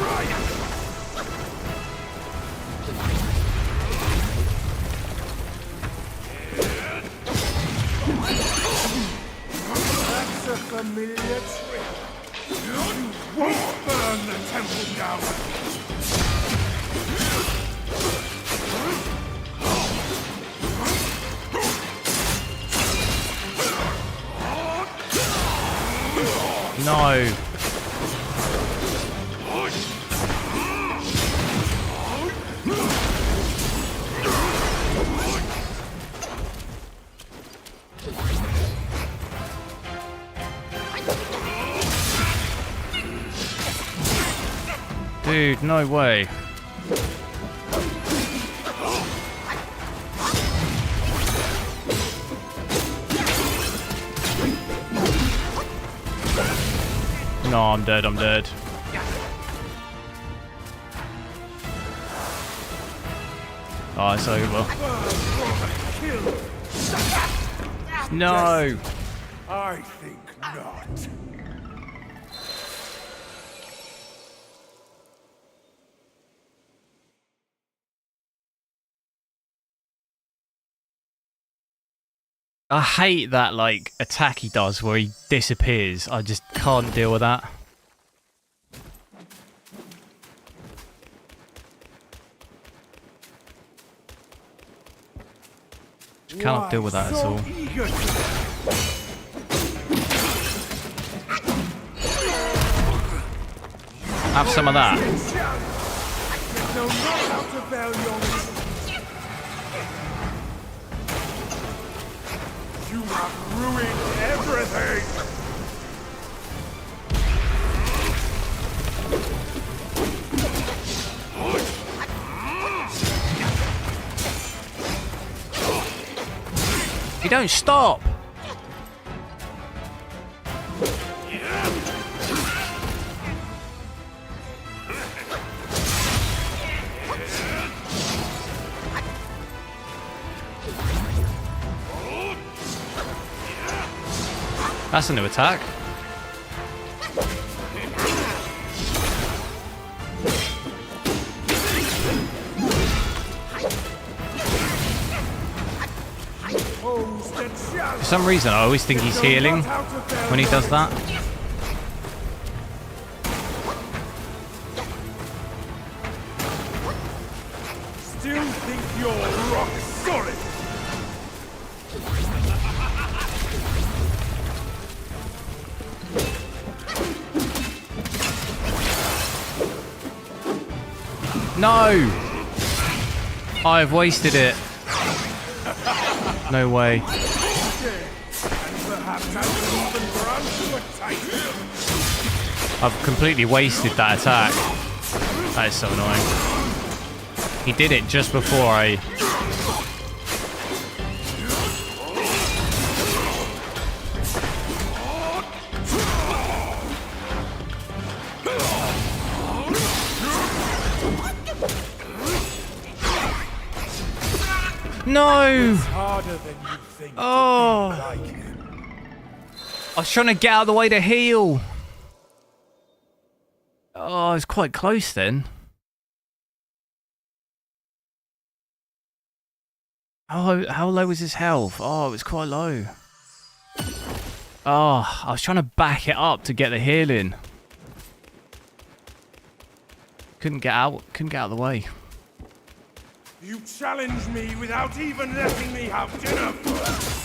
[SPEAKER 4] That's a familiar trick. You won't burn the temple down.
[SPEAKER 1] No. Dude, no way. No, I'm dead, I'm dead. Oh, it's over. No!
[SPEAKER 4] I think not.
[SPEAKER 1] I hate that, like, attack he does where he disappears. I just can't deal with that. Just cannot deal with that at all. Have some of that.
[SPEAKER 4] You have ruined everything!
[SPEAKER 1] You don't stop. That's a new attack. For some reason, I always think he's healing when he does that.
[SPEAKER 4] Still think you're rock solid?
[SPEAKER 1] No! I've wasted it. No way. I've completely wasted that attack. That is so annoying. He did it just before I... No! Oh! I was trying to get out of the way to heal. Oh, it's quite close then. How low was his health? Oh, it was quite low. Oh, I was trying to back it up to get the healing. Couldn't get out of the way.
[SPEAKER 4] You challenge me without even letting me have dinner first.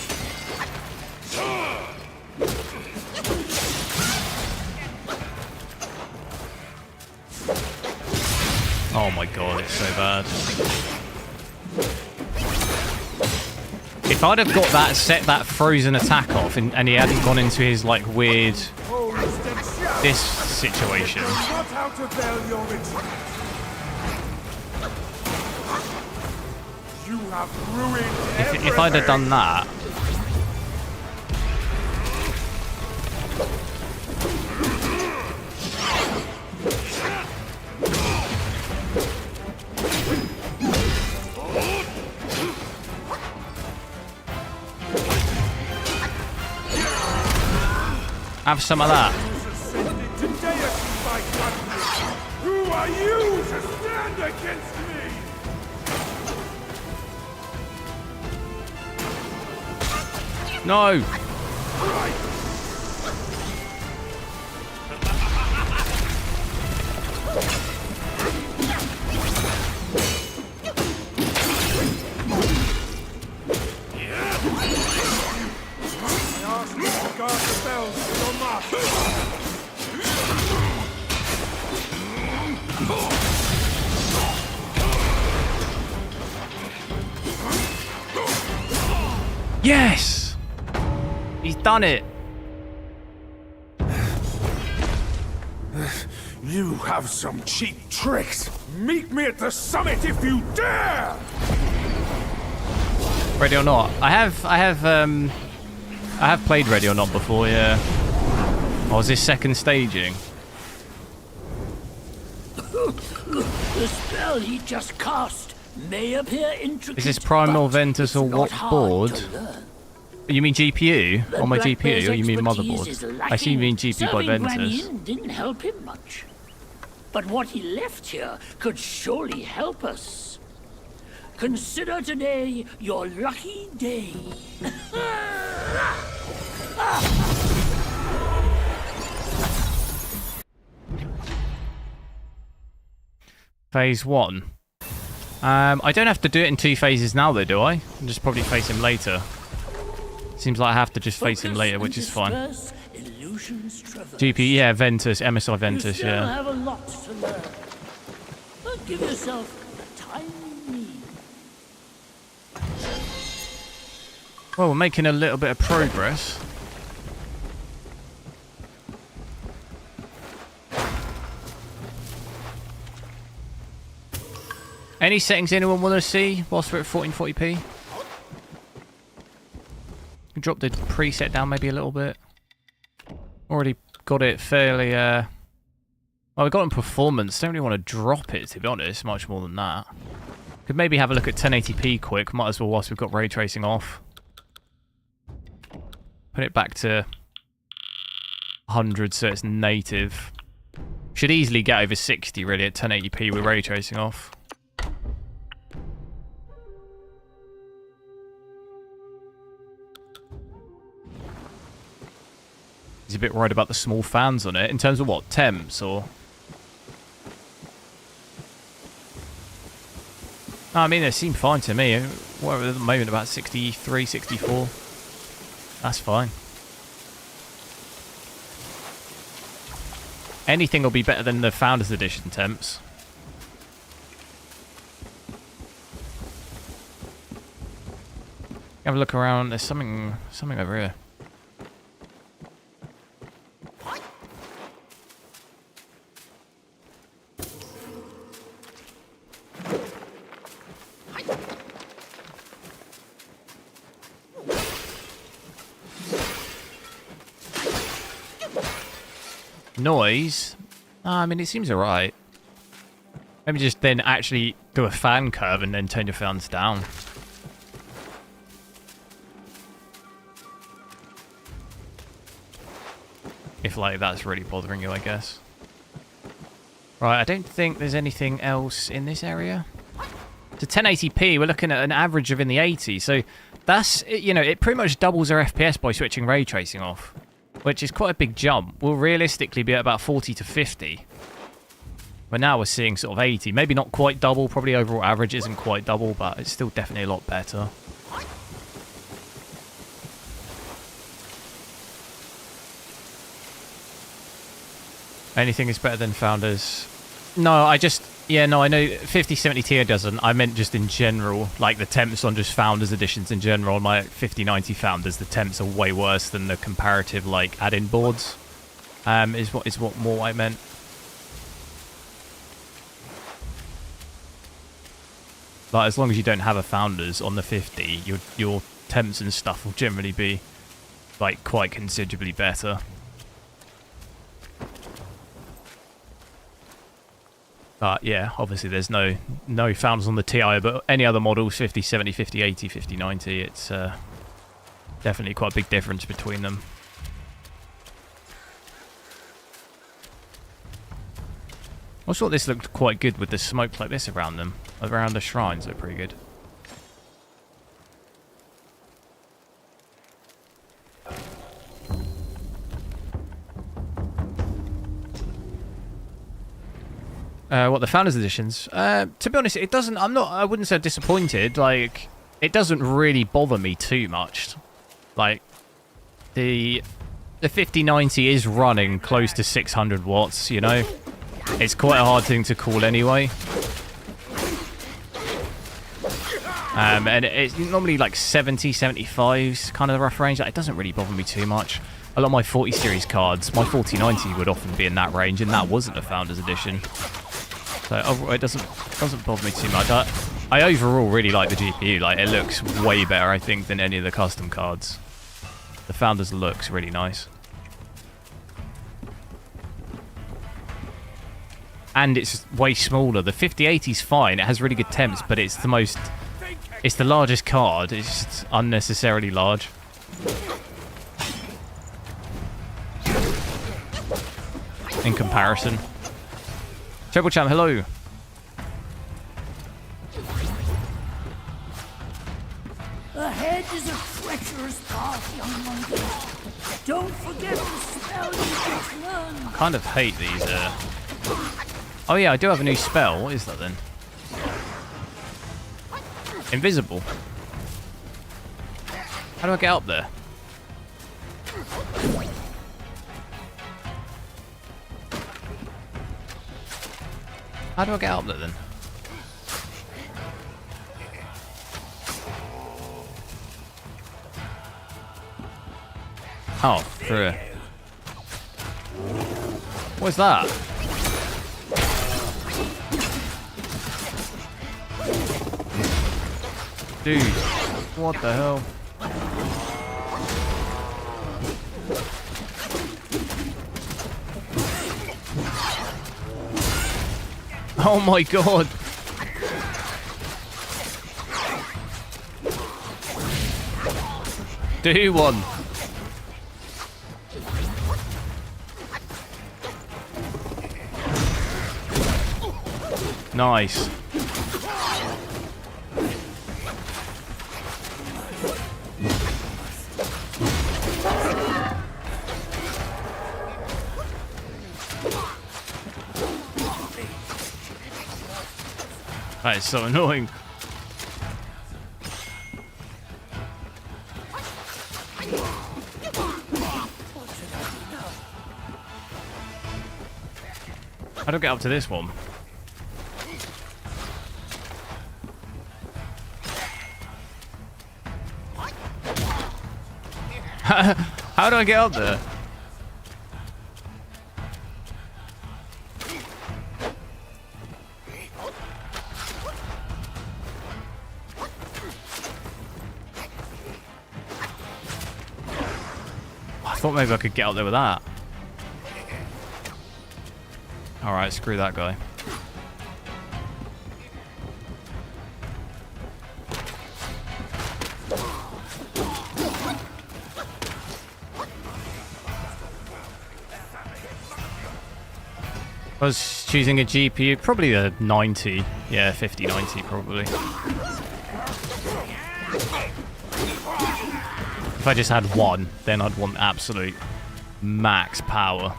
[SPEAKER 1] Oh my god, it's so bad. If I'd have got that, set that frozen attack off and he hadn't gone into his like weird this situation. If I'd have done that, have some of that.
[SPEAKER 4] Who are you to stand against me?
[SPEAKER 1] No. Yes! He's done it!
[SPEAKER 4] You have some cheap tricks! Meet me at the summit if you dare!
[SPEAKER 1] Ready or Not? I have played Ready or Not before, yeah. Or was this second staging?
[SPEAKER 5] The spell he just cast may appear intricate.
[SPEAKER 1] Is this Primal
[SPEAKER 5] but
[SPEAKER 1] Ventus or
[SPEAKER 5] it's
[SPEAKER 1] what
[SPEAKER 5] not hard
[SPEAKER 1] board?
[SPEAKER 5] to learn.
[SPEAKER 1] You mean GPU?
[SPEAKER 5] The
[SPEAKER 1] On my
[SPEAKER 5] Black Bear's
[SPEAKER 1] GPU, or you mean
[SPEAKER 5] expertise is
[SPEAKER 1] motherboard? I
[SPEAKER 5] lacking.
[SPEAKER 1] see you mean GPU by
[SPEAKER 5] Serving Granny
[SPEAKER 1] Ventus.
[SPEAKER 5] Inn didn't help him much. But what he left here could surely help us. Consider today your lucky day.
[SPEAKER 1] Phase 1. I don't have to do it in 2 phases now though, do I? I'll just probably face him later. Seems like I have to just face him later, which is fine. GP, yeah, Ventus, MSI Ventus,
[SPEAKER 5] you still
[SPEAKER 1] yeah.
[SPEAKER 5] have a lot to learn. But give yourself the time you need.
[SPEAKER 1] Well, we're making a little bit of progress. Any settings anyone want to see whilst we're at 1440p? drop the preset down maybe a little bit. Already got it fairly... well, we got in performance. Don't really want to drop it, to be honest, much more than that. Could maybe have a look at 1080p quick. Might as well whilst we've got ray tracing off. Put it back to 100 so it's native. Should easily get over 60 really at 1080p with ray tracing off. He's a bit worried about the small fans on it. In terms of what? Temps or... No, I mean, they seem fine to me. What at the moment, about 63, 64. That's fine. Anything will be better than the Founders Edition temps. Have a look around. There's something over here. Noise? I mean, it seems alright. Maybe just then actually do a fan curve and then turn your fans down. If, like, that's really bothering you, I guess. Right, I don't think there's anything else in this area. To 1080p, we're looking at an average of in the 80s. So that's, you know, it pretty much doubles our FPS by switching ray tracing off. Which is quite a big jump. We'll realistically be at about 40 to 50. But now we're seeing sort of 80. Maybe not quite double. Probably overall average isn't quite double, but it's still definitely a lot better. Anything is better than Founders. No, I just... Yeah, no, I know 5070 Ti doesn't. I meant just in general, like the temps on just Founders editions in general. On my 5090 Founders, the temps are way worse than the comparative, like, add-in boards. Is what more I meant. Like, as long as you don't have a Founders on the 50, your temps and stuff will generally be, like, quite considerably better. But yeah, obviously there's no Founders on the Ti, but any other models, 50, 70, 50, 80, 50, 90, it's definitely quite a big difference between them. I thought this looked quite good with the smoke like this around them. Around the shrines, they're pretty good. What, the Founders Editions? To be honest, it doesn't... I wouldn't say disappointed. Like, it doesn't really bother me too much. Like, the 5090 is running close to 600 watts, you know? It's quite a hard thing to call anyway. And it's normally like 70, 75's kind of the rough range. Like, it doesn't really bother me too much. A lot of my 40 series cards, my 4090 would often be in that range, and that wasn't a Founders Edition. So overall, it doesn't bother me too much. I overall really like the GPU. Like, it looks way better, I think, than any of the custom cards. The Founders looks really nice. And it's way smaller. The 5080's fine. It has really good temps, but it's the largest card. It's just unnecessarily large. In comparison. Triple Champ, hello.
[SPEAKER 5] Ahead is a treacherous path, young monkey. Don't forget the spell you just learned.
[SPEAKER 1] I kind of hate these. Oh yeah, I do have a new spell. What is that then? Invisible. How do I get up there? How do I get up there then? Oh, through here. What's that? Dude, what the hell? Oh my god. Do one. Nice. That is so annoying. How do I get up to this one? How do I get up there? I thought maybe I could get up there with that. Alright, screw that guy. I was choosing a GPU, probably a 90. Yeah, 5090 probably. If I just had one, then I'd want absolute max power.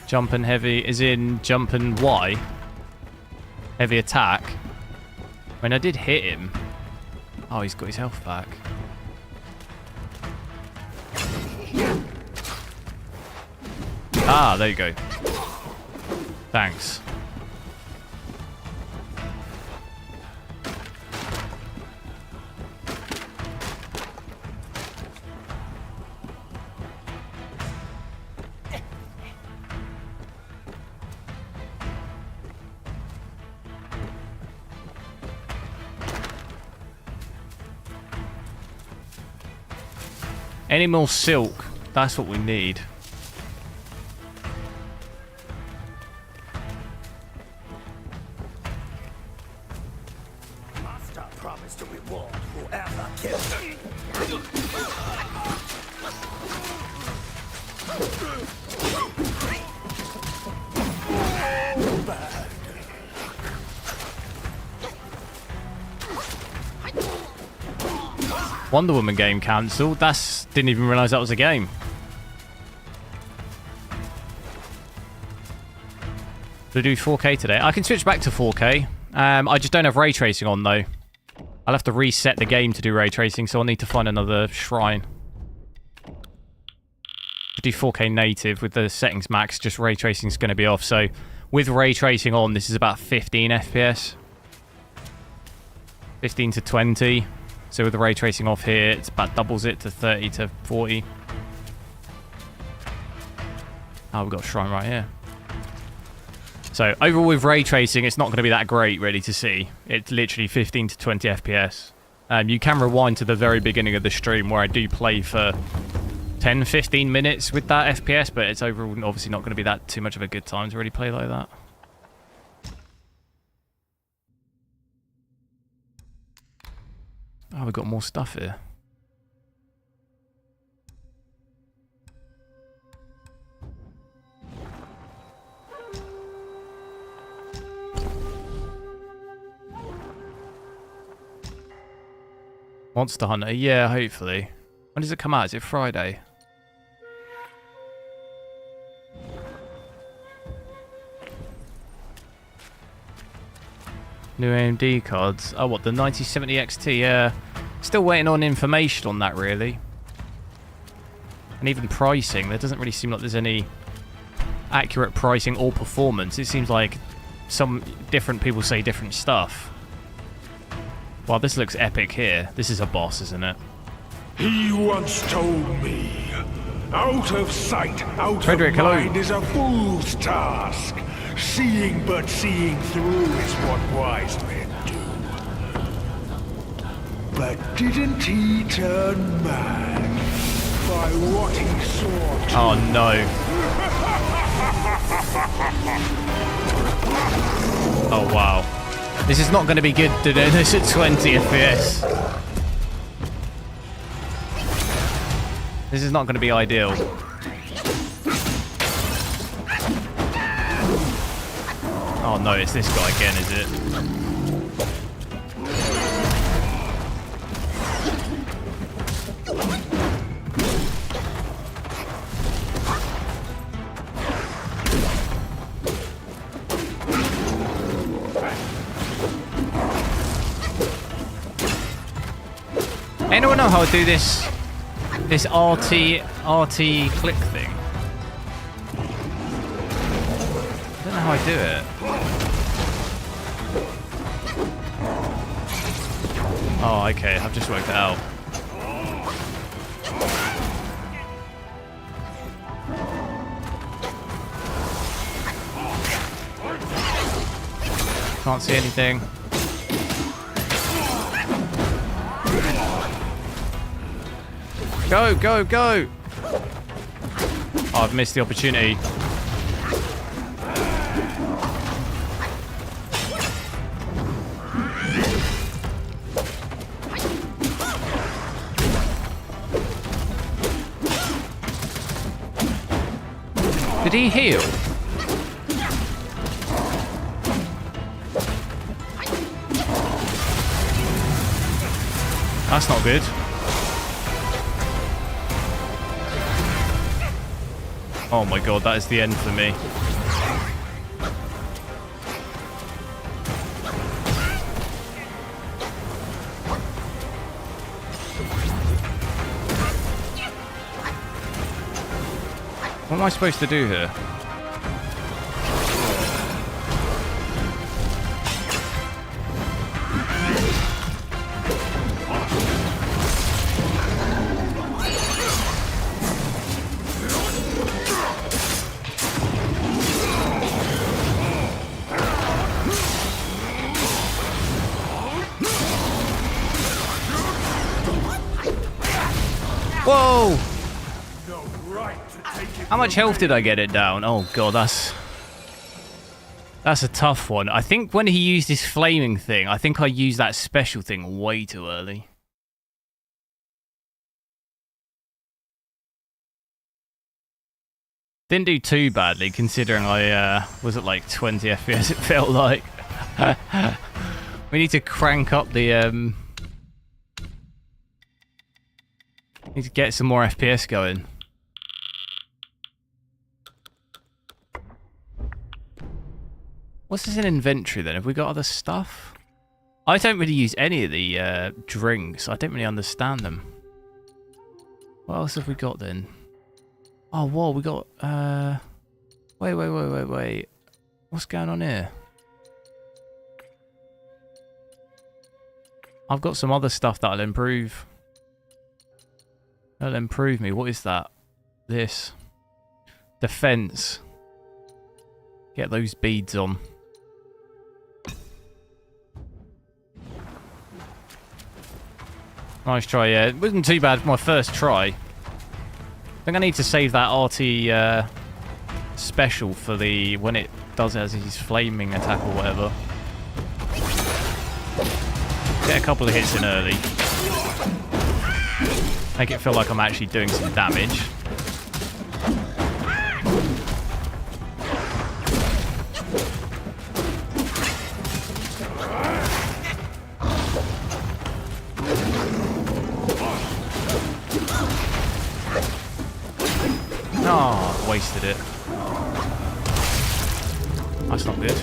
[SPEAKER 1] Jumping heavy is in jumping Y. Heavy attack. I mean, I did hit him. Oh, he's got his health back. Ah, there you go. Thanks. Any more silk? That's what we need.
[SPEAKER 5] Master promised to reward whoever kills me.
[SPEAKER 1] Wonder Woman game cancelled. Didn't even realise that was a game. To do 4K today. I can switch back to 4K. I just don't have ray tracing on though. I'll have to reset the game to do ray tracing, so I'll need to find another shrine. To do 4K native with the settings max, just ray tracing is going to be off. So with ray tracing on, this is about 15 FPS. 15 to 20. So with the ray tracing off here, it's about doubles it to 30 to 40. Oh, we've got a shrine right here. So overall with ray tracing, it's not going to be that great really to see. It's literally 15 to 20 FPS. You can rewind to the very beginning of the stream where I do play for 10-15 minutes with that FPS, but it's overall obviously not going to be that too much of a good time to really play like that. Oh, we've got more stuff here. Monster Hunter, yeah, hopefully. When does it come out? Is it Friday? New AMD cards. Oh, what, the 9070 XT? Yeah. Still waiting on information on that, really. And even pricing. There doesn't really seem like there's any accurate pricing or performance. It seems like some different people say different stuff. Well, this looks epic here. This is a boss, isn't it?
[SPEAKER 4] He once told me, out of sight, out
[SPEAKER 1] Frederick,
[SPEAKER 4] of mind
[SPEAKER 1] hello.
[SPEAKER 4] is a fool's task. Seeing but seeing through is what wise men do. But didn't he turn mad by what he saw?
[SPEAKER 1] Oh no. Oh wow. This is not going to be good to do this at 20 FPS. This is not going to be ideal. Oh no, it's this guy again, is it? Anyone know how to do this RT click thing? I don't know how I do it. Oh, okay, I've just worked it out. Can't see anything. Go, go, go! Oh, I've missed the opportunity. Did he heal? That's not good. Oh my god, that is the end for me. What am I supposed to do here? Whoa! How much health did I get it down? Oh god, that's a tough one. I think when he used his flaming thing, I think I used that special thing way too early. Didn't do too badly considering I was at like 20 FPS it felt like. We need to crank up the need to get some more FPS going. What's this in inventory then? Have we got other stuff? I don't really use any of the drinks. I don't really understand them. What else have we got then? Oh, whoa, we got... Wait. What's going on here? I've got some other stuff that'll improve. That'll improve me. What is that? This. Defense. Get those beads on. Nice try, yeah. It wasn't too bad for my first try. I think I need to save that RT special for the when it does it as his flaming attack or whatever. Get a couple of hits in early. Make it feel like I'm actually doing some damage. Oh, wasted it. That's not good.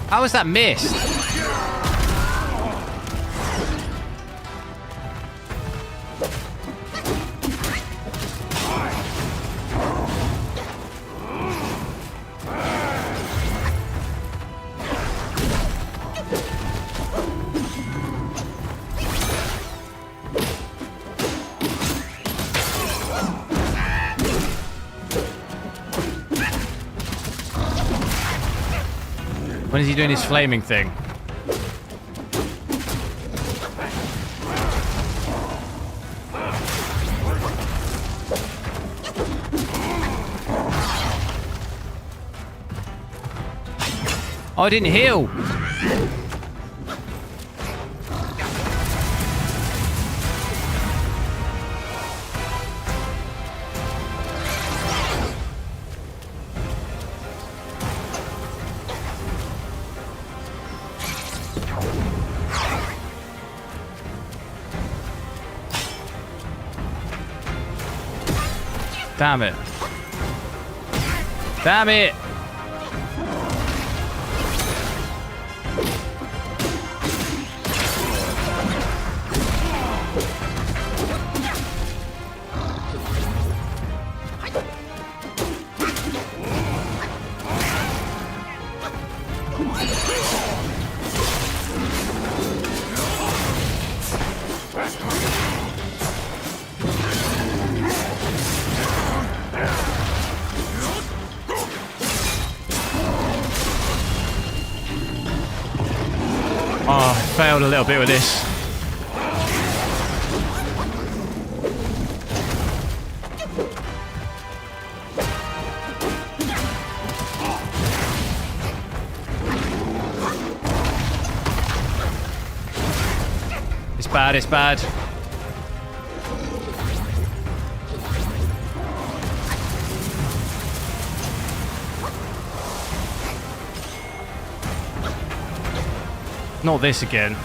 [SPEAKER 1] How was that missed? When is he doing his flaming thing? Oh, I didn't heal. Damn it. Damn it. Oh, I failed a little bit with this. It's bad, it's bad. Not this again.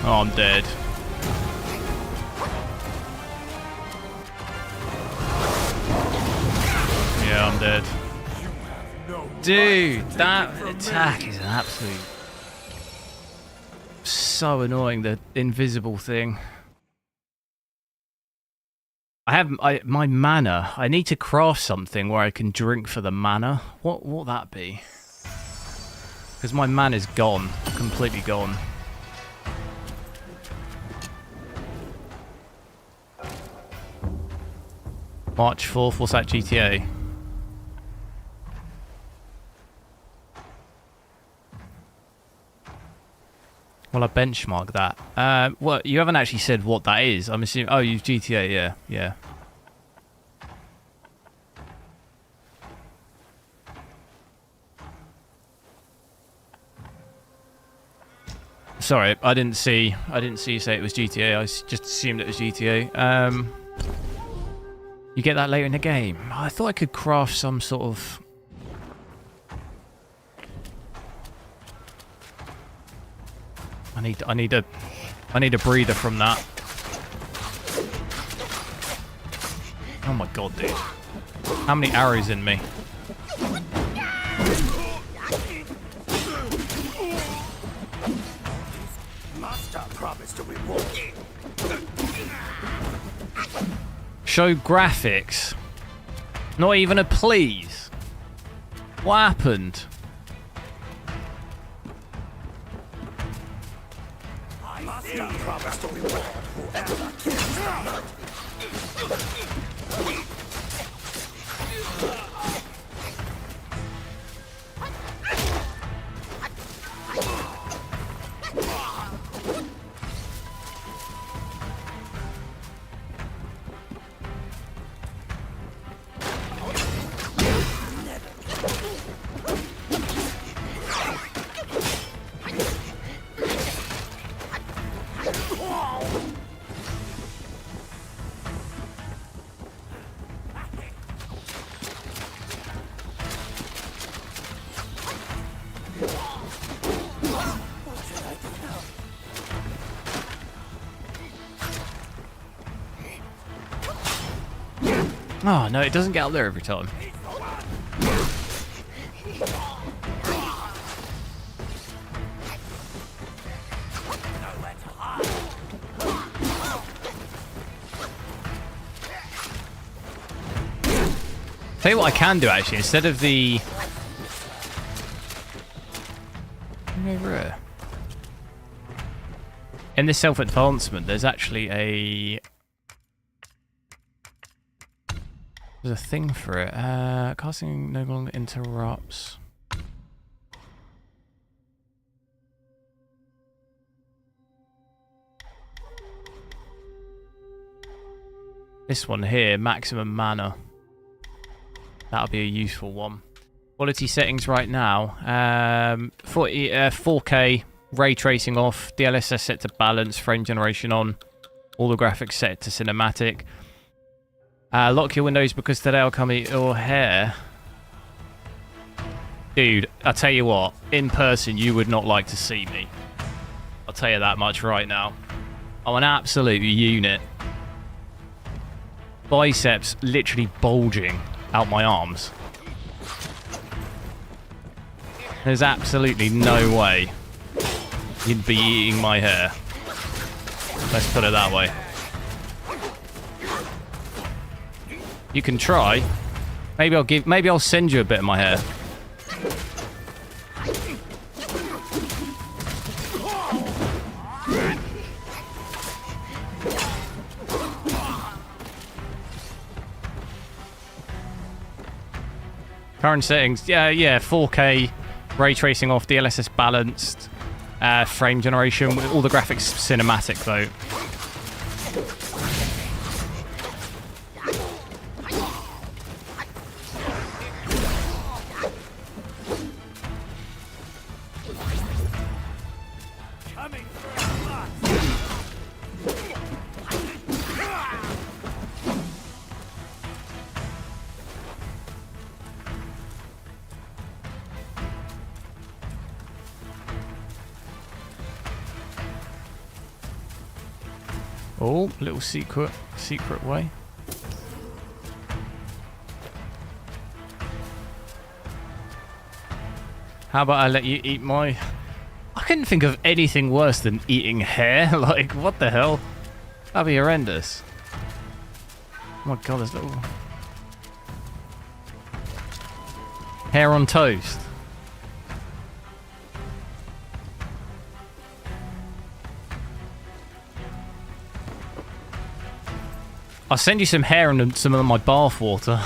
[SPEAKER 1] Oh, I'm dead. Yeah, I'm dead. Dude, that attack is an absolute... So annoying, the invisible thing. My mana. I need to craft something where I can drink for the mana. What will that be? Because my mana's gone. Completely gone. March 4th, what's that, GTA? Well, I benchmark that. Well, you haven't actually said what that is. I'm assuming... Oh, you've GTA, yeah. Yeah. Sorry, I didn't see you say it was GTA. I just assumed it was GTA. You get that later in the game. I thought I could craft some sort of... I need a breather from that. Oh my god, dude. How many arrows in me? Show graphics. Not even a please. What happened? Oh, no, it doesn't get up there every time. Tell you what I can do, actually, instead of the... Over here. In this self-advancement, there's actually there's a thing for it. Casting no longer interrupts. This one here, maximum mana. That'll be a useful one. Quality settings right now. 4K, ray tracing off, DLSS set to balance, frame generation on, all the graphics set to cinematic. Lock your windows because today I'll come eat your hair. Dude, I'll tell you what, in person you would not like to see me. I'll tell you that much right now. I'm an absolute unit. Biceps literally bulging out my arms. There's absolutely no way you'd be eating my hair. Let's put it that way. You can try. Maybe I'll send you a bit of my hair. Current settings, yeah, 4K, ray tracing off, DLSS balanced, frame generation, all the graphics cinematic though. Oh, little secret way. How about I let you eat my... I couldn't think of anything worse than eating hair. Like, what the hell? That'd be horrendous. Oh my god, there's little... hair on toast. I'll send you some hair and some of my bath water.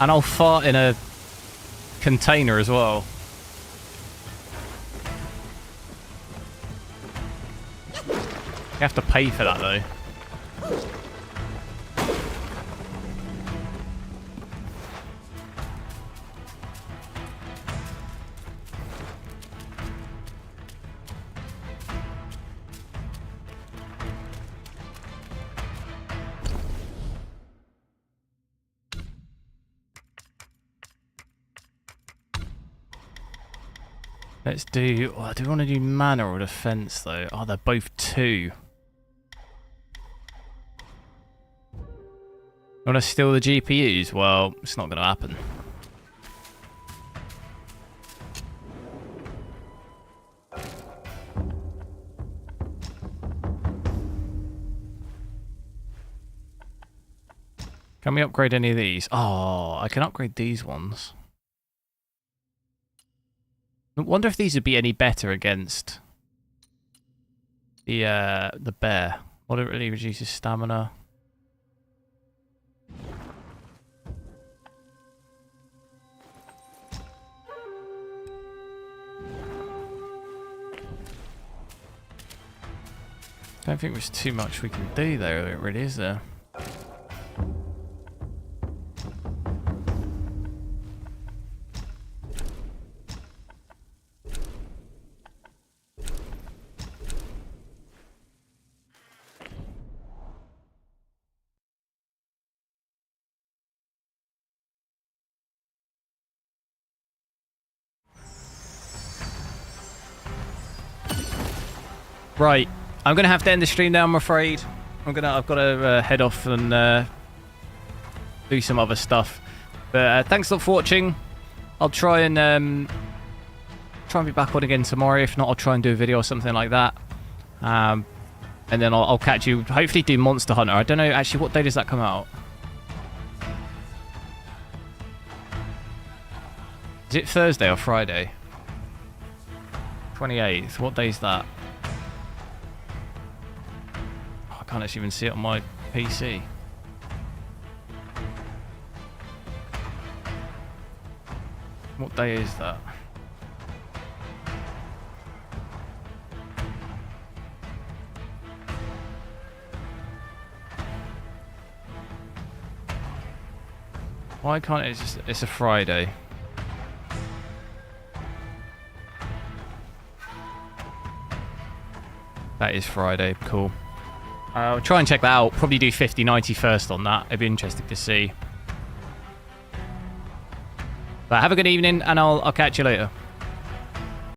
[SPEAKER 1] And I'll fart in a container as well. You have to pay for that though. Let's do... Oh, do we want to do mana or defense though? Oh, they're both 2. Want to steal the GPUs? Well, it's not going to happen. Can we upgrade any of these? Oh, I can upgrade these ones. I wonder if these would be any better against the bear. Moderately reduces stamina. Don't think there's too much we can do there, really, is there? Right, I'm gonna have to end the stream now, I'm afraid. I've got to head off and do some other stuff. But thanks a lot for watching. I'll try and be back on again tomorrow. If not, I'll try and do a video or something like that. And then I'll catch you. Hopefully, do Monster Hunter. I don't know actually what day does that come out. Is it Thursday or Friday? 28th. What day is that? Oh, I can't actually even see it on my PC. What day is that? Why can't it just... It's a Friday. That is Friday. Cool. I'll try and check that out. Probably do 5090 first on that. It'd be interesting to see. But have a good evening, and I'll catch you later.